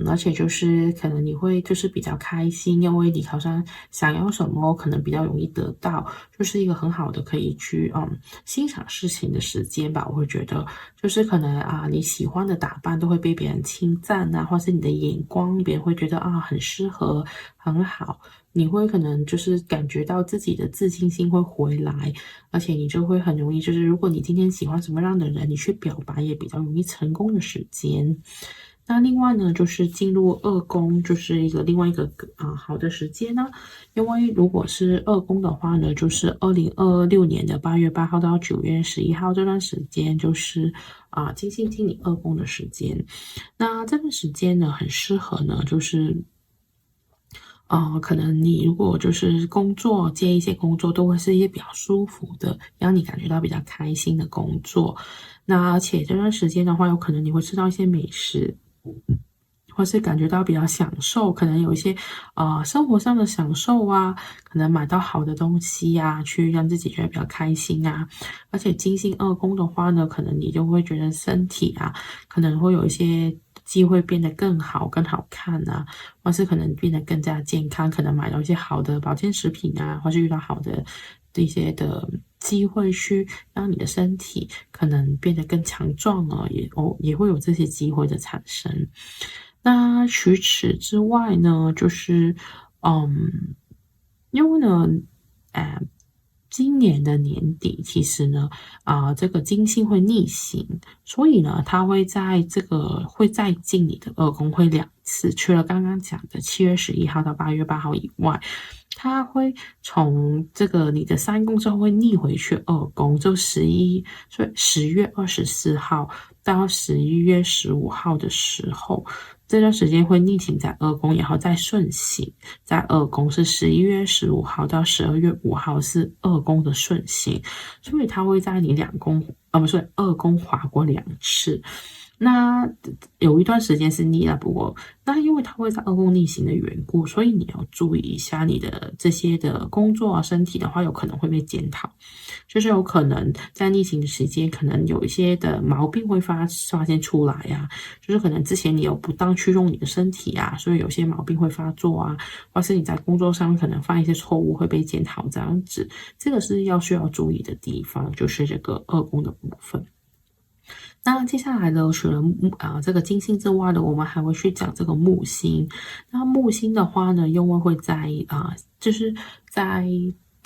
而且就是可能你会就是比较开心，因为你好像想要什么，可能比较容易得到，就是一个很好的可以去欣赏事情的时间吧。我会觉得就是可能你喜欢的打扮都会被别人称赞啊，或是你的眼光，别人会觉得很适合，很好。你会可能就是感觉到自己的自信心会回来，而且你就会很容易，就是如果你今天喜欢什么样的人，你去表白也比较容易成功的时间。那另外呢，就是进入二宫，就是另外一个好的时间呢。因为如果是二宫的话呢，就是2026年的8月8号到9月11号这段时间，就是金星进你二宫的时间。那这段时间呢，很适合呢，就是可能你如果就是接一些工作，都会是一些比较舒服的，让你感觉到比较开心的工作。那而且这段时间的话，有可能你会吃到一些美食，或是感觉到比较享受，可能有一些生活上的享受啊，可能买到好的东西呀，去让自己觉得比较开心啊。而且金星二宫的话呢，可能你就会觉得身体可能会有一些机会变得更好、更好看啊，或是可能变得更加健康，可能买到一些好的保健食品啊，或是遇到好的一些的机会去让你的身体可能变得更强壮啊，也会有这些机会的产生。那除此之外呢，就是因为呢，今年的年底其实呢，这个金星会逆行，所以呢，它会再进你的二宫会2次，除了刚刚讲的7月11号到8月8号以外，它会从这个你的三宫之后会逆回去二宫，所以10月24号到11月15号的时候。这段时间会逆行在二宫，然后再顺行在二宫，是11月15号到12月5号是二宫的顺行，所以它会在你二宫划过2次。那有一段时间是逆了，不过那因为它会在二宫逆行的缘故，所以你要注意一下你的这些的工作身体的话，有可能会被检讨，就是有可能在逆行的时间，可能有一些的毛病会发现出来啊，就是可能之前你有不当去用你的身体啊，所以有些毛病会发作啊，或是你在工作上可能犯一些错误会被检讨这样子，这个是需要注意的地方，就是这个二宫的部分。那接下来呢，除了这个金星之外呢，我们还会去讲这个木星。那木星的话呢，因为会在就是在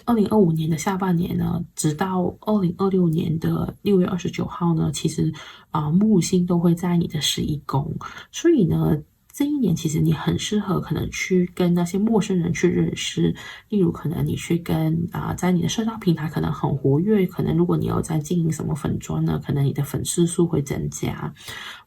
2025年的下半年呢，直到2026年的6月29号呢，其实木星都会在你的11宫，所以呢。这一年其实你很适合可能去跟那些陌生人去认识，例如可能你去跟在你的社交平台可能很活跃，可能如果你有在经营什么粉专呢，可能你的粉丝数会增加，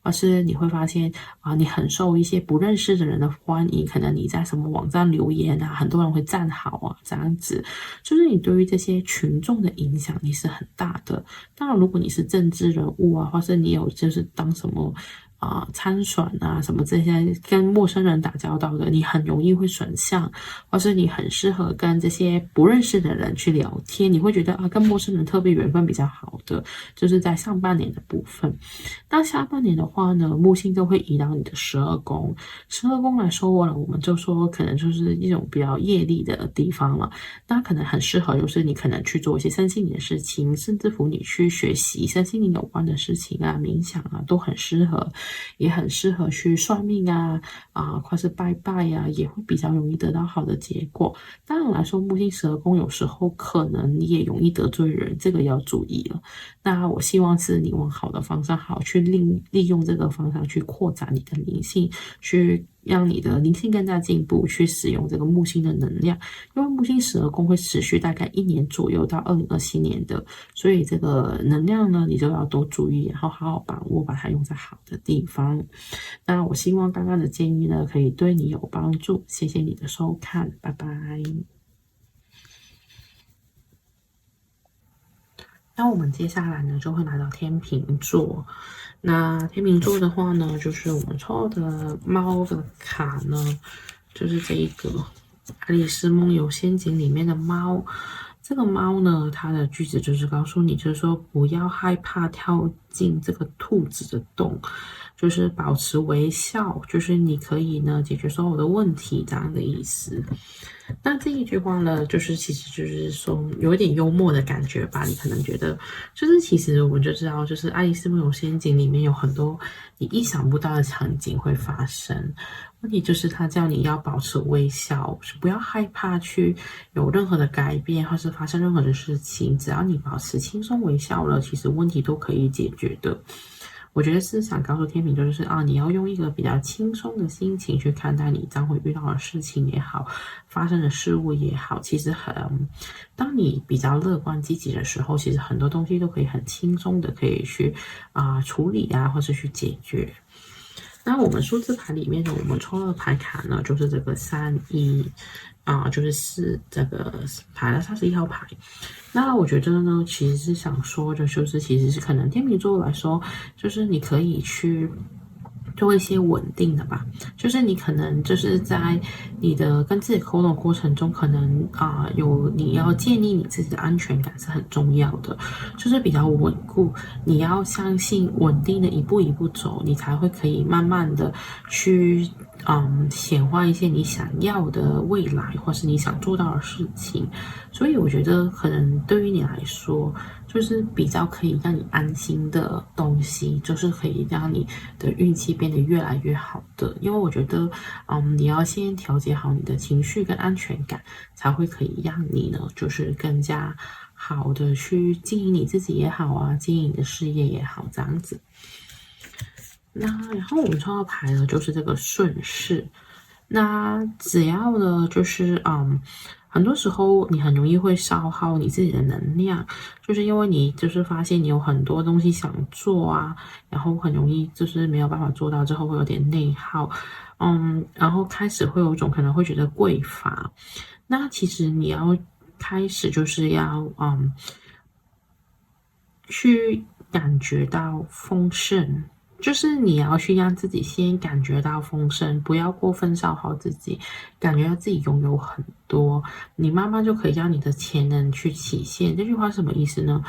或是你会发现你很受一些不认识的人的欢迎，可能你在什么网站留言很多人会赞好这样子，就是你对于这些群众的影响力是很大的。当然，如果你是政治人物或是你有就是当什么参选啊什么这些跟陌生人打交道的，你很容易会选项，或是你很适合跟这些不认识的人去聊天，你会觉得跟陌生人特别缘分比较好的，就是在上半年的部分。那下半年的话呢，木星就会移到你的12宫，十二宫来说呢，我们就说可能就是一种比较业力的地方了。那可能很适合，就是你可能去做一些身心灵的事情，甚至乎你去学习身心灵有关的事情啊，冥想啊，都很适合，也很适合去算命或是拜拜呀，也会比较容易得到好的结果。当然来说，木星12宫有时候可能你也容易得罪人，这个要注意了。那我希望是你往好的方向好去利用这个方向去扩展你的灵性，去让你的灵性更加进步，去使用这个木星的能量。因为木星12宫会持续大概1年左右到2027年的，所以这个能量呢，你就要多注意，然后好好把握，把它用在好的地方。那我希望刚刚的建议呢，可以对你有帮助。谢谢你的收看，拜拜。那我们接下来呢，就会来到天秤座。那天秤座的话呢，就是我们抽的猫的卡呢，就是这一个《爱丽丝梦游仙境》里面的猫。这个猫呢，它的句子就是告诉你，就是说不要害怕跳进这个兔子的洞，就是保持微笑，就是你可以呢解决所有的问题这样的意思。那这一句话呢，就是其实就是说有一点幽默的感觉吧。你可能觉得，就是其实我们就知道，就是《爱丽丝梦游仙境》里面有很多你意想不到的场景会发生。问题就是他叫你要保持微笑，不要害怕去有任何的改变，或是发生任何的事情，只要你保持轻松微笑了，其实问题都可以解决的。我觉得是想告诉天秤座，就是你要用一个比较轻松的心情去看待你将会遇到的事情也好，发生的事物也好，其实当你比较乐观积极的时候，其实很多东西都可以很轻松的可以去处理或是去解决。那我们数字牌里面呢，我们抽的牌卡呢，就是这个31就是这个牌的31号牌。那我觉得呢，其实是想说的，就是其实是可能天秤座来说，就是你可以去做一些稳定的吧，就是你可能就是在你的跟自己沟通过程中，可能你要建立你自己的安全感是很重要的，就是比较稳固。你要相信稳定的一步一步走，你才会可以慢慢的去显化一些你想要的未来，或是你想做到的事情。所以我觉得可能对于你来说，就是比较可以让你安心的东西，就是可以让你的运气变得越来越好的。因为我觉得，你要先调节好你的情绪跟安全感，才会可以让你呢，就是更加好的去经营你自己也好经营你的事业也好，这样子。那然后我们抽到牌呢，就是这个顺势。那只要呢，就是很多时候你很容易会消耗你自己的能量，就是因为你就是发现你有很多东西想做然后很容易就是没有办法做到，之后会有点内耗，然后开始会有一种可能会觉得匮乏。那其实你要开始就是要去感觉到丰盛。就是你要去让自己先感觉到丰盛，不要过分消耗自己，感觉到自己拥有很多，你慢慢就可以让你的潜能去体现。这句话是什么意思呢？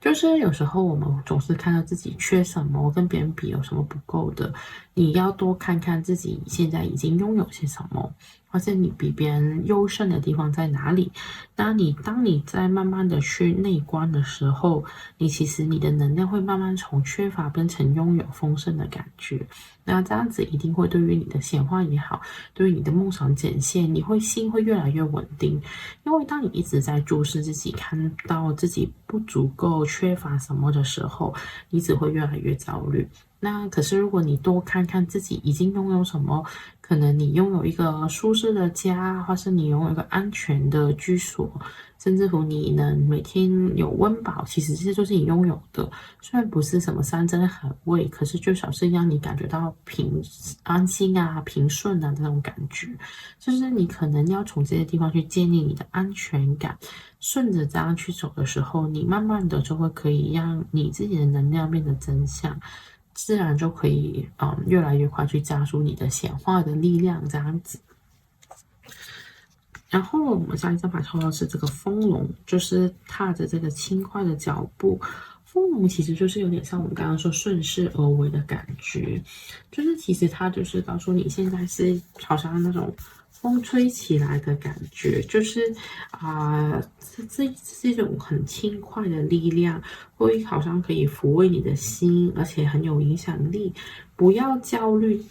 就是有时候我们总是看到自己缺什么，跟别人比有什么不够的，你要多看看自己现在已经拥有些什么，或者你比别人优胜的地方在哪里。当你在慢慢的去内观的时候，其实你的能量会慢慢从缺乏变成拥有丰盛的感觉。那这样子一定会对于你的显化也好，对于你的梦想展现，你心会越来越稳定。因为当你一直在注视自己，看到自己不足够、缺乏什么的时候，你只会越来越焦虑。那可是如果你多看看自己已经拥有什么，可能你拥有一个舒适的家，或是你拥有一个安全的居所，甚至乎你能每天有温饱，其实这些都是你拥有的。虽然不是什么山珍海味，可是至少是让你感觉到安心平顺这种感觉。就是你可能要从这些地方去建立你的安全感，顺着这样去走的时候，你慢慢的就会可以让你自己的能量变得正向。自然就可以越来越快去加速你的显化的力量这样子。然后我们下一张牌抽到是这个风龙，就是踏着这个轻快的脚步。风龙其实就是有点像我们刚刚说顺势而为的感觉，就是其实它就是告诉你现在是好像那种风吹起来的感觉，就是这是一种很轻快的力量，会好像可以抚慰你的心，而且很有影响力。不要焦虑，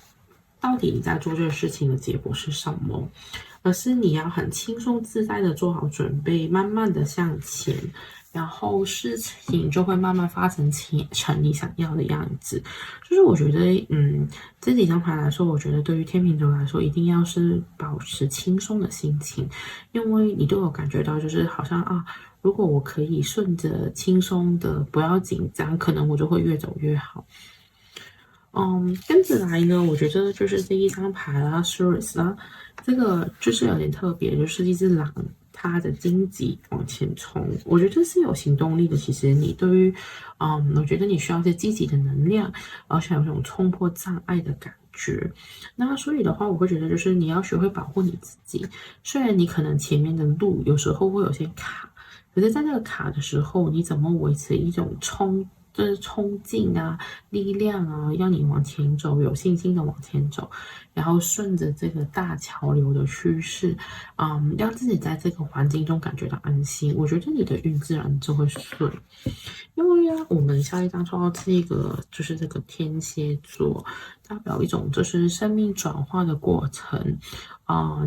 到底你在做这个事情的结果是什么？而是你要很轻松自在的做好准备，慢慢的向前，然后事情就会慢慢发成你想要的样子。就是我觉得，这几张牌来说，我觉得对于天秤座来说，一定要是保持轻松的心情，因为你都有感觉到，就是好像如果我可以顺着轻松的，不要紧张，可能我就会越走越好。跟着来呢，我觉得就是这一张牌啦 s u r i s 啦，这个就是有点特别，就是一只狼，它的荆棘往前冲，我觉得是有行动力的。其实你对于，我觉得你需要一些积极的能量，而且有种冲破障碍的感觉。那所以的话，我会觉得就是你要学会保护你自己，虽然你可能前面的路有时候会有些卡，可是在那个卡的时候，你怎么维持一种就是冲劲啊、力量啊，让你往前走，有信心的往前走，然后顺着这个大潮流的趋势，让自己在这个环境中感觉到安心。我觉得你的运自然就会顺。因为我们下一张抽到这个就是这个天蝎座，代表一种就是生命转化的过程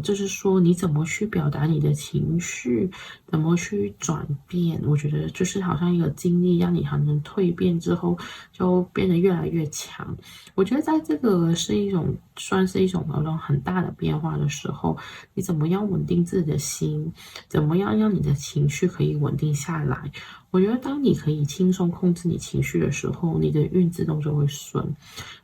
就是说你怎么去表达你的情绪，怎么去转变，我觉得就是好像一个经历，让你还能蜕变之后，就变得越来越强。我觉得在这个是一种算是一种那种很大的变化的时候，你怎么样稳定自己的心，怎么样让你的情绪可以稳定下来。我觉得当你可以轻松控制你情绪的时候，你的运自动就会顺。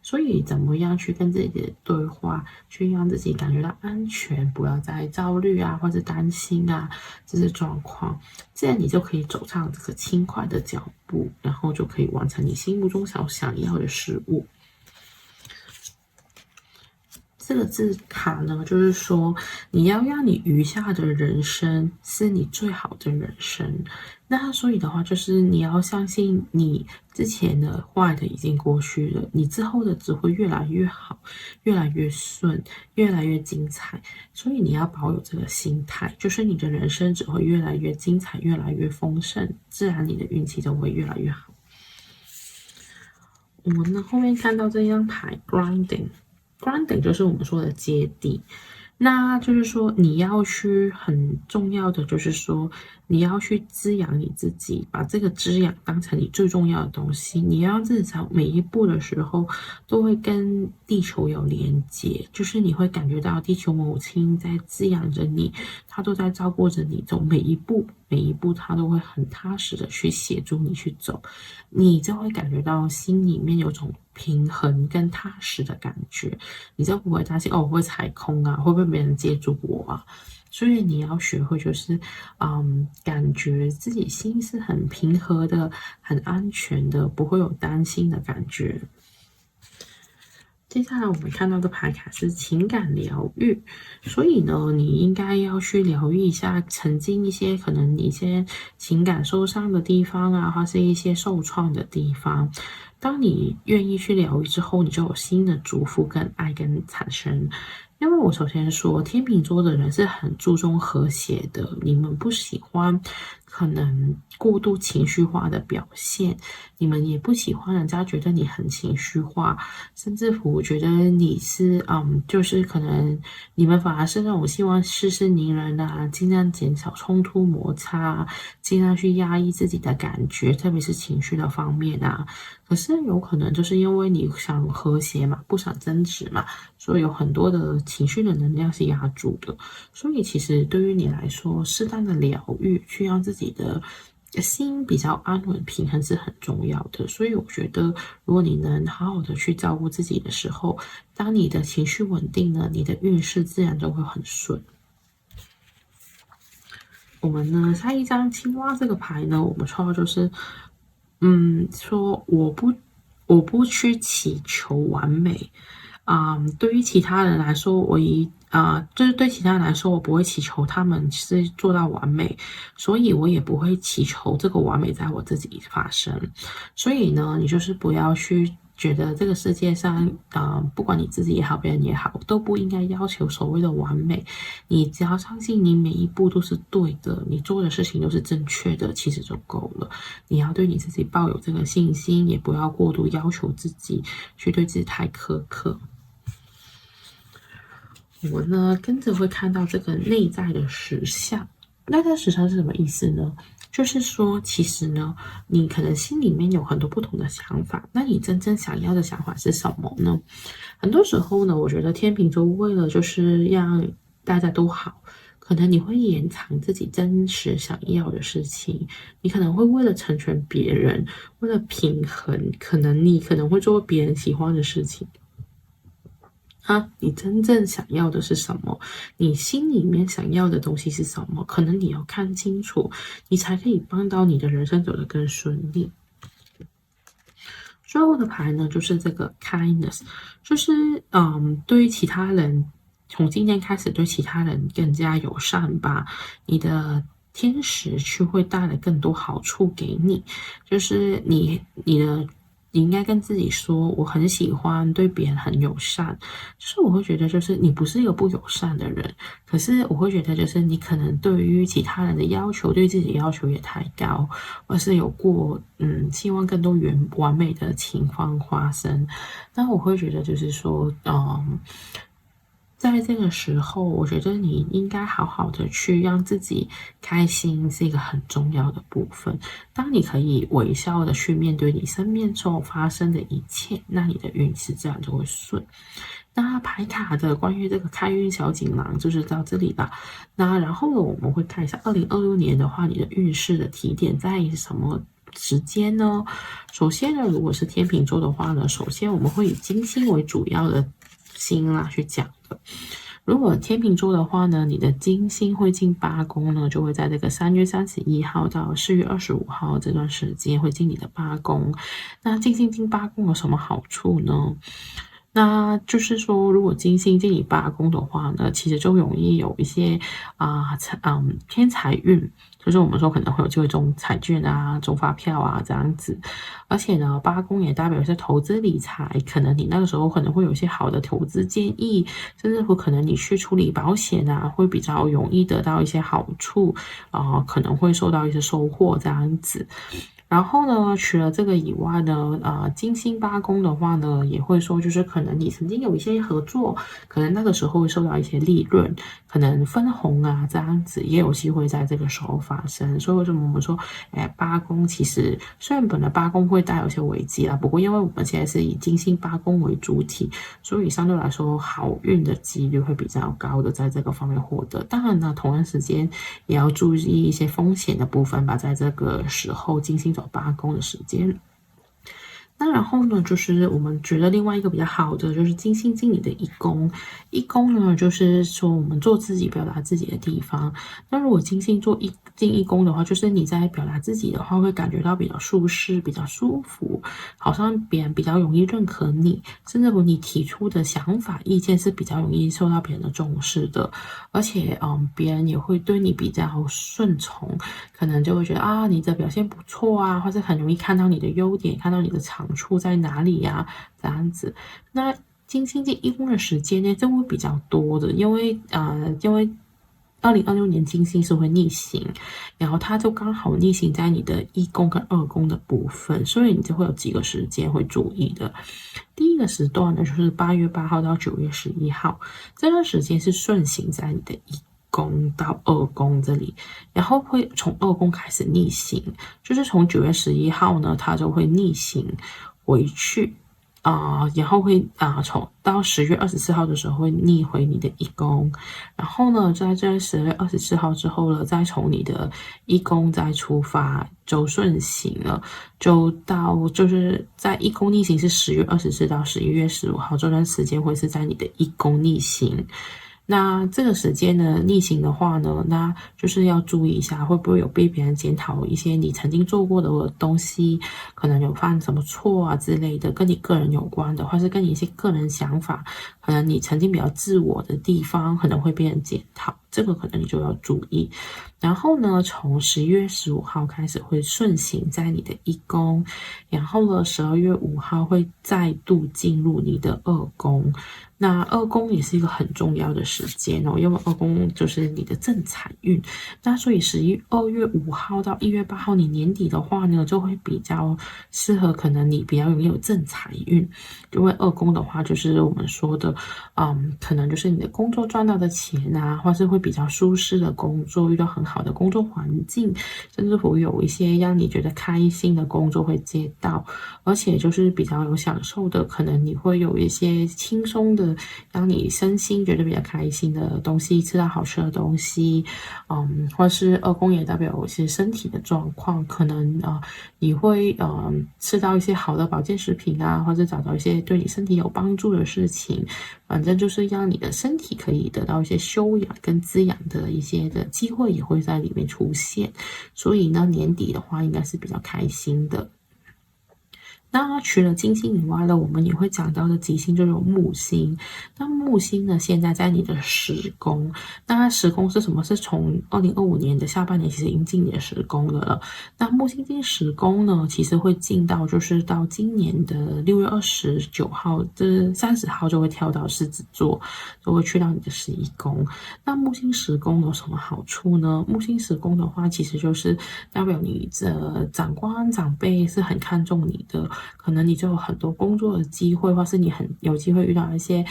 所以怎么样去跟自己的对话，去让自己感觉到安全，不要再焦虑啊，或者担心啊这些状况，这样你就可以走上这个轻快的脚步，然后就可以完成你心目中想要的事物。这个字卡呢，就是说你要让你余下的人生是你最好的人生。那所以的话，就是你要相信你之前的坏的已经过去了，你之后的只会越来越好，越来越顺，越来越精彩。所以你要保有这个心态，就是你的人生只会越来越精彩，越来越丰盛，自然你的运气就会越来越好。我们呢后面看到这张牌 grounding 就是我们说的接地，那就是说你要去很重要的就是说你要去滋养你自己，把这个滋养当成你最重要的东西。你要日常每一步的时候都会跟地球有连接，就是你会感觉到地球母亲在滋养着你，她都在照顾着你，走每一步每一步，她都会很踏实的去协助你去走，你就会感觉到心里面有种平衡跟踏实的感觉。你就不会担心我会踩空啊，会不会没人接住我啊？所以你要学会就是，感觉自己心是很平和的、很安全的，不会有担心的感觉。接下来我们看到的牌卡是情感疗愈，所以呢，你应该要去疗愈一下曾经一些可能你一些情感受伤的地方啊，或是一些受创的地方。当你愿意去疗愈之后，你就有新的祝福跟爱跟产生。因为我首先说，天秤座的人是很注重和谐的，你们不喜欢可能过度情绪化的表现，你们也不喜欢人家觉得你很情绪化，甚至乎觉得你是就是可能你们反而是那种希望事事宁人啊，尽量减少冲突摩擦，尽量去压抑自己的感觉，特别是情绪的方面啊。可是有可能就是因为你想和谐嘛，不想争执嘛，所以有很多的情绪的能量是压住的。所以其实对于你来说，适当的疗愈，去让自己的心比较安稳平衡是很重要的。所以我觉得，如果你能好好的去照顾自己的时候，当你的情绪稳定了，你的运势自然就会很顺。我们呢，下一张青蛙这个牌呢，我们抽到就是，说我不去祈求完美。对于其他人来说，就是对其他人来说，我不会祈求他们是做到完美，所以我也不会祈求这个完美在我自己发生。所以呢，你就是不要去觉得这个世界上，不管你自己也好，别人也好，都不应该要求所谓的完美。你只要相信你每一步都是对的，你做的事情都是正确的，其实就够了。你要对你自己抱有这个信心，也不要过度要求自己，去对自己太苛刻。我呢，跟着会看到这个内在的实相。内在实相是什么意思呢？就是说，其实呢，你可能心里面有很多不同的想法，那你真正想要的想法是什么呢？很多时候呢，我觉得天秤座为了就是让大家都好，可能你会掩藏自己真实想要的事情，你可能会为了成全别人，为了平衡，你可能会做别人喜欢的事情。你真正想要的是什么？你心里面想要的东西是什么？可能你要看清楚，你才可以帮到你的人生走得更顺利。最后的牌呢，就是这个 kindness， 就是对于其他人，从今天开始对其他人更加友善吧。你的天使去会带来更多好处给你，就是你应该跟自己说，我很喜欢对别人很友善。就是我会觉得，就是你不是一个不友善的人，可是我会觉得，就是你可能对于其他人的要求，对自己的要求也太高，而是有过希望更多完美的情况发生。那我会觉得，就是说，在这个时候，我觉得你应该好好的去让自己开心，是一个很重要的部分。当你可以微笑的去面对你身边所发生的一切，那你的运势自然就会顺。那牌卡的关于这个开运小锦囊就是到这里吧。那然后呢，我们会看一下2026年的话，你的运势的提点在什么时间呢？首先呢，如果是天秤座的话呢，首先我们会以金星为主要的星啦去讲的。如果天秤座的话呢，你的金星会进八宫呢，就会在这个3月31号到4月25号这段时间会进你的八宫。那金星进八宫有什么好处呢？那就是说，如果金星进你八宫的话呢，其实就容易有一些偏财运，就是我们说可能会有机会中彩券啊、中发票啊这样子。而且呢，八宫也代表是投资理财，可能你那个时候可能会有一些好的投资建议，甚至乎可能你去处理保险啊，会比较容易得到一些好处，可能会受到一些收获这样子。然后呢，除了这个以外呢，金星八宫的话呢，也会说，就是可能你曾经有一些合作，可能那个时候会受到一些利润，可能分红啊这样子，也有机会在这个时候发生。所以为什么我们说，八宫其实虽然本来八宫会带有一些危机啦，不过因为我们现在是以金星八宫为主体，所以相对来说好运的几率会比较高的在这个方面获得。当然呢，同样时间也要注意一些风险的部分吧，在这个时候金星走八宫的时间。那然后呢，就是我们觉得另外一个比较好的，就是金星进你的一宫。一宫呢，就是说我们做自己、表达自己的地方。那如果金星进一宫的话，就是你在表达自己的话，会感觉到比较舒适、比较舒服，好像别人比较容易认可你，甚至乎你提出的想法、意见是比较容易受到别人的重视的。而且，别人也会对你比较顺从，可能就会觉得你的表现不错啊，或者很容易看到你的优点，看到你的长处在哪里呀，这样子。那金星进一宫的时间呢，就会比较多的，因为2026年金星是会逆行，然后它就刚好逆行在你的一宫跟二宫的部分，所以你就会有几个时间会注意的。第一个时段呢，就是8月8号到9月11号，这段时间是顺行在你的一宫到二宫这里，然后会从二宫开始逆行，就是从9月11号呢，它就会逆行回去。然后会从到10月24号的时候会逆回你的一宫，然后呢，在这10月24号之后呢，再从你的一宫再出发，就顺行了，就是在一宫逆行是10月24到11月15号这段时间会是在你的一宫逆行。那这个时间呢，逆行的话呢，那就是要注意一下，会不会有被别人检讨一些你曾经做过的东西，可能有犯什么错啊之类的，跟你个人有关的，或是跟你一些个人想法，可能你曾经比较自我的地方，可能会被人检讨，这个可能你就要注意。然后呢，从11月15号开始会顺行在你的一宫，然后呢，12月5号会再度进入你的二宫。那二宫也是一个很重要的时间哦，因为二宫就是你的正财运。那所以2月5号到1月8号，你年底的话呢，就会比较适合，可能你比较容易有正财运。因为二宫的话，就是我们说的，可能就是你的工作赚到的钱啊，或是会比较舒适的工作，遇到很好的工作环境，甚至会有一些让你觉得开心的工作会接到，而且就是比较有享受的，可能你会有一些轻松的，让你身心觉得比较开心的东西，吃到好吃的东西，或是二宫也代表有一些身体的状况，可能你会吃到一些好的保健食品啊，或者找到一些对你身体有帮助的事情，反正就是让你的身体可以得到一些休养跟滋养的一些的机会也会在里面出现，所以呢，年底的话应该是比较开心的。那除了金星以外呢，我们也会讲到的吉星就有木星。那木星呢，现在在你的10宫。那10宫是什么？是从2025年的下半年，其实已经进你的10宫了。那木星进10宫呢，其实会进到就是到今年的6月29号，这30号就会跳到狮子座，就会去到你的11宫。那木星10宫有什么好处呢？木星10宫的话，其实就是代表你的长官长辈是很看重你的。可能你就有很多工作的机会，或是你很有机会遇到一些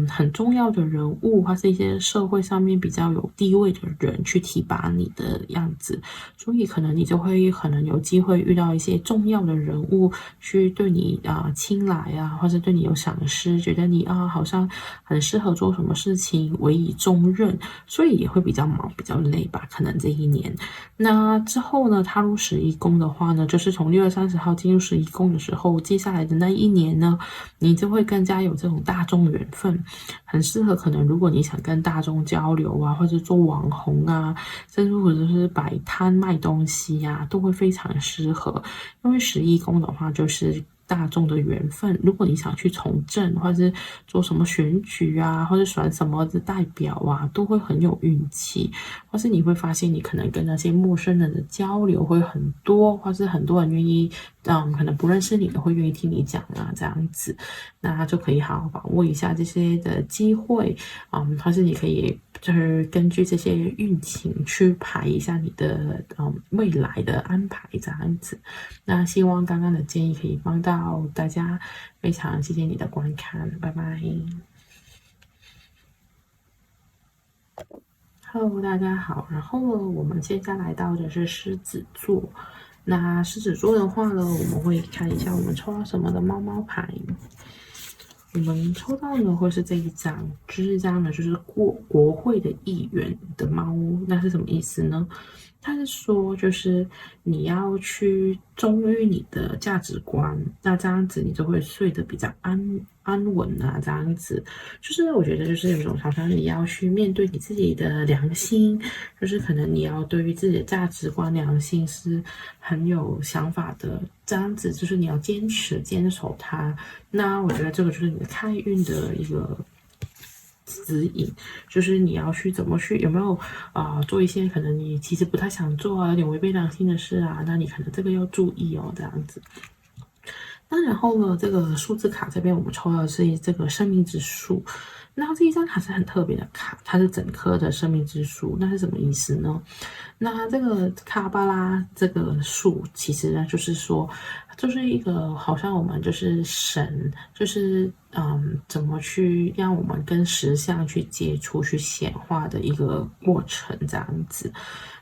很重要的人物，或是一些社会上面比较有地位的人去提拔你的样子，所以可能你就会可能有机会遇到一些重要的人物去对你青睐啊，或是对你有赏识，觉得你好像很适合做什么事情，委以重任，所以也会比较忙比较累吧，可能这一年。那之后呢，踏入11宫的话呢，就是从6月30号进入11宫的时候，接下来的那一年呢，你就会更加有这种大众缘分，很适合可能如果你想跟大众交流啊，或者做网红啊，甚至或者是摆摊卖东西啊，都会非常适合。因为11宫的话就是大众的缘分，如果你想去从政，或者是做什么选举啊，或者选什么的代表啊，都会很有运气。或是你会发现，你可能跟那些陌生人的交流会很多，或是很多人愿意，可能不认识你的会愿意听你讲啊，这样子，那就可以好好把握一下这些的机会，或是你可以就是根据这些运情去排一下你的未来的安排这样子。那希望刚刚的建议可以帮到大家，非常谢谢你的观看，拜拜。Hello，大家好。然后呢，我们现在来到的是狮子座。那狮子座的话呢，我们会看一下我们抽到什么的猫猫牌。我们抽到呢会是这一张，这张呢就是国会的议员的猫，那是什么意思呢？他是说，就是你要去忠于你的价值观，那这样子你就会睡得比较安稳啊，这样子，就是我觉得就是有一种常常你要去面对你自己的良心，就是可能你要对于自己的价值观、良心是很有想法的，这样子就是你要坚守它。那我觉得这个就是你的开运的一个指引，就是你要去怎么去有没有做一些可能你其实不太想做啊，有点违背良心的事啊，那你可能这个要注意哦，这样子。那然后呢，这个数字卡这边我们抽到的是这个生命之树。那这一张卡是很特别的卡，它是整颗的生命之树，那是什么意思呢？那这个卡巴拉这个树，其实呢就是说，就是一个好像我们就是神，就是怎么去让我们跟实相去接触、去显化的一个过程，这样子。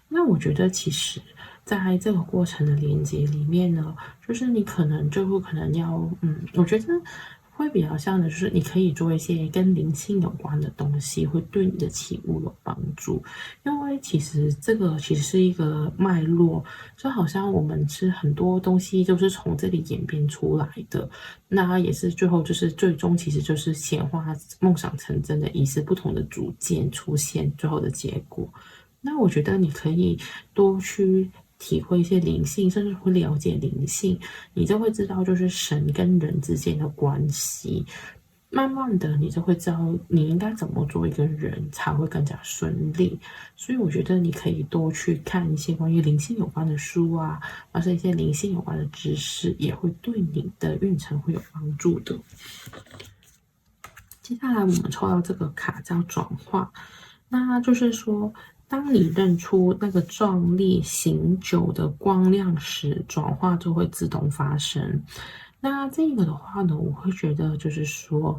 那我觉得其实在这个过程的连接里面呢，就是你可能要，我觉得会比较像的就是你可以做一些跟灵性有关的东西，会对你的起悟有帮助。因为其实这个其实是一个脉络，就好像我们是很多东西都是从这里演变出来的，那也是最后就是最终其实就是显化梦想成真的意思，不同的组件出现最后的结果。那我觉得你可以多去体会一些灵性，甚至会了解灵性，你就会知道就是神跟人之间的关系。慢慢的，你就会知道你应该怎么做一个人才会更加顺利。所以我觉得你可以多去看一些关于灵性有关的书啊，或是一些灵性有关的知识，也会对你的运程会有帮助的。接下来我们抽到这个卡叫转化，那就是说，当你认出那个壮丽醒酒的光亮时，转化就会自动发生。那这个的话呢，我会觉得就是说，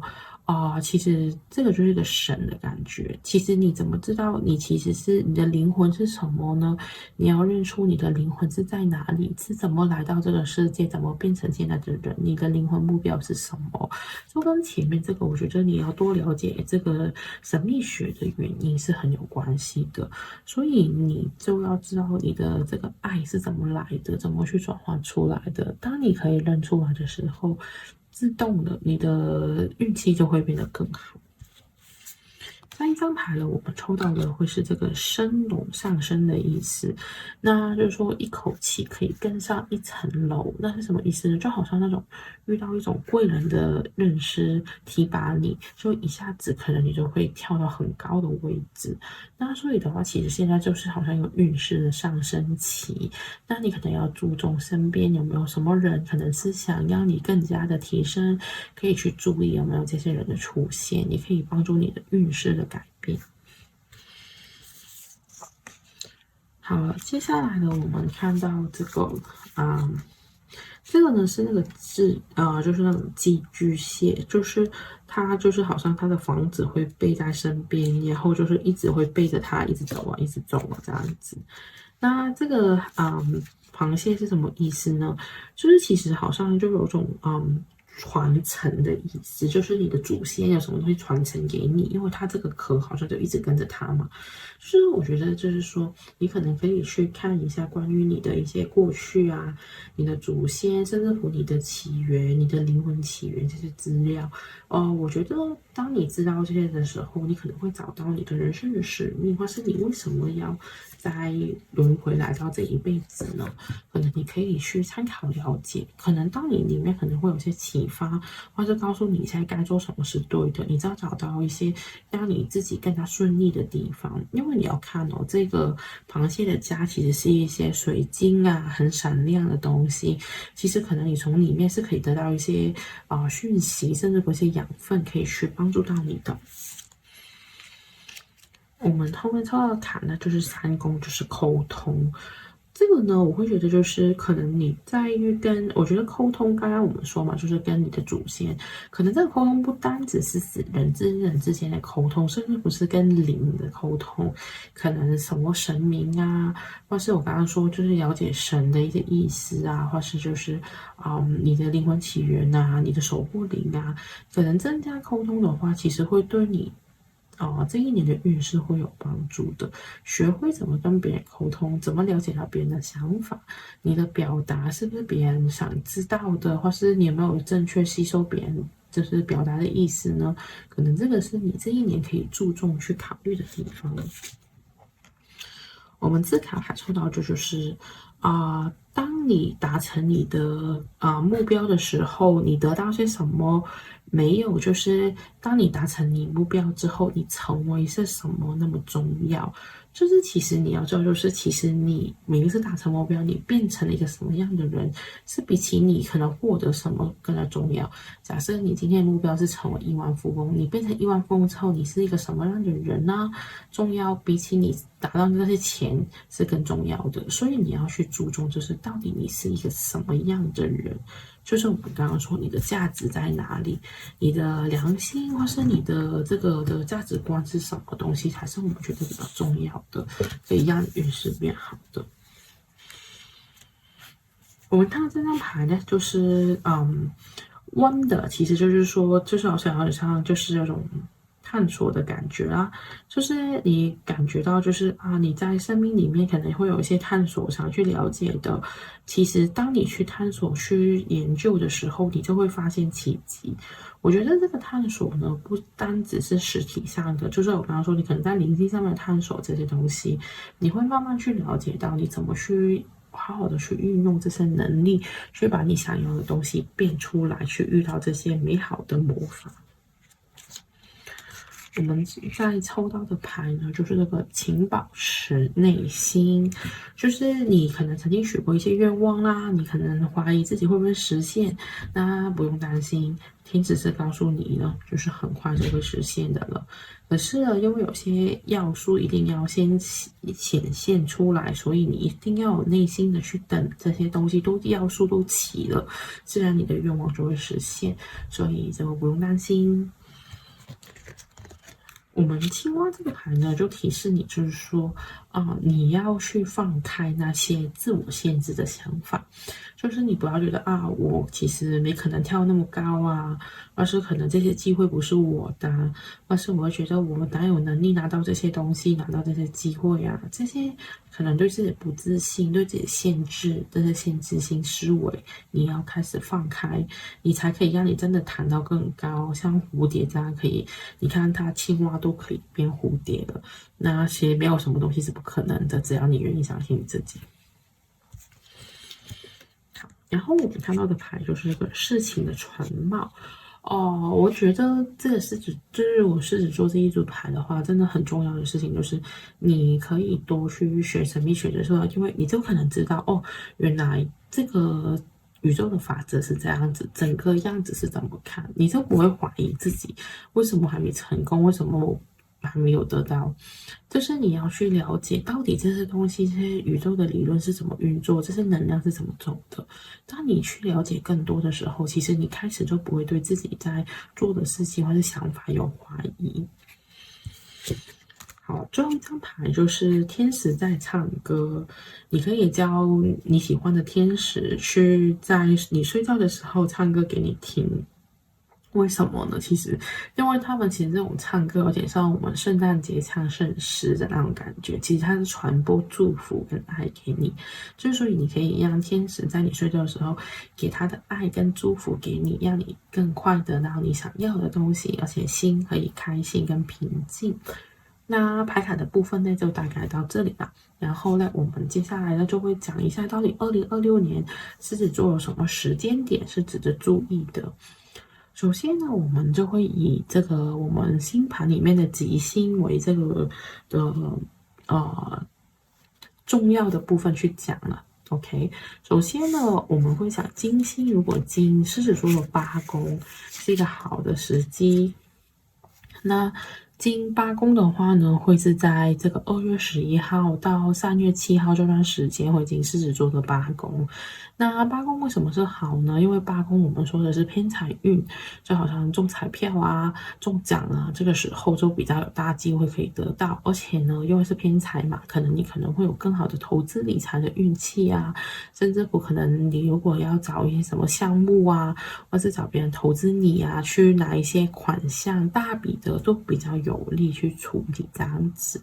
其实这个就是一个神的感觉。其实你怎么知道你其实是你的灵魂是什么呢？你要认出你的灵魂是在哪里，是怎么来到这个世界，怎么变成现在的人，你的灵魂目标是什么？就跟前面这个，我觉得你要多了解这个神秘学的原因是很有关系的。所以你就要知道你的这个爱是怎么来的，怎么去转换出来的。当你可以认出来的时候，自动的你的运气就会变得更好。下一张牌呢，我们抽到的会是这个升龙上升的意思，那就是说一口气可以跟上一层楼，那是什么意思呢？就好像那种遇到一种贵人的认识提拔你，就一下子可能你就会跳到很高的位置。那所以的话，其实现在就是好像有运势的上升期，那你可能要注重身边有没有什么人，可能是想要你更加的提升，可以去注意有没有这些人的出现，也可以帮助你的运势的改变。好了，接下来呢，我们看到这个，这个呢是那个就是那种寄居蟹，就是它就是好像它的房子会背在身边，然后就是一直会背着它一直走啊，一直走啊这样子。那这个螃蟹是什么意思呢？就是其实好像就有种传承的意思，就是你的祖先有什么东西传承给你，因为它这个壳好像就一直跟着它嘛。就是我觉得就是说，你可能可以去看一下关于你的一些过去啊，你的祖先，甚至乎你的起源、你的灵魂起源这些资料。我觉得当你知道这些的时候，你可能会找到你的人生的使命，或是你为什么要再轮回来到这一辈子呢？可能你可以去参考了解，可能当你里面可能会有些启发，或者告诉你现在该做什么是对的，你只要找到一些让你自己更加顺利的地方。因为你要看哦，这个螃蟹的家其实是一些水晶啊，很闪亮的东西，其实可能你从里面是可以得到一些讯息，甚至有一些养分可以去帮助到你的。我们后面抽到的卡呢，就是三宫，就是沟通。这个呢，我会觉得就是可能你在于跟，我觉得沟通，刚刚我们说嘛，就是跟你的祖先，可能这个沟通不单只是人之人之间的沟通，甚至不是跟灵的沟通，可能什么神明啊，或是我刚刚说就是了解神的一些意思啊，或是就是你的灵魂起源啊，你的守护灵啊，可能增加沟通的话，其实会对你。这一年的运势会有帮助的。学会怎么跟别人沟通，怎么了解到别人的想法，你的表达是不是别人想知道的，或是你有没有正确吸收别人就是表达的意思呢？可能这个是你这一年可以注重去考虑的地方。我们字卡还抽到就是当你达成你的目标的时候，你得到些什么？没有，就是当你达成你目标之后，你成为是什么那么重要？就是其实你要知道，就是其实你每一次达成目标，你变成了一个什么样的人，是比起你可能获得什么更加重要。假设你今天的目标是成为亿万富翁，你变成亿万富翁之后，你是一个什么样的人呢？重要比起你达到那些钱是更重要的。所以你要去注重，就是到底你是一个什么样的人。就是我们刚刚说，你的价值在哪里？你的良心或是你的这个的价值观是什么东西，才是我们觉得比较重要的，可以让运势变好的。我们看到这张牌呢，就是 Wonder 其实就是说，就是好像就是那种探索的感觉啊，就是你感觉到就是啊，你在生命里面可能会有一些探索想去了解的，其实当你去探索去研究的时候，你就会发现奇迹。我觉得这个探索呢，不单只是实体上的，就是我刚刚说，你可能在灵性上面探索这些东西，你会慢慢去了解到你怎么去好好的去运用这些能力，去把你想要的东西变出来，去遇到这些美好的魔法。我们在抽到的牌呢，就是这个，请保持内心。就是你可能曾经许过一些愿望啦，你可能怀疑自己会不会实现，那不用担心，天使是告诉你呢，就是很快就会实现的了。可是呢，因为有些要素一定要先显现出来，所以你一定要有内心的去等这些东西要素都齐了，自然你的愿望就会实现，所以就不用担心。我们青蛙这个牌呢，就提示你，就是说，你要去放开那些自我限制的想法，就是你不要觉得啊，我其实没可能跳那么高啊，而是可能这些机会不是我的啊，而是我会觉得我哪有能力拿到这些东西，拿到这些机会啊，这些可能对自己不自信、对自己限制、这些限制性思维，你要开始放开，你才可以让你真的弹到更高，像蝴蝶这样可以，你看它青蛙都可以变蝴蝶了，那其实没有什么东西是不可能的，只要你愿意相信你自己。好，然后我们看到的牌就是这个事情的全貌。哦，我觉得这个就是我狮子座这一组牌的话，真的很重要的事情就是你可以多去学神秘学的时候，因为你就可能知道哦，原来这个宇宙的法则是这样子，整个样子是怎么看，你就不会怀疑自己为什么还没成功，为什么还没有得到，就是你要去了解到底这些东西，这些宇宙的理论是怎么运作，这些能量是怎么走的。当你去了解更多的时候，其实你开始就不会对自己在做的事情或是想法有怀疑。好，最后一张牌就是天使在唱歌，你可以教你喜欢的天使去在你睡觉的时候唱歌给你听。为什么呢？其实，因为他们其实这种唱歌有点像我们圣诞节唱圣诗的那种感觉，其实它是传播祝福跟爱给你，就是所以你可以让天使在你睡觉的时候给他的爱跟祝福给你，让你更快得到你想要的东西，而且心可以开心跟平静。那牌卡的部分呢，就大概到这里了。然后呢，我们接下来呢就会讲一下到底2026年狮子座有什么时间点是值得注意的。首先呢，我们就会以这个我们星盘里面的吉星为这个的重要的部分去讲了。OK，首先呢，我们会讲金星，如果金狮子座的8宫是一个好的时机。那金八宫的话呢，会是在这个2月11号到3月7号这段时间会进狮子座的八宫。那八宫为什么是好呢？因为八宫我们说的是偏财运，就好像中彩票啊、中奖啊，这个时候就比较有大机会可以得到。而且呢，因为是偏财嘛，你可能会有更好的投资理财的运气啊，甚至可能你如果要找一些什么项目啊，或是找别人投资你啊，去拿一些款项大笔的，都比较有力去处理这样子。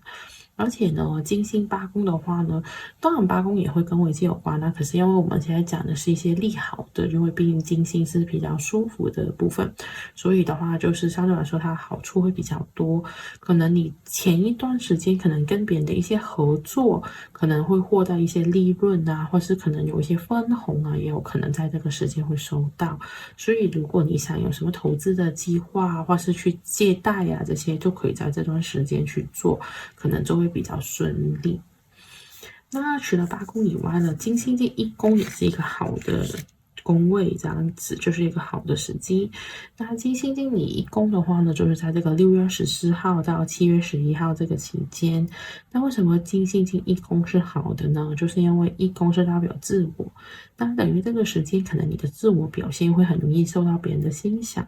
而且呢，金星八宫的话呢，当然八宫也会跟危机有关啦。可是因为我们现在讲的是一些利好的，因为毕竟金星是比较舒服的部分，所以的话就是相对来说它的好处会比较多。可能你前一段时间可能跟别人的一些合作，可能会获得一些利润啊，或是可能有一些分红啊，也有可能在这个时间会收到。所以如果你想有什么投资的计划，或是去借贷啊，这些就可以在这段时间去做，可能就会比较顺利。那除了八宫以外呢，金星进一宫也是一个好的宫位，这样子就是一个好的时机。那金星进你一宫的话呢，就是在这个6月14号到7月11号这个期间。那为什么金星进一宫是好的呢？就是因为一宫是代表自我，那等于这个时间可能你的自我表现会很容易受到别人的欣赏，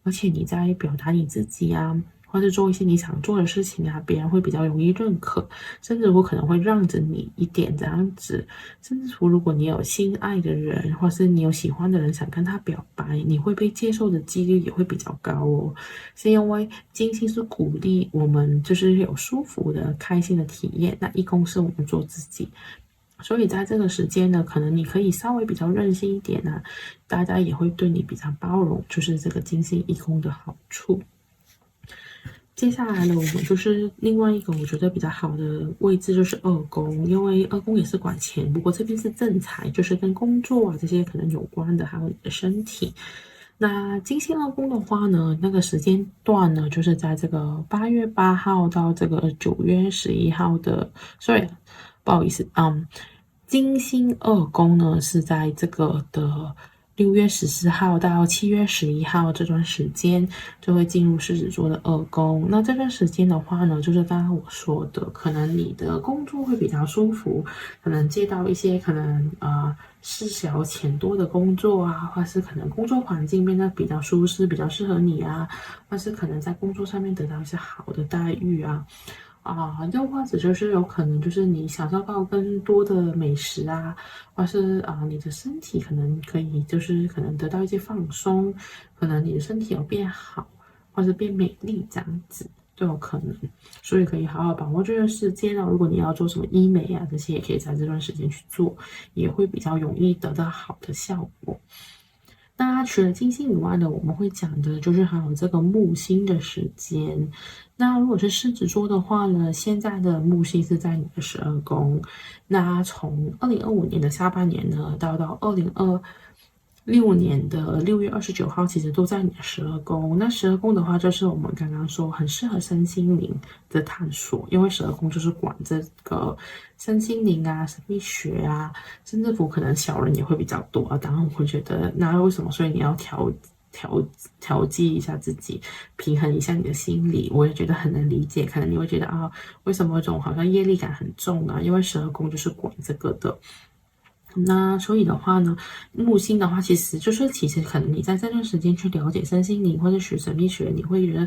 而且你在表达你自己啊，或是做一些你想做的事情啊，别人会比较容易认可，甚至乎可能会让着你一点这样子。甚至乎如果你有心爱的人，或是你有喜欢的人想跟他表白，你会被接受的几率也会比较高哦。是因为金星是鼓励我们就是有舒服的、开心的体验，那一宫是我们做自己。所以在这个时间呢，可能你可以稍微比较任性一点啊，大家也会对你比较包容，就是这个金星一宫的好处。接下来呢，我们就是另外一个我觉得比较好的位置，就是二宫，因为二宫也是管钱，不过这边是正财，就是跟工作啊这些可能有关的，还有你的身体。那金星二宫的话呢，那个时间段呢，就是在这个8月8号到这个9月11号的，sorry，不好意思，金星二宫呢是在这个的6月14号到7月11号这段时间就会进入狮子座的二宫。那这段时间的话呢，就是刚刚我说的，可能你的工作会比较舒服，可能接到一些可能事小钱多的工作啊，或是可能工作环境变得比较舒适，比较适合你啊，或是可能在工作上面得到一些好的待遇啊。又或者就是有可能就是你享受到更多的美食啊，或是你的身体可能可以就是可能得到一些放松，可能你的身体有变好，或是变美丽这样子都有可能，所以可以好好把握这段时间哦。如果你要做什么医美啊这些，也可以在这段时间去做，也会比较容易得到好的效果。那除了金星以外呢，我们会讲的就是还有这个木星的时间。那如果是狮子座的话呢，现在的木星是在你的12宫。那从2025年的下半年呢，到2026年的6月29号，其实都在你的12宫。那十二宫的话，就是我们刚刚说很适合身心灵的探索，因为12宫就是管这个身心灵啊、神秘学啊，甚至乎可能小人也会比较多啊。当然，我会觉得那为什么？所以你要调剂一下自己，平衡一下你的心理。我也觉得很能理解，可能你会觉得为什么这种好像业力感很重啊？因为12宫就是管这个的。那所以的话呢，木星的话，其实可能你在这段时间去了解身心灵或者学神秘学，你会觉得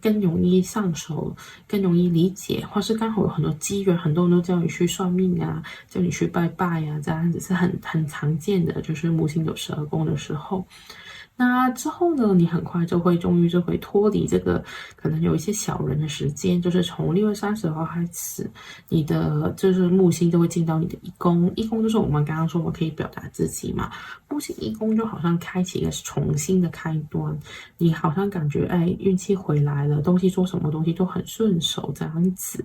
更容易上手，更容易理解，或是刚好有很多机缘，很多人都叫你去算命啊，叫你去拜拜啊，这样子是很常见的，就是木星有12宫的时候。那之后呢，你很快终于就会脱离这个可能有一些小人的时间，就是从6月30号开始，你的就是木星就会进到你的一宫，一宫就是我们刚刚说我们可以表达自己嘛，木星一宫就好像开启一个重新的开端，你好像感觉运气回来了，东西做什么东西都很顺手这样子。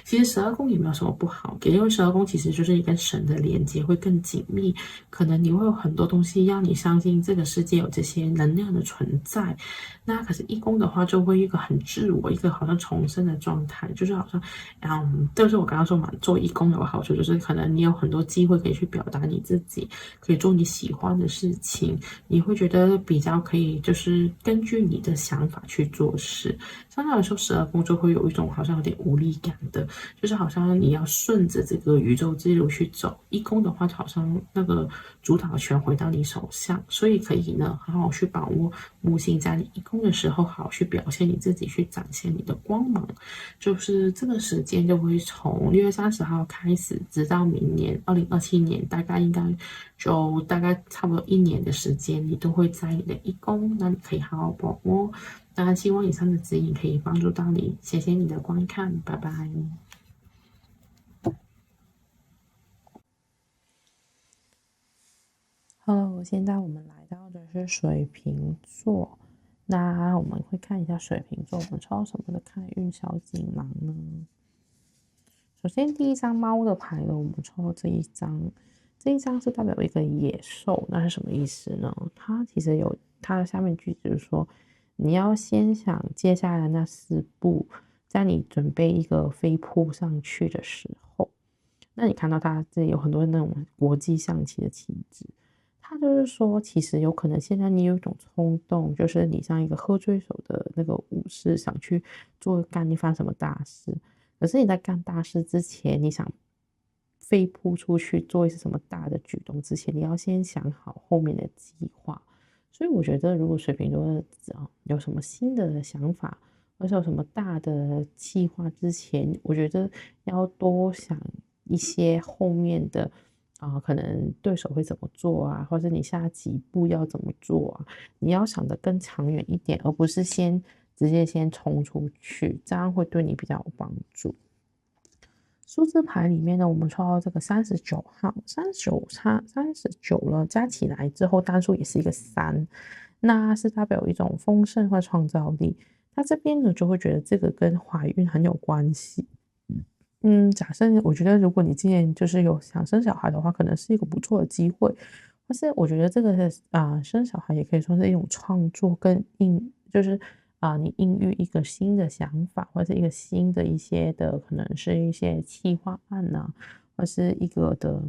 其实12宫也没有什么不好，因为12宫其实就是跟神的连接会更紧密，可能你会有很多东西让你相信这个世界有这些能量的存在。那可是一宫的话，就会一个很自我，一个好像重生的状态，就是好像，就是我刚刚说嘛，做一宫有个好处就是可能你有很多机会可以去表达你自己，可以做你喜欢的事情，你会觉得比较可以，就是根据你的想法去做事。相对来说，12宫就会有一种好像有点无力感的，就是好像你要顺着这个宇宙之路去走。一宫的话，好像那个主导权回到你手上，所以可以呢，好好去把握木星在你一宫的时候，好好去表现你自己，去展现你的光芒。就是这个时间就会从6月30号开始，直到明年2027年，大概差不多1年的时间，你都会在你的一宫，那你可以好好把握。当然，希望以上的指引可以帮助到你，谢谢你的观看，拜拜。Hello，现在我们来到的是水瓶座，那我们会看一下水瓶座我们抽什么的开运小锦囊呢？首先第一张猫的牌呢，我们抽这一张，这一张是代表一个野兽，那是什么意思呢？它其实有它的下面句子就是说，你要先想接下来那4步，在你准备一个飞扑上去的时候，那你看到它这里有很多那种国际象棋的棋子，它就是说，其实有可能现在你有一种冲动，就是你像一个喝醉酒的那个武士，想去干一番什么大事。可是你在干大事之前，你想飞扑出去做一些什么大的举动之前，你要先想好后面的计划。所以我觉得，如果水瓶座有什么新的想法，或是有什么大的计划之前，我觉得要多想一些后面的可能对手会怎么做啊，或者你下几步要怎么做啊，你要想得更长远一点，而不是直接先冲出去，这样会对你比较有帮助。数字牌里面呢，我们抽到这个39号，39了，加起来之后单数也是一个3，那是代表一种丰盛或创造力。他这边呢就会觉得这个跟怀孕很有关系。假设我觉得如果你今年就是有想生小孩的话，可能是一个不错的机会。但是我觉得这个生小孩也可以说是一种创作跟就是你孕育一个新的想法，或者是一个新的一些的，可能是一些企划案啊，或是一个的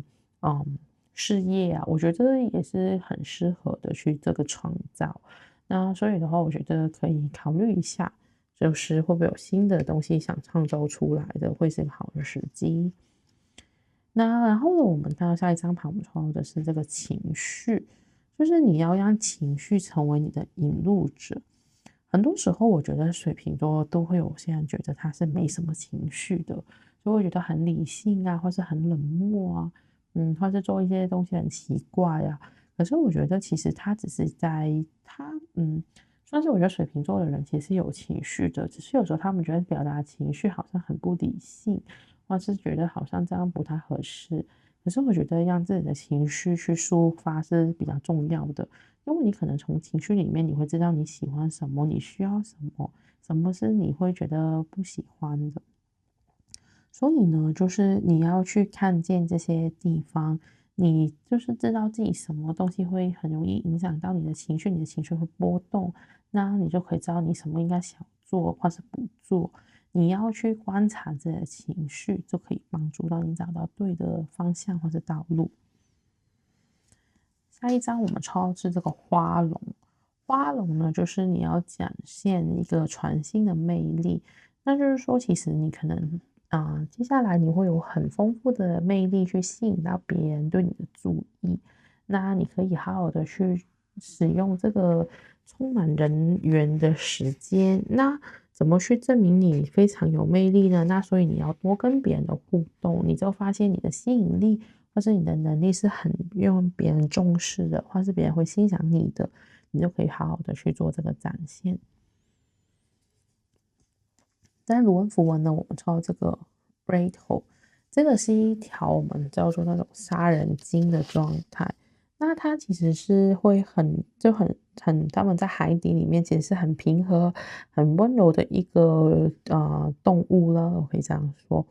事业啊，我觉得也是很适合的去这个创造。那所以的话，我觉得可以考虑一下。就是会不会有新的东西想创造出来的，会是一个好的时机。那然后呢，我们看到下一张牌，我们抽到的是这个情绪，就是你要让情绪成为你的引路者。很多时候，我觉得水瓶座都会有些人觉得他是没什么情绪的，就会觉得很理性啊，或是很冷漠啊，或是做一些东西很奇怪啊。可是我觉得其实他只是在算是我觉得水瓶座的人其实是有情绪的，只是有时候他们觉得表达情绪好像很不理性，或是觉得好像这样不太合适。可是我觉得让自己的情绪去抒发是比较重要的，因为你可能从情绪里面你会知道你喜欢什么，你需要什么，什么是你会觉得不喜欢的。所以呢，就是你要去看见这些地方，你就是知道自己什么东西会很容易影响到你的情绪，你的情绪会波动，那你就可以知道你什么应该想做或是不做。你要去观察自己的情绪，就可以帮助到你找到对的方向或者道路。下一张我们抽到是这个花龙，花龙呢就是你要展现一个全新的魅力，那就是说其实你可能接下来你会有很丰富的魅力去吸引到别人对你的注意，那你可以好好的去使用这个充满人缘的时间，那怎么去证明你非常有魅力呢？那所以你要多跟别人的互动，你就发现你的吸引力或是你的能力是很让别人重视的，或是别人会欣赏你的，你就可以好好的去做这个展现。在卢恩符文呢，我们抽到这个 Rattle，这个是一条我们叫做那种杀人鲸的状态。那它其实是会他们在海底里面其实是很平和、很温柔的一个动物了，我可以这样说。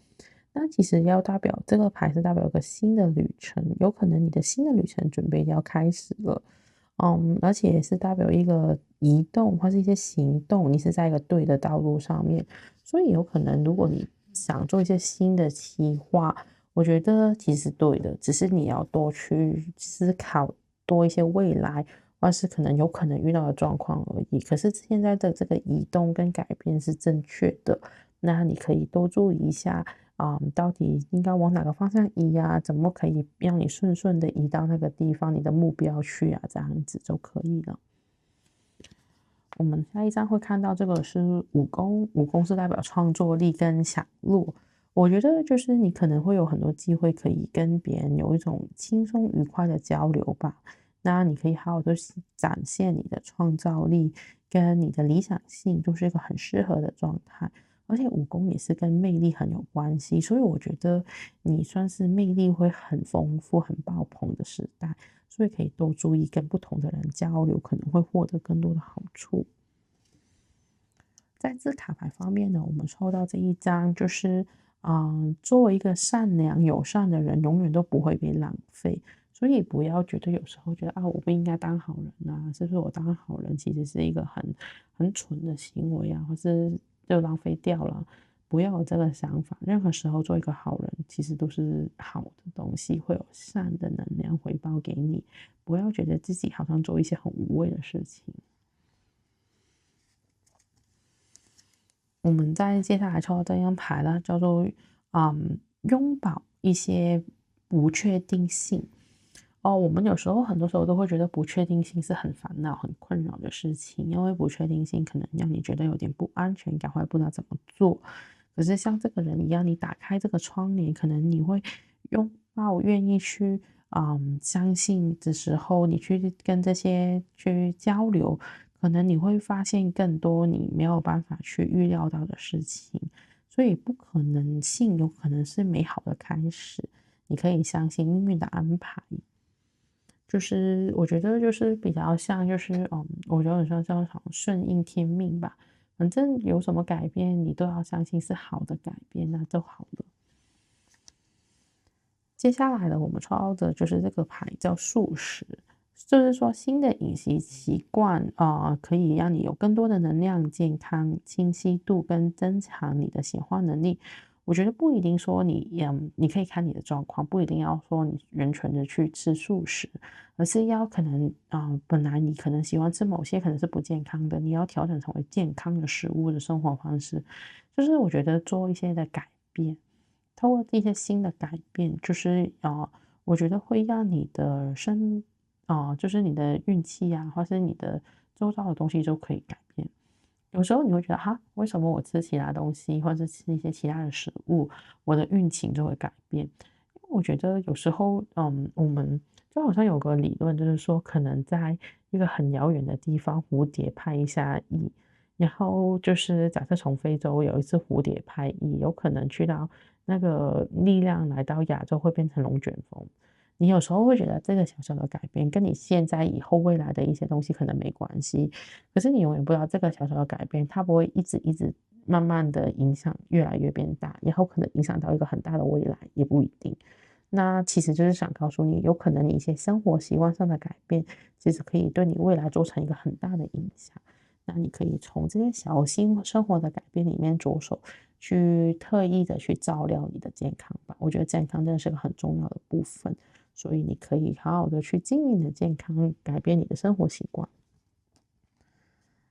那其实要代表这个牌是代表一个新的旅程，有可能你的新的旅程准备要开始了。而且也是代表一个移动或是一些行动，你是在一个对的道路上面，所以有可能如果你想做一些新的企划，我觉得其实对的，只是你要多去思考多一些未来，或是有可能遇到的状况而已。可是现在的这个移动跟改变是正确的，那你可以多注意一下。到底应该往哪个方向移啊？怎么可以让你顺顺的移到那个地方，你的目标去啊？这样子就可以了。我们下一张会看到这个是武功，武功是代表创作力跟享乐。我觉得就是你可能会有很多机会可以跟别人有一种轻松愉快的交流吧。那你可以好好的展现你的创造力跟你的理想性，就是一个很适合的状态。而且武功也是跟魅力很有关系，所以我觉得你算是魅力会很丰富、很爆棚的时代，所以可以多注意跟不同的人交流，可能会获得更多的好处。在字卡牌方面呢，我们抽到这一张就是，作为一个善良友善的人，永远都不会被浪费。所以不要觉得有时候觉得我不应该当好人啊，是不是我当好人其实是一个很蠢的行为啊，或是就浪费掉了。不要有这个想法，任何时候做一个好人，其实都是好的东西，会有善的能量回报给你。不要觉得自己好像做一些很无谓的事情。我们在接下来抽到这张牌呢，叫做拥抱一些不确定性。我们有时候很多时候都会觉得不确定性是很烦恼、很困扰的事情，因为不确定性可能让你觉得有点不安全感，或者不知道怎么做。可是像这个人一样，你打开这个窗帘，可能你会拥抱，愿意去相信的时候，你去跟这些去交流，可能你会发现更多你没有办法去预料到的事情。所以不可能性有可能是美好的开始，你可以相信命运的安排。就是我觉得就是比较像就是我觉得有时候叫什么顺应天命吧，反正有什么改变你都要相信是好的改变，那就好了。接下来呢，我们抽到的就是这个牌叫素食，就是说新的饮食习惯可以让你有更多的能量、健康、清晰度跟增强你的显化能力。我觉得不一定说你可以看你的状况，不一定要说你完全的去吃素食，而是要可能本来你可能喜欢吃某些可能是不健康的，你要调整成为健康的食物的生活方式，就是我觉得做一些的改变。透过一些新的改变，就是我觉得会让你的就是你的运气啊，或是你的周遭的东西都可以改变。有时候你会觉得哈，为什么我吃其他东西，或者吃一些其他的食物，我的运情就会改变？因为我觉得有时候，我们就好像有个理论，就是说，可能在一个很遥远的地方，蝴蝶派一下翼，然后就是假设从非洲有一只蝴蝶派翼，有可能去到那个力量来到亚洲会变成龙卷风。你有时候会觉得这个小小的改变跟你现在以后未来的一些东西可能没关系，可是你永远不知道这个小小的改变，它不会一直慢慢的影响越来越变大，以后可能影响到一个很大的未来也不一定。那其实就是想告诉你，有可能你一些生活习惯上的改变，其实可以对你未来做成一个很大的影响。那你可以从这些小心生活的改变里面着手，去特意的去照料你的健康吧。我觉得健康真的是个很重要的部分，所以你可以好好的去经营你的健康，改变你的生活习惯。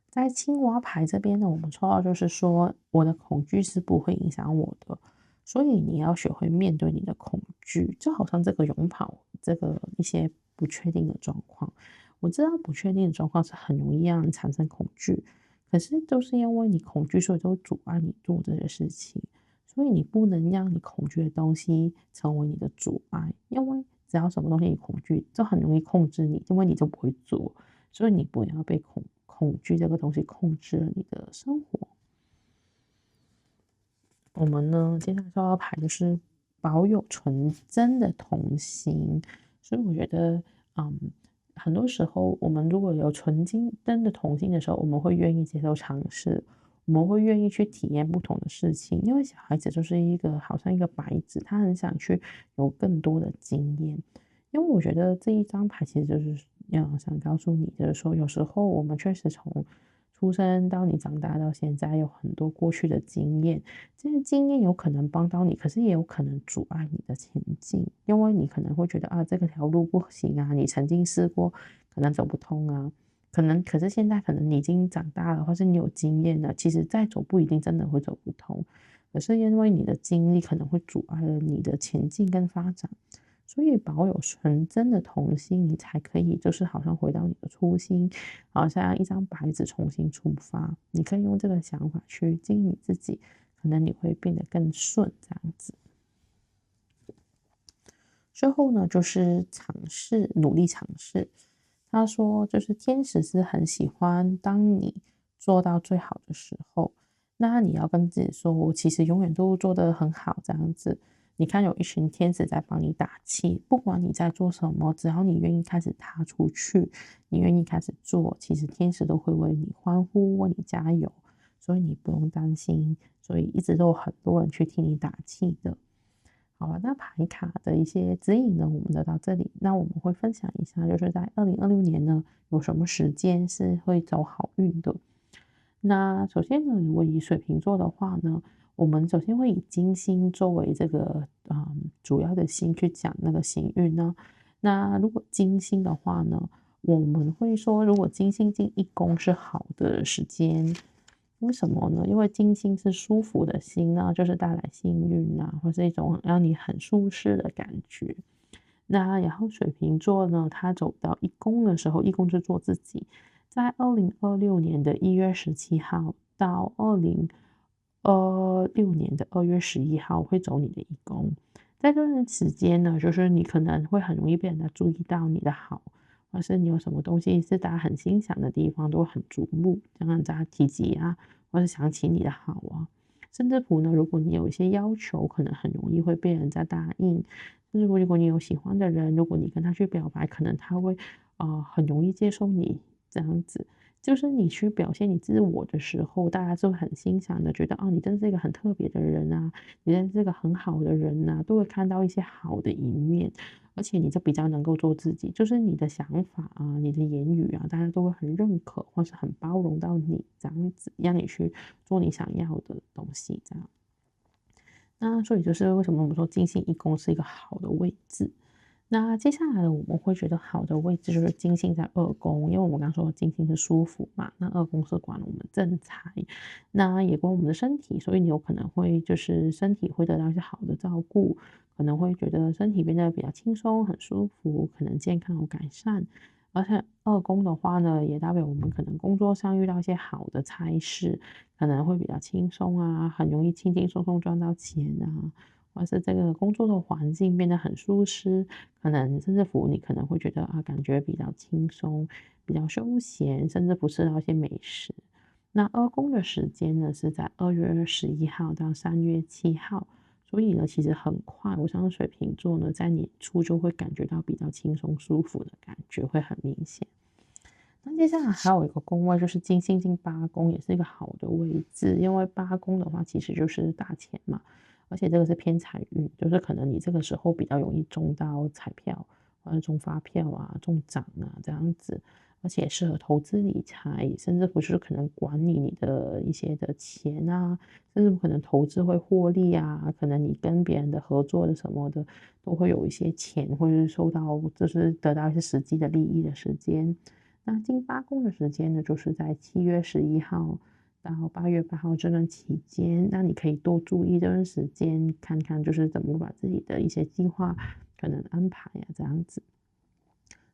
在青蛙牌这边呢，我们抽到就是说，我的恐惧是不会影响我的，所以你要学会面对你的恐惧，就好像这个拥抱这个一些不确定的状况。我知道不确定的状况是很容易让人产生恐惧，可是都是因为你恐惧，所以都阻碍你做这些事情。所以你不能让你恐惧的东西成为你的阻碍，因为只要什么东西你恐惧，就很容易控制你，因为你就不会做。所以你不要被恐惧这个东西控制了你的生活。我们呢，接下来就要排的是保有纯真的童心，所以我觉得，嗯，很多时候我们如果有纯真的童心的时候，我们会愿意接受尝试，我们会愿意去体验不同的事情，因为小孩子就是一个好像一个白纸，他很想去有更多的经验。因为我觉得这一张牌其实就是要想告诉你，就是说有时候我们确实从出生到你长大到现在有很多过去的经验，这些经验有可能帮到你，可是也有可能阻碍你的前进，因为你可能会觉得这个条路不行啊，你曾经试过，可能走不通啊，可是现在可能你已经长大了，或是你有经验了，其实再走不一定真的会走不通，可是因为你的经历可能会阻碍了你的前进跟发展。所以保有纯真的童心，你才可以就是好像回到你的初心，好像一张白纸重新出发。你可以用这个想法去经营你自己，可能你会变得更顺这样子。最后呢，就是尝试，努力尝试。他说，就是天使是很喜欢当你做到最好的时候，那你要跟自己说，我其实永远都做得很好，这样子。你看，有一群天使在帮你打气，不管你在做什么，只要你愿意开始踏出去，你愿意开始做，其实天使都会为你欢呼，为你加油，所以你不用担心。所以一直都有很多人去替你打气的。好了，那牌卡的一些指引呢，我们就到这里。那我们会分享一下，就是在2026年呢，有什么时间是会走好运的。那首先呢，如果以水瓶座的话呢，我们首先会以金星作为这个主要的星去讲那个行运呢。那如果金星的话呢，我们会说，如果金星进一宫是好的时间。为什么呢？因为金星是舒服的星啊，就是带来幸运啊，或是一种让你很舒适的感觉。那然后水瓶座呢，他走到一宫的时候，一宫是做自己，在2026年的1月17号到2026年的2月11号会走你的一宫。在这段时间呢，就是你可能会很容易被人家注意到你的好，或是你有什么东西是大家很欣赏的地方，都会很瞩目，让大家提及啊，或是想起你的好啊。甚至乎呢，如果你有一些要求，可能很容易会被人家答应。甚至乎如果你有喜欢的人，如果你跟他去表白，可能他会很容易接受你这样子。就是你去表现你自我的时候，大家就会很欣赏的，觉得哦，你真是一个很特别的人啊，你真是一个很好的人啊，都会看到一些好的一面，而且你就比较能够做自己，就是你的想法啊，你的言语啊，大家都会很认可，或是很包容到你这样子，让你去做你想要的东西，这样。那所以就是为什么我们说金星一宫是一个好的位置。那接下来呢，我们会觉得好的位置就是金星在二宫，因为我们刚刚说金星是舒服嘛，那二宫是管我们正财，那也管我们的身体，所以你有可能会就是身体会得到一些好的照顾，可能会觉得身体变得比较轻松、很舒服，可能健康有改善。而且二宫的话呢，也代表我们可能工作上遇到一些好的差事，可能会比较轻松啊，很容易轻轻松松赚到钱啊。或是这个工作的环境变得很舒适，可能甚至乎你可能会觉得啊，感觉比较轻松、比较休闲，甚至不吃到一些美食。那二宫的时间呢，是在2月11号到3月7号，所以呢，其实很快，我相信水瓶座呢，在年初就会感觉到比较轻松舒服的感觉，会很明显。那接下来还有一个宫位，就是金星进八宫，也是一个好的位置。因为八宫的话，其实就是大钱嘛，而且这个是偏财运，就是可能你这个时候比较容易中到彩票，或者中发票啊、中奖啊这样子，而且适合投资理财，甚至不是可能管理你的一些的钱啊，甚至可能投资会获利啊，可能你跟别人的合作的什么的，都会有一些钱，或者是受到就是得到一些实际的利益的时间。那进八宫的时间呢，就是在7月11号到8月8号这段期间，那你可以多注意这段时间，看看就是怎么把自己的一些计划可能安排啊，这样子。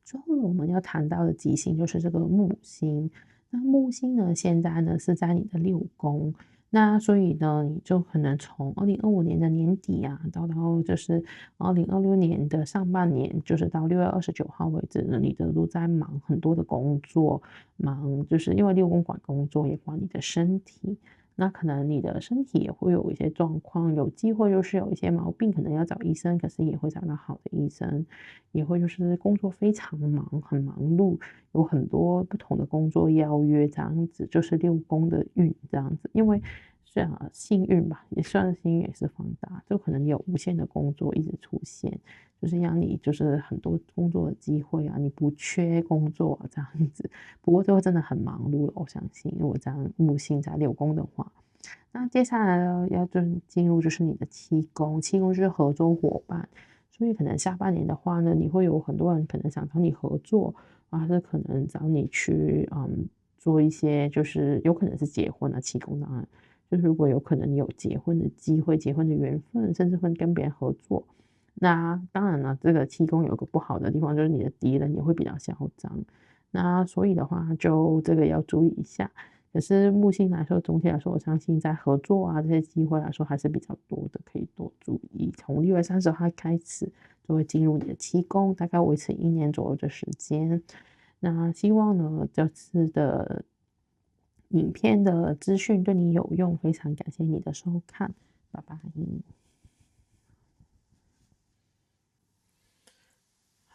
之后呢，我们要谈到的吉星就是这个木星。那木星呢，现在呢是在你的6宫，那所以呢，你就可能从2025年的年底啊，到就是2026年的上半年，就是到6月29号为止呢，你都在忙很多的工作，忙就是因为6宫管工作，也管你的身体。那可能你的身体也会有一些状况，有机会就是有一些毛病，可能要找医生，可是也会找到好的医生。也会就是工作非常忙，很忙碌，有很多不同的工作邀约，这样子就是6宫的运这样子。因为虽然幸运吧，也算是幸运，也是放大，就可能你有无限的工作一直出现，就是让你就是很多工作的机会啊，你不缺工作啊这样子。不过都真的很忙碌了，我相信，因为我这样木星在6宫的话。那接下来呢，要进入就是你的7宫，七宫就是合作伙伴，所以可能下半年的话呢，你会有很多人可能想找你合作，还是可能找你去做一些，就是有可能是结婚啊，七宫当然就是如果有可能你有结婚的机会、结婚的缘分，甚至会跟别人合作。那当然了，这个七宫有个不好的地方，就是你的敌人也会比较嚣张。那所以的话，就这个要注意一下。可是木星来说，总体来说，我相信在合作啊这些机会来说还是比较多的，可以多注意。从6月30号开始，就会进入你的七宫，大概维持1年左右的时间。那希望呢，这次的影片的资讯对你有用，非常感谢你的收看，拜拜。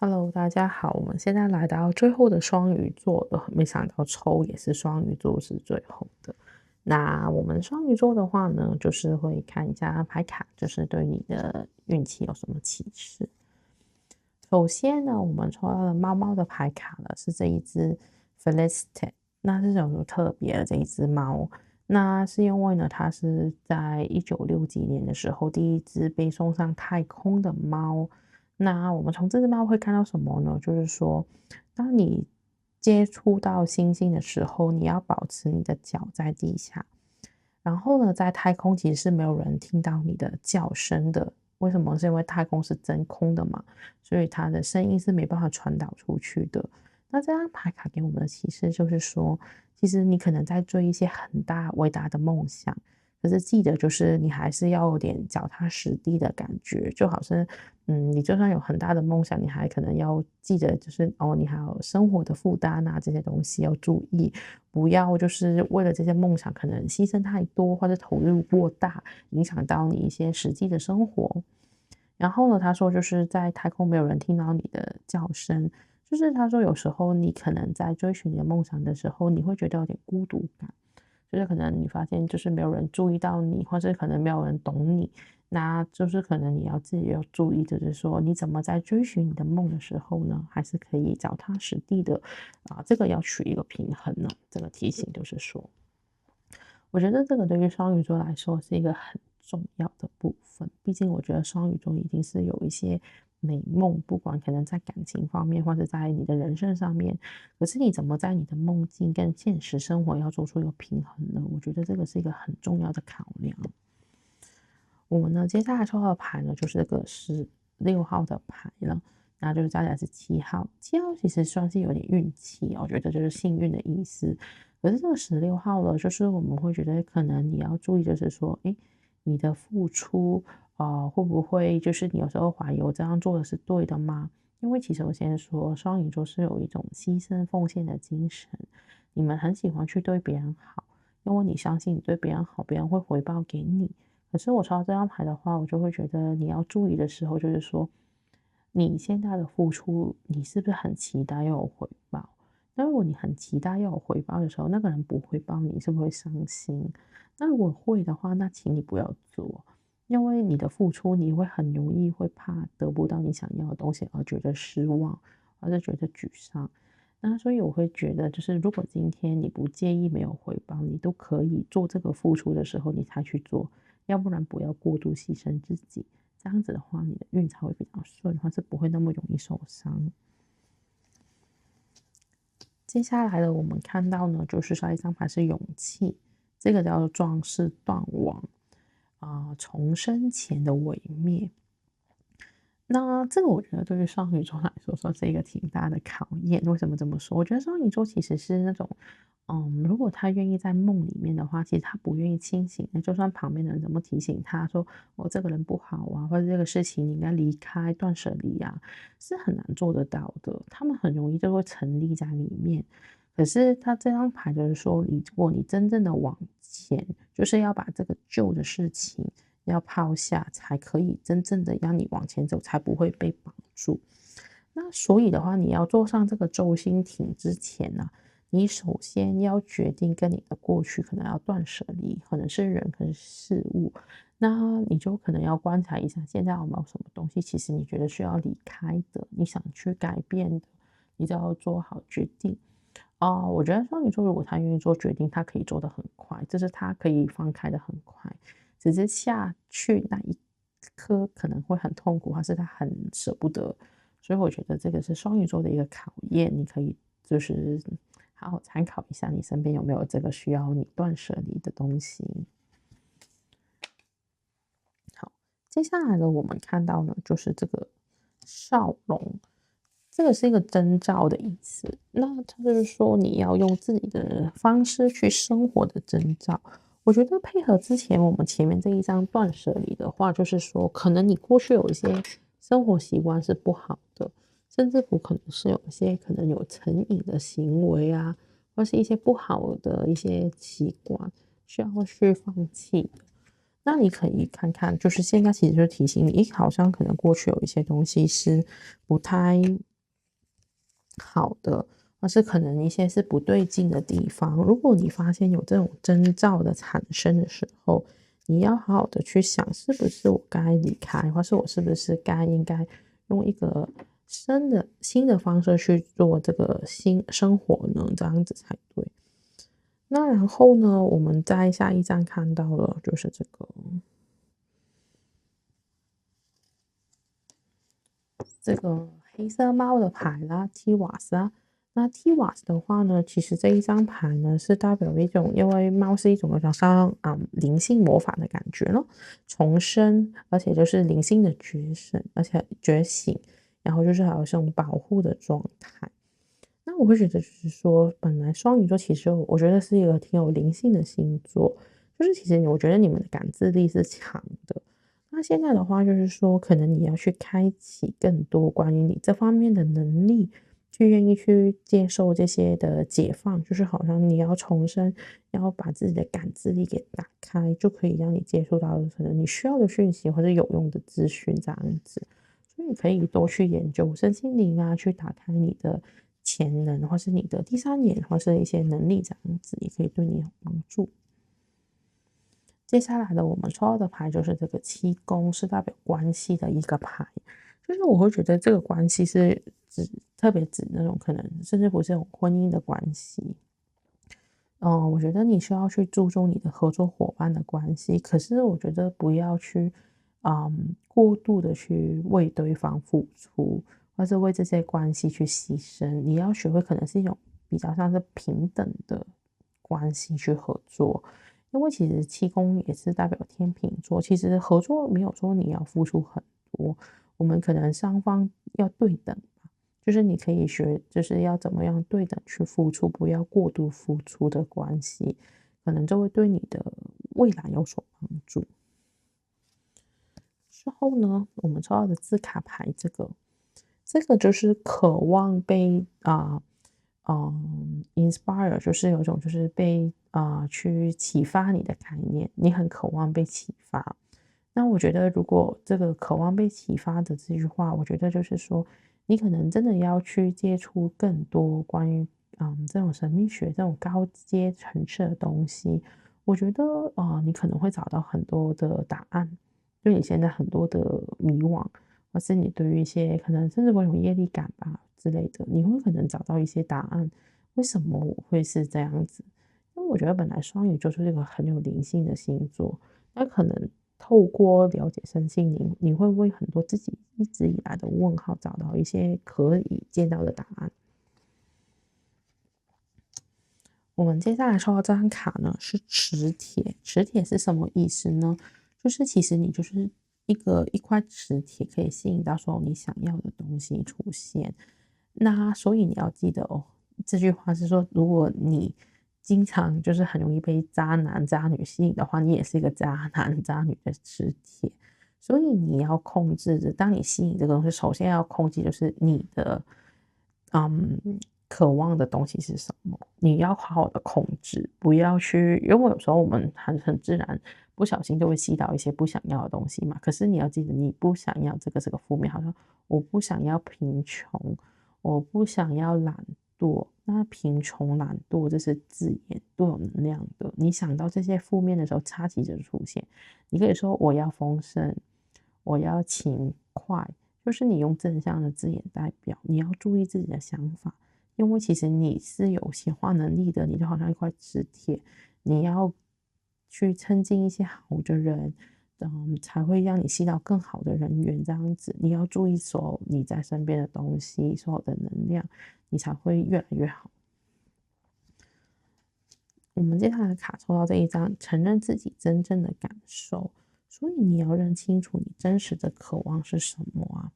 Hello，大家好，我们现在来到最后的双鱼座了，没想到抽也是双鱼座是最后的。那我们双鱼座的话呢，就是会看一下牌卡，就是对你的运气有什么启示。首先呢，我们抽到了猫猫的牌卡了，是这一只 Felicity，那是种特别的这一只猫。那是因为呢，它是在1960几年的时候，第一只被送上太空的猫。那我们从这只猫会看到什么呢？就是说，当你接触到星星的时候，你要保持你的脚在地下。然后呢，在太空其实是没有人听到你的叫声的，为什么？是因为太空是真空的嘛，所以它的声音是没办法传导出去的。那这张牌卡给我们的启示就是说，其实你可能在追一些很大伟大的梦想，可是记得就是你还是要有点脚踏实地的感觉，就好像你就算有很大的梦想，你还可能要记得就是你还有生活的负担啊，这些东西要注意，不要就是为了这些梦想可能牺牲太多或者投入过大，影响到你一些实际的生活。然后呢，他说就是在太空没有人听到你的叫声，就是他说有时候你可能在追寻你的梦想的时候，你会觉得有点孤独感，就是可能你发现就是没有人注意到你，或者可能没有人懂你，那就是可能你要自己要注意，就是说你怎么在追寻你的梦的时候呢，还是可以脚踏实地的这个要取一个平衡呢。这个提醒就是说。我觉得这个对于双鱼座来说是一个很重要的部分，毕竟我觉得双鱼座一定是有一些美梦，不管可能在感情方面或者在你的人生上面，可是你怎么在你的梦境跟现实生活要做出一个平衡呢？我觉得这个是一个很重要的考量。我们呢，接下来抽到的牌呢，就是这个16号的牌了，那就是加起来是7号。7号其实算是有点运气我觉得就是幸运的意思。可是这个16号呢，就是我们会觉得可能你要注意，就是说，诶，你的付出会不会就是你有时候怀疑我这样做的是对的吗？因为其实我先说，双鱼座是有一种牺牲奉献的精神，你们很喜欢去对别人好，因为你相信你对别人好，别人会回报给你。可是我抽到这张牌的话，我就会觉得你要注意的时候，就是说你现在的付出，你是不是很期待要有回报？那如果你很期待要有回报的时候，那个人不回报你，是不是会伤心？那如果会的话，那请你不要做，因为你的付出，你会很容易会怕得不到你想要的东西而觉得失望，或者觉得沮丧。那所以我会觉得，就是如果今天你不介意没有回报，你都可以做这个付出的时候，你才去做。要不然不要过度牺牲自己，这样子的话，你的运才会比较顺，或是不会那么容易受伤。接下来的我们看到呢，就是下一张牌是勇气，这个叫做壮士断亡重生前的毁灭。那这个我觉得对于双鱼座来说算是一个挺大的考验。为什么这么说？我觉得双鱼座其实是那种，如果他愿意在梦里面的话，其实他不愿意清醒。那就算旁边的人怎么提醒他说，我这个人不好啊，或者这个事情你应该离开、断舍离啊，是很难做得到的。他们很容易就会沉溺在里面。可是他这张牌就是说，如果你真正的往前，就是要把这个旧的事情。要抛下，才可以真正的让你往前走，才不会被绑住。那所以的话，你要坐上这个轴心艇之前呢，你首先要决定跟你的过去可能要断舍离，可能是人，可能是事物。那你就可能要观察一下，现在有没有什么东西，其实你觉得需要离开的，你想去改变的，你就要做好决定。我觉得双鱼座如果他愿意做决定，他可以做得很快，就是他可以放开的很快。只是下去那一刻可能会很痛苦，还是他很舍不得，所以我觉得这个是双鱼座的一个考验，你可以就是好好参考一下，你身边有没有这个需要你断舍离的东西。好，接下来呢，我们看到呢，就是这个少龙，这个是一个征兆的意思。那它就是说，你要用自己的方式去生活的征兆。我觉得配合之前我们前面这一张断舍离的话，就是说，可能你过去有一些生活习惯是不好的，甚至不可能是有一些可能有成瘾的行为啊，或是一些不好的一些习惯需要去放弃的。那你可以看看，就是现在其实就提醒你，好像可能过去有一些东西是不太好的，而是可能一些是不对劲的地方。如果你发现有这种征兆的产生的时候，你要好好的去想，是不是我该离开，或是我是不是应该用一个新的方式去做这个新生活呢？这样子才对。那然后呢，我们在下一站看到了就是这个黑色猫的牌啦，基瓦斯啊。那 T-Waz 的话呢，其实这一张牌呢是代表一种，因为猫是一种有点像灵性魔法的感觉咯，重生，而且就是灵性的觉醒，然后就是还有这种保护的状态。那我会觉得就是说，本来双鱼座其实我觉得是一个挺有灵性的星座，就是其实我觉得你们的感知力是强的。那现在的话就是说，可能你要去开启更多关于你这方面的能力，去愿意去接受这些的解放，就是好像你要重生，要把自己的感知力给打开，就可以让你接触到可能你需要的讯息或者有用的资讯这样子。所以你可以多去研究身心灵啊，去打开你的潜能，或是你的第三眼，或是一些能力这样子，也可以对你有帮助。接下来的我们抽到的牌就是这个七宫，是代表关系的一个牌。就是我会觉得这个关系是特别指那种可能甚至不是这种婚姻的关系。我觉得你需要去注重你的合作伙伴的关系，可是我觉得不要去过度的去为对方付出，或是为这些关系去牺牲。你要学会可能是一种比较像是平等的关系去合作。因为其实七宫也是代表天秤座，其实合作没有说你要付出很多，我们可能双方要对等吧，就是你可以学，就是要怎么样对等去付出，不要过度付出的关系，可能就会对你的未来有所帮助。之后呢，我们抽到的字卡牌，这个就是渴望被inspire，就是有一种就是被去启发你的概念，你很渴望被启发。那我觉得，如果这个渴望被启发的这句话，我觉得就是说，你可能真的要去接触更多关于这种神秘学这种高阶层次的东西。我觉得你可能会找到很多的答案，就你现在很多的迷惘，或是你对于一些可能甚至会有业力感吧之类的，你会可能找到一些答案，为什么我会是这样子？因为我觉得本来双鱼就是一个很有灵性的星座，那可能透过了解身心灵，你会为很多自己一直以来的问号找到一些可以见到的答案。我们接下来抽到这张卡呢是磁铁，磁铁是什么意思呢？就是其实你就是一块磁铁，可以吸引到所有你想要的东西出现。那所以你要记得哦，这句话是说，如果你经常就是很容易被渣男渣女吸引的话，你也是一个渣男渣女的磁铁。所以你要控制着，当你吸引这个东西，首先要控制就是你的嗯，渴望的东西是什么？你要好好的控制，不要去，因为有时候我们很自然，不小心就会吸到一些不想要的东西嘛。可是你要记得，你不想要这个是个负面，好像我不想要贫穷，我不想要懒惰。那贫穷、懒惰这是字眼，都有能量的。你想到这些负面的时候，插旗就出现。你可以说我要丰盛，我要勤快。就是你用正向的字眼代表，你要注意自己的想法，因为其实你是有显化能力的，你就好像一块磁铁，你要去亲近一些好的人，才会让你吸到更好的人缘，这样子，你要注意所有你在身边的东西，所有的能量，你才会越来越好。我们接下来卡抽到这一张，承认自己真正的感受，所以你要认清楚你真实的渴望是什么啊！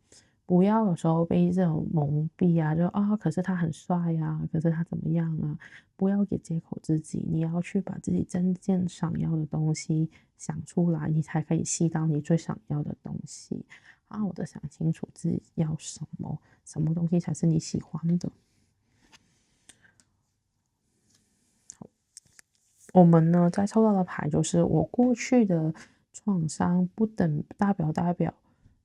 不要有时候被这种蒙蔽啊，就可是他很帅呀，可是他怎么样啊？不要给借口自己，你要去把自己真正想要的东西想出来，你才可以吸到你最想要的东西。好好的想清楚自己要什么，什么东西才是你喜欢的。我们呢，在抽到的牌就是我过去的创伤不等代表，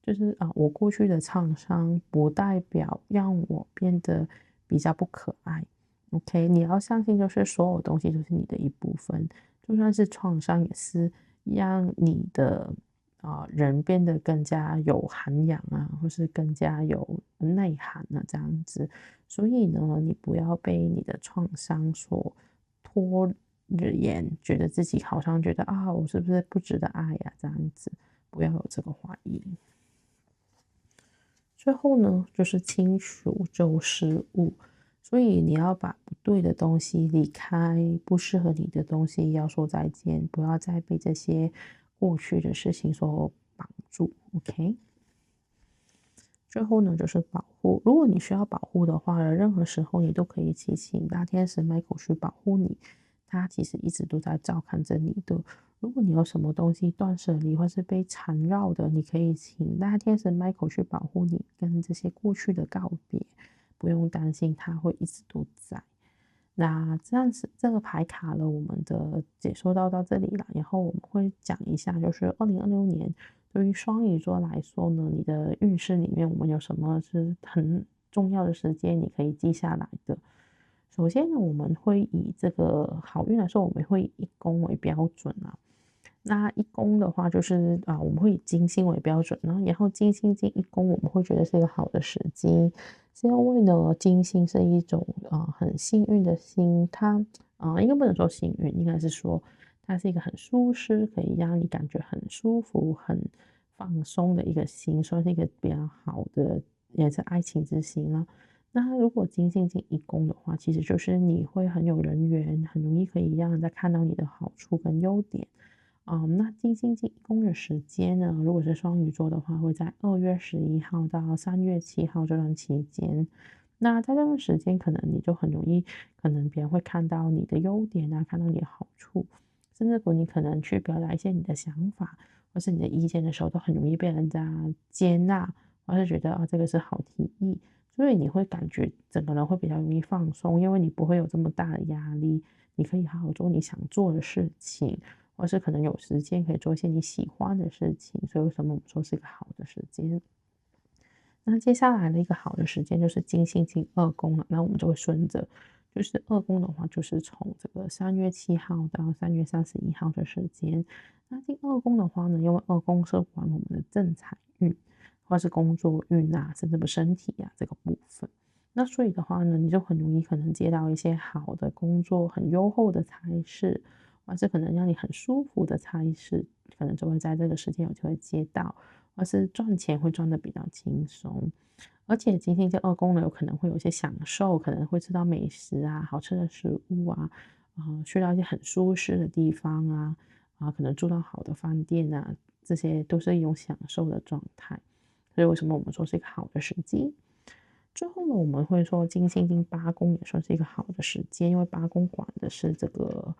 就是我过去的创伤不代表让我变得比较不可爱。OK，你要相信，就是所有东西都是你的一部分，就算是创伤，也是让你的人变得更加有涵养啊，或是更加有内涵啊，这样子。所以呢，你不要被你的创伤所拖日言，觉得自己好像觉得我是不是不值得爱呀？这样子，不要有这个怀疑。最后呢，就是清除旧事物。所以你要把不对的东西离开，不适合你的东西要说再见，不要再被这些过去的事情所绑住。OK。最后呢，就是保护。如果你需要保护的话，任何时候你都可以请大天使 Michael 去保护你。他其实一直都在照看着你的。如果你有什么东西断舍离或是被缠绕的，你可以请大天使 Michael 去保护你，跟这些过去的告别。不用担心，他会一直都在。那这样子，这个牌卡了，我们的解说到这里了。然后我们会讲一下，就是2026年对于双鱼座来说呢，你的运势里面我们有什么是很重要的时间，你可以记下来的。首先呢，我们会以这个好运来说，我们会以1宫为标准啊。那1宫的话，就是我们会以金星为标准，然后金星进1宫，我们会觉得是一个好的时机，是因为呢，金星是一种很幸运的星，它应该不能说幸运，应该是说它是一个很舒适，可以让你感觉很舒服、很放松的一个星，算是一个比较好的，也是爱情之星了。那如果金星进1宫的话，其实就是你会很有人缘，很容易可以让人家看到你的好处跟优点。那金星进1宫的时间呢，如果是双鱼座的话，会在2月11号到3月7号这段期间。那在这段时间，可能你就很容易，可能别人会看到你的优点啊，看到你的好处，甚至乎你可能去表达一些你的想法或是你的意见的时候，都很容易被人家接纳，或是觉得这个是好提议。所以你会感觉整个人会比较容易放松，因为你不会有这么大的压力，你可以好好做你想做的事情，或是可能有时间可以做一些你喜欢的事情。所以为什么我们说是一个好的时间？那接下来的一个好的时间就是金星进2宫了，那我们就会顺着，就是2宫的话，就是从这个3月7号到3月31号的时间。那进2宫的话呢，因为2宫是管我们的正财运，或是工作运啊，甚至不身体啊这个部分。那所以的话呢，你就很容易可能接到一些好的工作，很优厚的差事，或是可能让你很舒服的差事，可能就会在这个时间有机会接到。或是赚钱会赚得比较轻松，而且金星这2宫呢，有可能会有一些享受，可能会吃到美食啊、好吃的食物啊，去到一些很舒适的地方啊，可能住到好的饭店啊，这些都是一种享受的状态。所以为什么我们说是一个好的时机？最后呢，我们会说金星进8宫也算是一个好的时间，因为8宫管的是这个，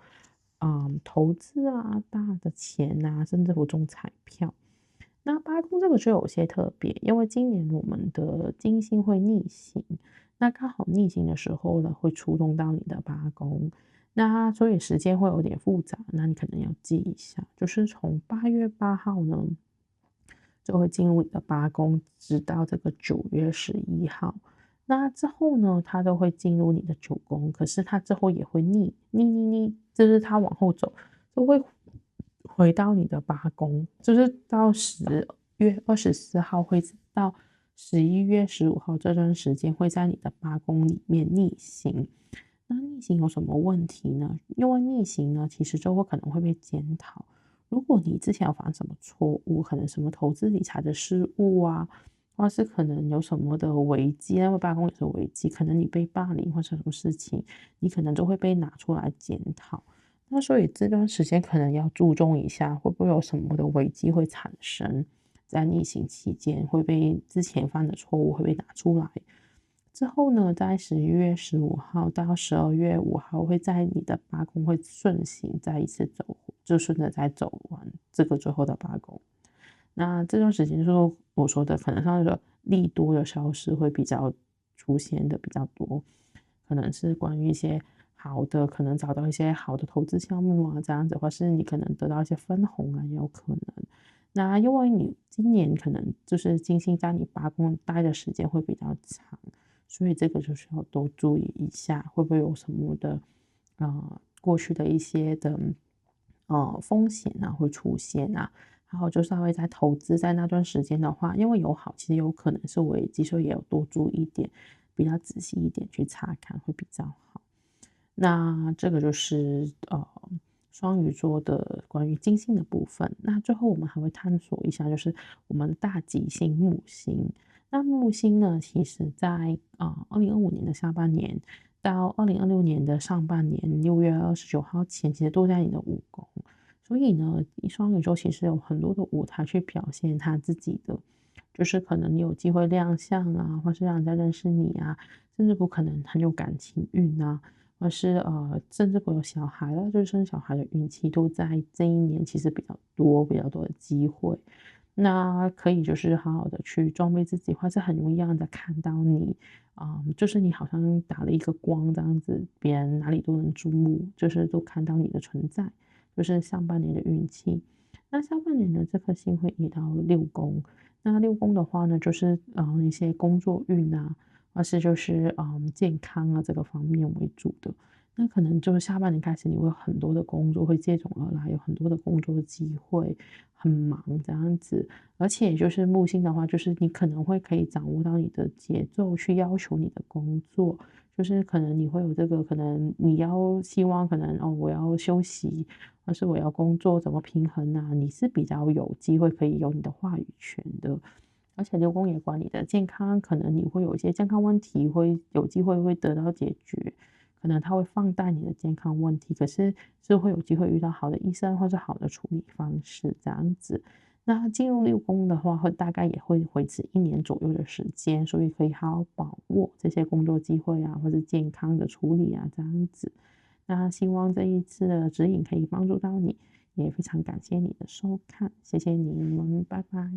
投资啊、大的钱啊，甚至乎中彩票。那八宫这个就有些特别，因为今年我们的金星会逆行，那刚好逆行的时候呢，会触动到你的八宫，那所以时间会有点复杂，那你可能要记一下，就是从8月8号呢，就会进入你的八宫，直到这个9月11号。那之后呢，它都会进入你的9宫，可是它之后也会逆，就是它往后走，就会回到你的八宫，就是到10月24号会到11月15号这段时间会在你的八宫里面逆行。那逆行有什么问题呢？因为逆行呢，其实就会可能会被检讨。如果你之前有犯什么错误，可能什么投资理财的失误啊，或是可能有什么的危机，因为八宫也是危机，可能你被霸凌或者什么事情，你可能就会被拿出来检讨。那所以这段时间可能要注重一下，会不会有什么的危机会产生在逆行期间，会被之前犯的错误会被拿出来。之后呢，在11月15号到12月5号会在你的八宫会顺行再一次走，就顺着再走完这个最后的八宫。那这段时间就是我说的，可能像那个利多的消失会比较出现的比较多，可能是关于一些好的，可能找到一些好的投资项目啊，这样子，或是你可能得到一些分红啊，也有可能。那因为你今年可能就是金星在你八宫待的时间会比较长，所以这个就需要多注意一下，会不会有什么的过去的一些的风险啊会出现啊。然后就稍微在投资在那段时间的话，因为有好，其实有可能是危机，所以也有多注意一点，比较仔细一点去查看会比较好。那这个就是双鱼座的关于金星的部分。那最后我们还会探索一下，就是我们大吉星木星。那木星呢，其实在2025年的下半年到2026年的上半年6月29号前，其实都在你的五宫。所以呢，双鱼座其实有很多的舞台去表现他自己的，就是可能你有机会亮相啊，或是让人家认识你啊，甚至不可能很有感情运啊，或是甚至会有小孩了，就是生小孩的运气都在这一年其实比较多的机会。那可以就是好好的去装备自己，或是很容易让人家看到你，就是你好像打了一个光这样子，别人哪里都能注目，就是都看到你的存在，就是上半年的运气。那下半年呢，这颗星会移到六宫，那六宫的话呢，就是一些工作运啊，或是就是健康啊这个方面为主的。那可能就是下半年开始，你会有很多的工作会接踵而来，有很多的工作机会，很忙这样子。而且就是木星的话，就是你可能会可以掌握到你的节奏，去要求你的工作。就是可能你会有这个，可能你要希望可能我要休息，或是我要工作，怎么平衡啊？你是比较有机会可以有你的话语权的。而且六宫也管你的健康，可能你会有一些健康问题，会有机会会得到解决。可能他会放大你的健康问题，可是会有机会遇到好的医生或者好的处理方式这样子。那进入六宫的话，大概也会维持1年左右的时间，所以可以好好把握这些工作机会啊，或者健康的处理啊这样子。那希望这一次的指引可以帮助到你，也非常感谢你的收看，谢谢你们，拜拜。